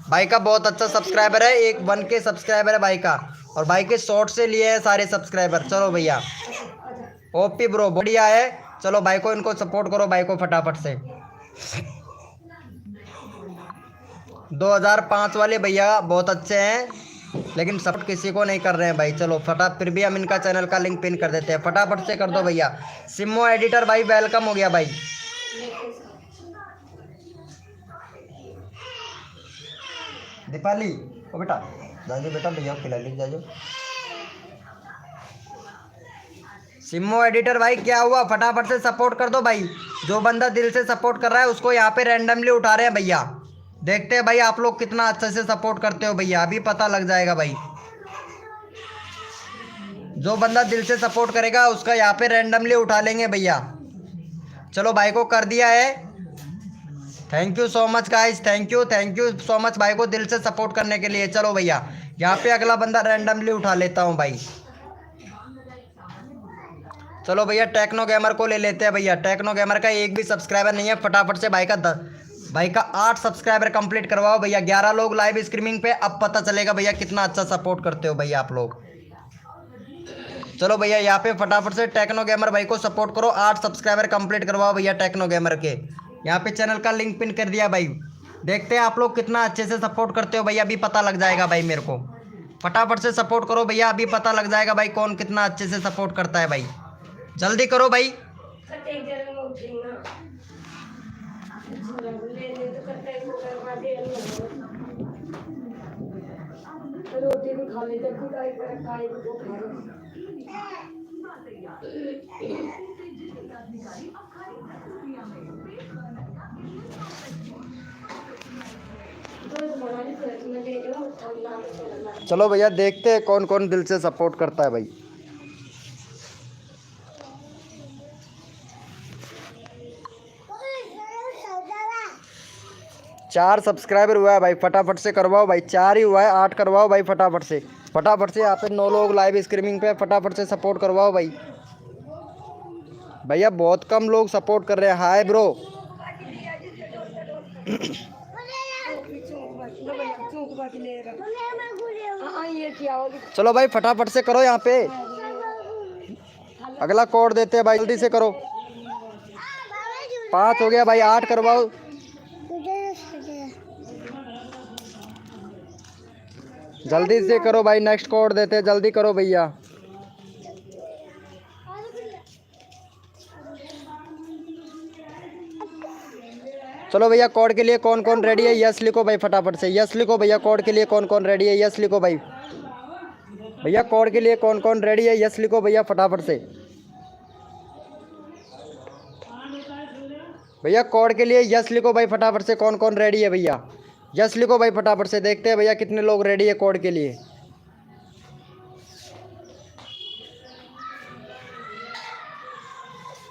भाई का बहुत अच्छा सब्सक्राइबर है, 1K सब्सक्राइबर है भाई का, और भाई के शॉर्ट से लिए हैं सारे सब्सक्राइबर। चलो भैया ओपी ब्रो बढ़िया है। चलो भाई को इनको सपोर्ट करो भाई को फटाफट से। 2005 वाले भैया बहुत अच्छे हैं, लेकिन सपोर्ट किसी को नहीं कर रहे हैं भाई। चलो फिर भी हम इनका चैनल का लिंक पिन कर देते हैं, फटाफट से कर दो भैया। सिमो एडिटर भाई वेलकम हो गया भाई। दीपाली ओ बेटा जाजो, बेटा भैया खिला ली जाजो। सिमो एडिटर भाई क्या हुआ, फटाफट से सपोर्ट कर दो भाई। जो बंदा दिल से सपोर्ट कर रहा है उसको यहाँ पे रैंडमली उठा रहे हैं भैया। देखते हैं भाई आप लोग कितना अच्छे से सपोर्ट करते हो भैया, अभी पता लग जाएगा भाई। जो बंदा दिल से सपोर्ट करेगा उसका यहाँ पे रैंडमली उठा लेंगे भैया। चलो भाई को कर दिया है। Thank you so much guys, thank you so much भाई को दिल से सपोर्ट करने के लिए। चलो भैया यहाँ पे अगला बंदा रैंडमली उठा लेता हूँ भाई। चलो भैया टेक्नो गेमर को ले लेते हैं भैया। टेक्नो गेमर का एक भी सब्सक्राइबर नहीं है, फटाफट से भाई का 8 सब्सक्राइबर कंप्लीट करवाओ भैया। 11 लोग लाइव स्ट्रीमिंग पे, अब पता चलेगा भैया कितना अच्छा सपोर्ट करते हो भैया आप लोग। चलो भैया यहाँ पे फटाफट से टेक्नो गेमर भाई को सपोर्ट करो। 8 सब्सक्राइबर कंप्लीट करवाओ भैया टेक्नो गेमर के। यहाँ पे चैनल का लिंक पिन कर दिया भाई। देखते हैं आप लोग कितना अच्छे से सपोर्ट करते हो भैया, अभी पता लग जाएगा भाई मेरे को। फटाफट से सपोर्ट करो भैया, अभी पता लग जाएगा भाई कौन कितना अच्छे से सपोर्ट करता है भाई। जल्दी करो भाई। रोटी भी खा लेते चलो भैया देखते हैं कौन कौन दिल से सपोर्ट करता है भाई। चार सब्सक्राइबर हुआ है भाई, फटाफट से करवाओ भाई। 4 ही हुआ है, 8 करवाओ भाई फटाफट से। फटाफट से यहाँ पे 9 लोग लाइव स्ट्रीमिंग पे, फटाफट से सपोर्ट करवाओ भाई। भैया बहुत कम लोग सपोर्ट कर रहे हैं। Hi bro. चलो भाई फटाफट से करो यहाँ पे, अगला कोड देते हैं भाई, जल्दी से करो। 5 हो गया भाई, 8 करवाओ। जल्दी से करो भाई, नेक्स्ट कोड देते हैं, जल्दी करो भैया। चलो भैया कोड के लिए कौन कौन रेडी है, यस लिखो भाई फटाफट से, यस लिखो भैया। कोड के लिए कौन कौन रेडी है, यस लिखो भाई। भैया कोड के लिए कौन कौन रेडी है, यस लिखो भैया फटाफट से। भैया कोड के लिए यस लिखो भाई फटाफट से, कौन कौन रेडी है भैया, यस लिखो भाई फटाफट से। देखते हैं भैया कितने लोग रेडी है कोड के लिए।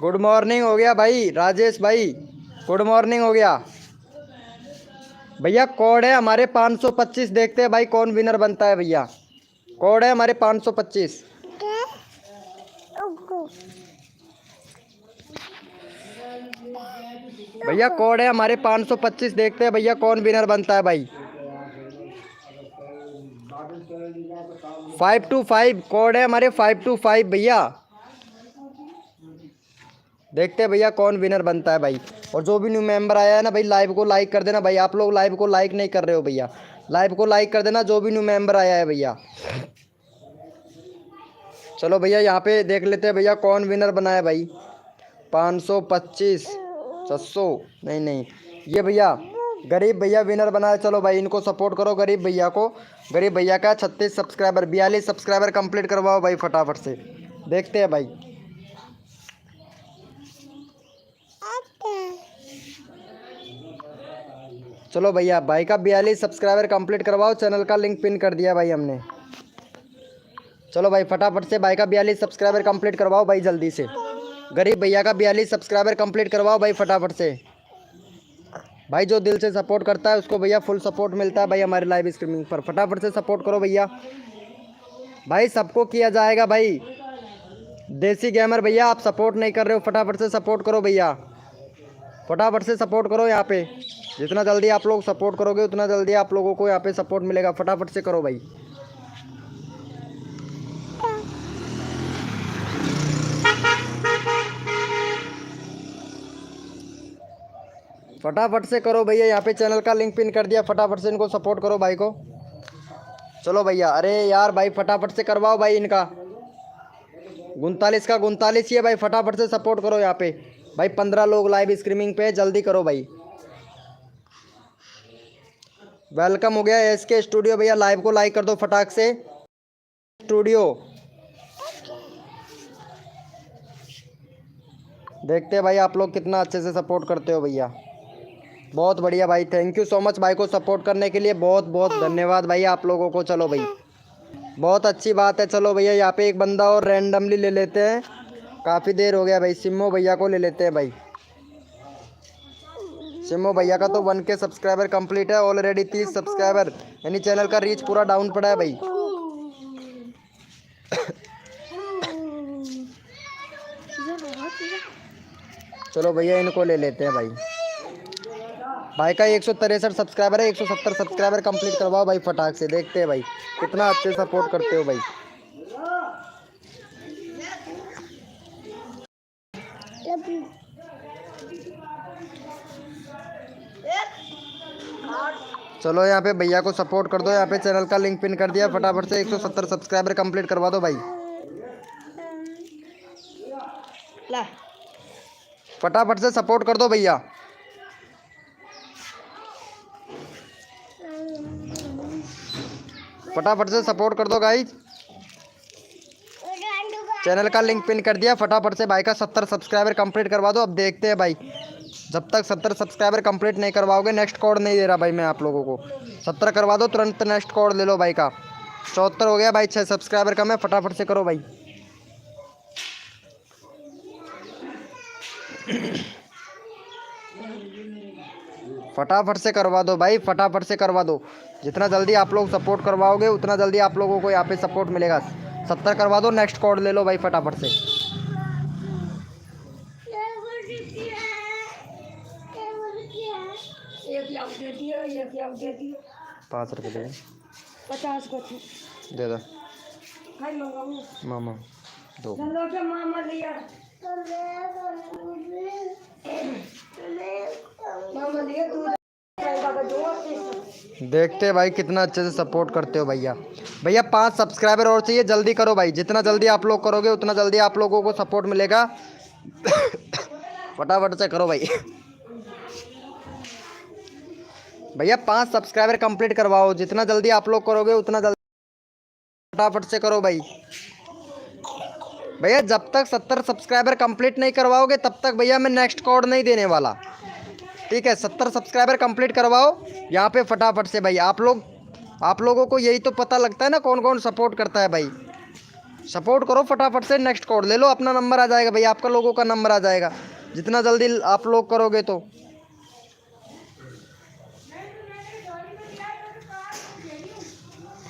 गुड मॉर्निंग हो गया भाई राजेश भाई, गुड मॉर्निंग हो गया भैया। कोड है हमारे 525, देखते हैं भाई कौन विनर बनता है भैया। कोड है हमारे 525। भैया कोड है हमारे 525, देखते हैं भैया कौन विनर बनता है भाई। 525 कोड है हमारे 525 भैया। देखते हैं भैया कौन विनर बनता है भाई। और जो भी न्यू मेंबर आया है ना भाई, लाइव को लाइक कर देना भाई। आप लोग लाइव को लाइक नहीं कर रहे हो भैया, लाइव को लाइक कर देना जो भी न्यू मेंबर आया है भैया। चलो भैया यहाँ पे देख लेते हैं भैया कौन विनर बना है भाई। 525 600 नहीं, ये भैया गरीब भैया विनर बना है। चलो भाई इनको सपोर्ट करो, गरीब भैया को। गरीब भैया का 36 सब्सक्राइबर, 42 सब्सक्राइबर कंप्लीट करवाओ भाई फटाफट से। देखते हैं भाई। चलो भैया भाई का 42 सब्सक्राइबर कंप्लीट करवाओ, चैनल का लिंक पिन कर दिया भाई हमने। चलो भाई फटाफट से भाई का 42 सब्सक्राइबर कंप्लीट करवाओ भाई जल्दी से। गरीब भैया का 42 सब्सक्राइबर कंप्लीट करवाओ भाई फटाफट से। भाई जो दिल से सपोर्ट करता है उसको भैया फुल सपोर्ट मिलता है भाई हमारे लाइव स्ट्रीमिंग पर। फटाफट से सपोर्ट करो भैया, भाई सबको किया जाएगा भाई। देसी गेमर भैया आप सपोर्ट नहीं कर रहे हो, फटाफट से सपोर्ट करो भैया, फटाफट से सपोर्ट करो यहाँ पे। जितना जल्दी आप लोग सपोर्ट करोगे उतना जल्दी आप लोगों को यहाँ पे सपोर्ट मिलेगा। फटाफट से करो भाई। फटाफट से करो भैया, यहाँ पे चैनल का लिंक पिन कर दिया, फटाफट से इनको सपोर्ट करो भाई को। चलो भैया, अरे यार भाई फटाफट से करवाओ भाई इनका। 39 का 39 ही है भाई, फटाफट से सपोर्ट करो यहाँ पे भाई। 15 लोग लाइव स्ट्रीमिंग पे, जल्दी करो भाई। वेलकम हो गया एसके स्टूडियो भैया, लाइव को लाइक कर दो फटाक से। स्टूडियो देखते हैं भाई आप लोग कितना अच्छे से सपोर्ट करते हो भैया। बहुत बढ़िया भाई, थैंक यू सो मच भाई को सपोर्ट करने के लिए, बहुत बहुत धन्यवाद भाई आप लोगों को। चलो भाई बहुत अच्छी बात है। चलो भैया यहाँ पे एक बंदा और रैंडमली ले लेते हैं, काफ़ी देर हो गया भाई। सिम्मो भैया को ले लेते हैं भाई। सिम्मो भैया का तो 1K सब्सक्राइबर कंप्लीट है ऑलरेडी, 30 सब्सक्राइबर, यानी चैनल का रीच पूरा डाउन पड़ा है भाई। चलो भैया इनको ले लेते हैं भाई। भाई का 163 सब्सक्राइबर है, 170 सब्सक्राइबर कंप्लीट करवाओ भाई फटाक से। देखते हैं भाई कितना अच्छे सपोर्ट करते हो भाई। चलो यहाँ पे भैया को सपोर्ट कर दो, यहाँ पे चैनल का लिंक पिन कर दिया, फटाफट से 170 सब्सक्राइबर कंप्लीट करवा दो भाई। फटाफट से सपोर्ट कर दो भैया। फटाफट से सपोर्ट कर दो गाइस, चैनल का लिंक पिन कर दिया, फटाफट से भाई का 70 सब्सक्राइबर कंप्लीट करवा दो। अब देखते हैं भाई, जब तक 70 सब्सक्राइबर कंप्लीट नहीं करवाओगे नेक्स्ट कोड नहीं दे रहा भाई मैं आप लोगों को। 70 करवा दो, तुरंत नेक्स्ट कोड ले लो भाई का। 74 हो गया भाई, 6 सब्सक्राइबर कम है, फटाफट से करो भाई। फटाफट से करवा दो भाई, फटाफट से करवा दो। जितना जल्दी आप लोग सपोर्ट करवाओगे उतना जल्दी आप लोगों को यहाँ पे सपोर्ट मिलेगा। 70 करवा दो, नेक्स्ट कोड ले लो भाई फटाफट से। ₹5 दे 50 को दे दो मामा, दो। देखते हैं भाई कितना अच्छे से सपोर्ट करते हो भैया। भैया 5 सब्सक्राइबर और चाहिए, जल्दी करो भाई। जितना जल्दी आप लोग करोगे उतना जल्दी आप लोगों को सपोर्ट मिलेगा। फटाफट से करो भाई। भैया 5 सब्सक्राइबर कंप्लीट करवाओ, जितना जल्दी आप लोग करोगे उतना जल्दी, फटाफट से करो भाई। भैया जब तक 70 सब्सक्राइबर कंप्लीट नहीं करवाओगे तब तक भैया मैं नेक्स्ट कोड नहीं देने वाला, ठीक है। 70 सब्सक्राइबर कंप्लीट करवाओ यहाँ पे फटाफट से भाई। आप लोगों को यही तो पता लगता है ना कौन कौन सपोर्ट करता है भाई। सपोर्ट करो फटाफट से, नेक्स्ट कोड ले लो, अपना नंबर आ जाएगा भाई, आपका लोगों का नंबर आ जाएगा जितना जल्दी आप लोग करोगे तो।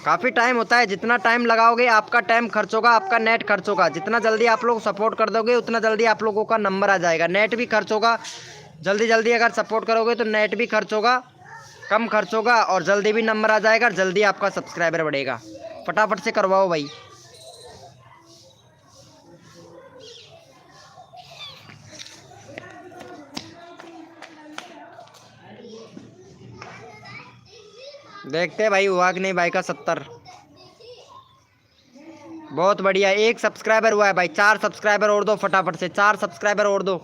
काफ़ी टाइम होता है, जितना टाइम लगाओगे आपका टाइम खर्च होगा, आपका नेट खर्च होगा। जितना जल्दी आप लोग सपोर्ट कर दोगे उतना जल्दी आप लोगों का नंबर आ जाएगा, नेट भी खर्च होगा। जल्दी जल्दी अगर सपोर्ट करोगे तो नेट भी खर्च होगा, कम खर्च होगा और जल्दी भी नंबर आ जाएगा, जल्दी आपका सब्सक्राइबर बढ़ेगा। फटाफट से करवाओ भाई। देखते हैं भाई हुआ कि नहीं भाई का 70। बहुत बढ़िया, 1 सब्सक्राइबर हुआ है भाई। 4 सब्सक्राइबर और दो फटाफट से, 4 सब्सक्राइबर और दो।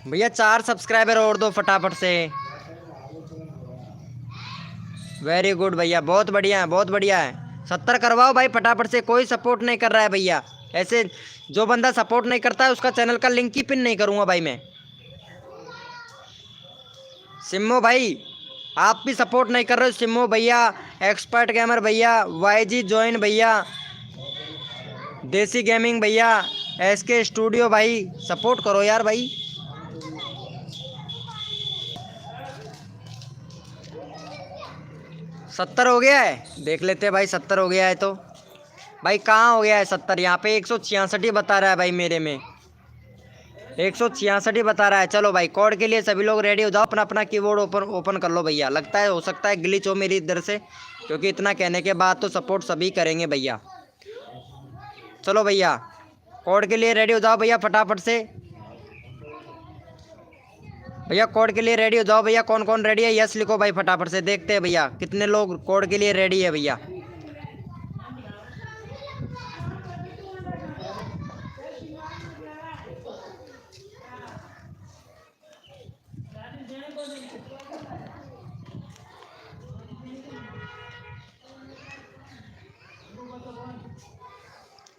भैया 4 सब्सक्राइबर और दो फटाफट से। वेरी गुड भैया, बहुत बढ़िया है, बहुत बढ़िया है। 70 करवाओ भाई फटाफट से। कोई सपोर्ट नहीं कर रहा है भैया, ऐसे जो बंदा सपोर्ट नहीं करता है उसका चैनल का लिंक ही पिन नहीं करूँगा भाई मैं। सिम्मो भाई आप भी सपोर्ट नहीं कर रहे हो। सिम्मो भैया, एक्सपर्ट गेमर भैया, वाईजी जॉइन भैया, देसी गेमिंग भैया, एसके स्टूडियो भाई, सपोर्ट करो यार भाई। सत्तर हो गया है, देख लेते हैं भाई। 70 हो गया है तो भाई कहाँ हो गया है 70? यहाँ पे 166 ही बता रहा है भाई, मेरे में 166 ही बता रहा है। चलो भाई कोड के लिए सभी लोग रेडी हो जाओ, अपना अपना कीबोर्ड ओपन कर लो भैया। लगता है हो सकता है ग्लिच हो मेरी इधर से, क्योंकि इतना कहने के बाद तो सपोर्ट सभी करेंगे भैया। चलो भैया कोड के लिए रेडी हो जाओ भैया फटाफट से। भैया कोड के लिए रेडी हो जाओ भैया। कौन कौन रेडी है यस लिखो भाई फटाफट से। देखते हैं भैया कितने लोग कोड के लिए रेडी है भैया।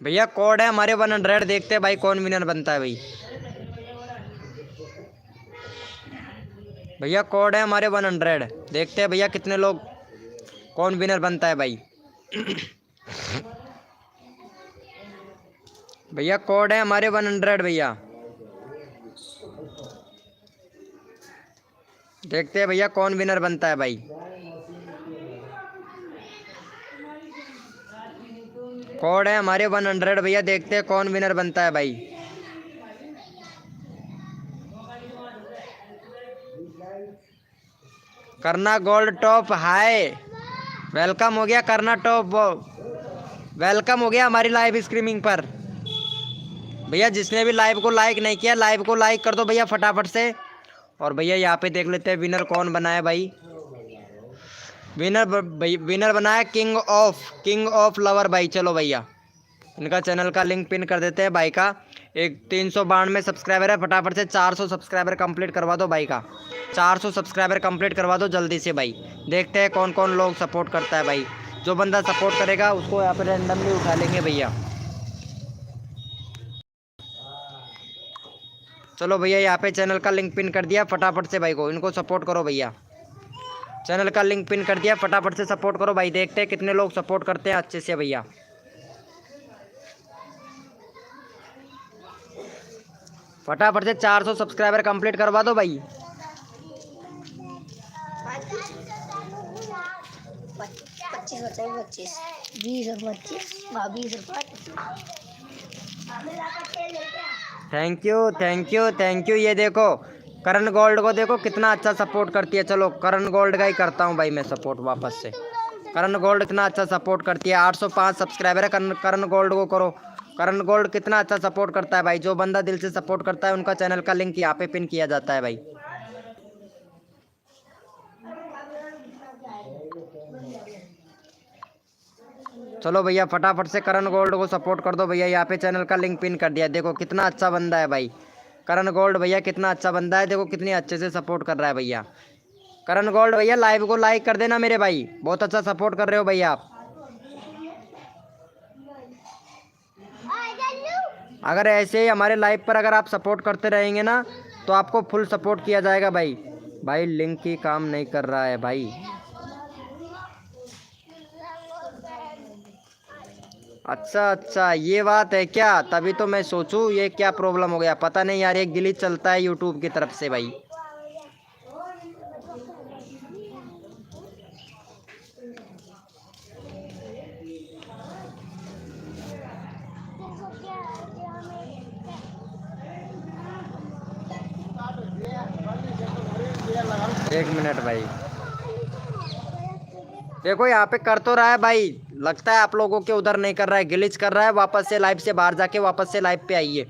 भैया कोड है हमारे 100। देखते हैं भाई कौन विनर बनता है भाई। भैया कोड है हमारे 100। देखते हैं भैया कितने लोग, कौन विनर बनता है भाई। भैया कोड है हमारे 100 भैया। देखते हैं भैया कौन विनर बनता है भाई। कोड है हमारे 100 भैया। देखते हैं कौन विनर बनता है भाई। करना गोल्ड टॉप हाय, वेलकम हो गया करना टॉप, वेलकम हो गया हमारी लाइव स्ट्रीमिंग पर। भैया जिसने भी लाइव को लाइक नहीं किया लाइव को लाइक कर दो भैया फटाफट से। और भैया यहाँ पे देख लेते हैं विनर कौन बना है भाई। विनर बना है किंग ऑफ लवर भाई। चलो भैया इनका चैनल का लिंक पिन कर देते हैं भाई का। एक 392 सब्सक्राइबर है, फटाफट से 400 सब्सक्राइबर कंप्लीट करवा दो भाई का। 400 सब्सक्राइबर कंप्लीट करवा दो जल्दी से भाई। देखते हैं कौन कौन लोग सपोर्ट करता है भाई। जो बंदा सपोर्ट करेगा उसको यहाँ पे रैंडमली उठा लेंगे भैया। चलो भैया यहाँ पे चैनल का लिंक पिन कर दिया, फटाफट से भाई को इनको सपोर्ट करो भैया। चैनल का लिंक पिन कर दिया, फटाफट से सपोर्ट करो भाई। देखते हैं कितने लोग सपोर्ट करते हैं अच्छे से भैया। फटाफट से 400 सब्सक्राइबर कंप्लीट करवा दो भाई। 25 25 20 और 25 22 और 5। Thank you thank you thank you. ये देखो करण गोल्ड को देखो कितना अच्छा सपोर्ट करती है। चलो करण गोल्ड का ही करता हूँ भाई मैं सपोर्ट वापस से। करण गोल्ड इतना अच्छा सपोर्ट करती है, 805 सब्सक्राइबर है। करण गोल्ड को करो। करण गोल्ड कितना अच्छा सपोर्ट करता है भाई। जो बंदा दिल से सपोर्ट करता है उनका चैनल का लिंक यहाँ पे पिन किया जाता है भाई। चलो भैया फटाफट से करण गोल्ड को सपोर्ट कर दो भैया। यहाँ पे चैनल का लिंक पिन कर दिया। देखो कितना अच्छा बंदा है भाई करण गोल्ड भैया, कितना अच्छा बंदा है। देखो कितनी अच्छे से सपोर्ट कर रहा है भैया करण गोल्ड भैया। लाइव को लाइक कर देना मेरे भाई, बहुत अच्छा सपोर्ट कर रहे हो भैया आप। अगर ऐसे ही हमारे लाइव पर अगर आप सपोर्ट करते रहेंगे ना तो आपको फुल सपोर्ट किया जाएगा भाई। भाई लिंक ही काम नहीं कर रहा है भाई। अच्छा अच्छा ये बात है क्या, तभी तो मैं सोचूं ये क्या प्रॉब्लम हो गया। पता नहीं यार, एक ग्लिच चलता है यूट्यूब की तरफ से भाई। एक मिनट भाई, देखो यहाँ पे कर तो रहा है भाई, लगता है आप लोगों के उधर नहीं कर रहा है, ग्लिच कर रहा है। वापस से लाइव से बाहर जाके वापस से लाइव पे आइए।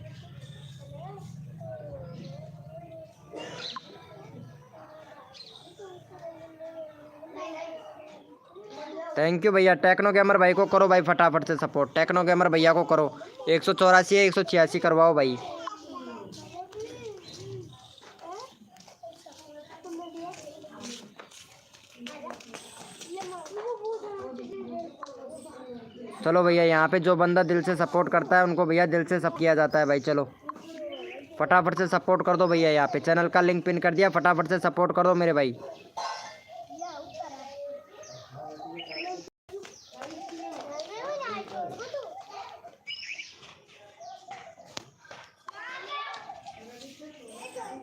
थैंक यू भैया। टेक्नो गेमर भाई को करो भाई फटाफट से सपोर्ट। टेक्नो गेमर भैया को करो। 184 है, 186 करवाओ भाई। चलो भैया यहाँ पे जो बंदा दिल से सपोर्ट करता है उनको भैया दिल से सब किया जाता है भाई। चलो फटाफट से सपोर्ट कर दो भैया। यहाँ पे चैनल का लिंक पिन कर दिया, फटाफट से सपोर्ट कर दो मेरे भाई।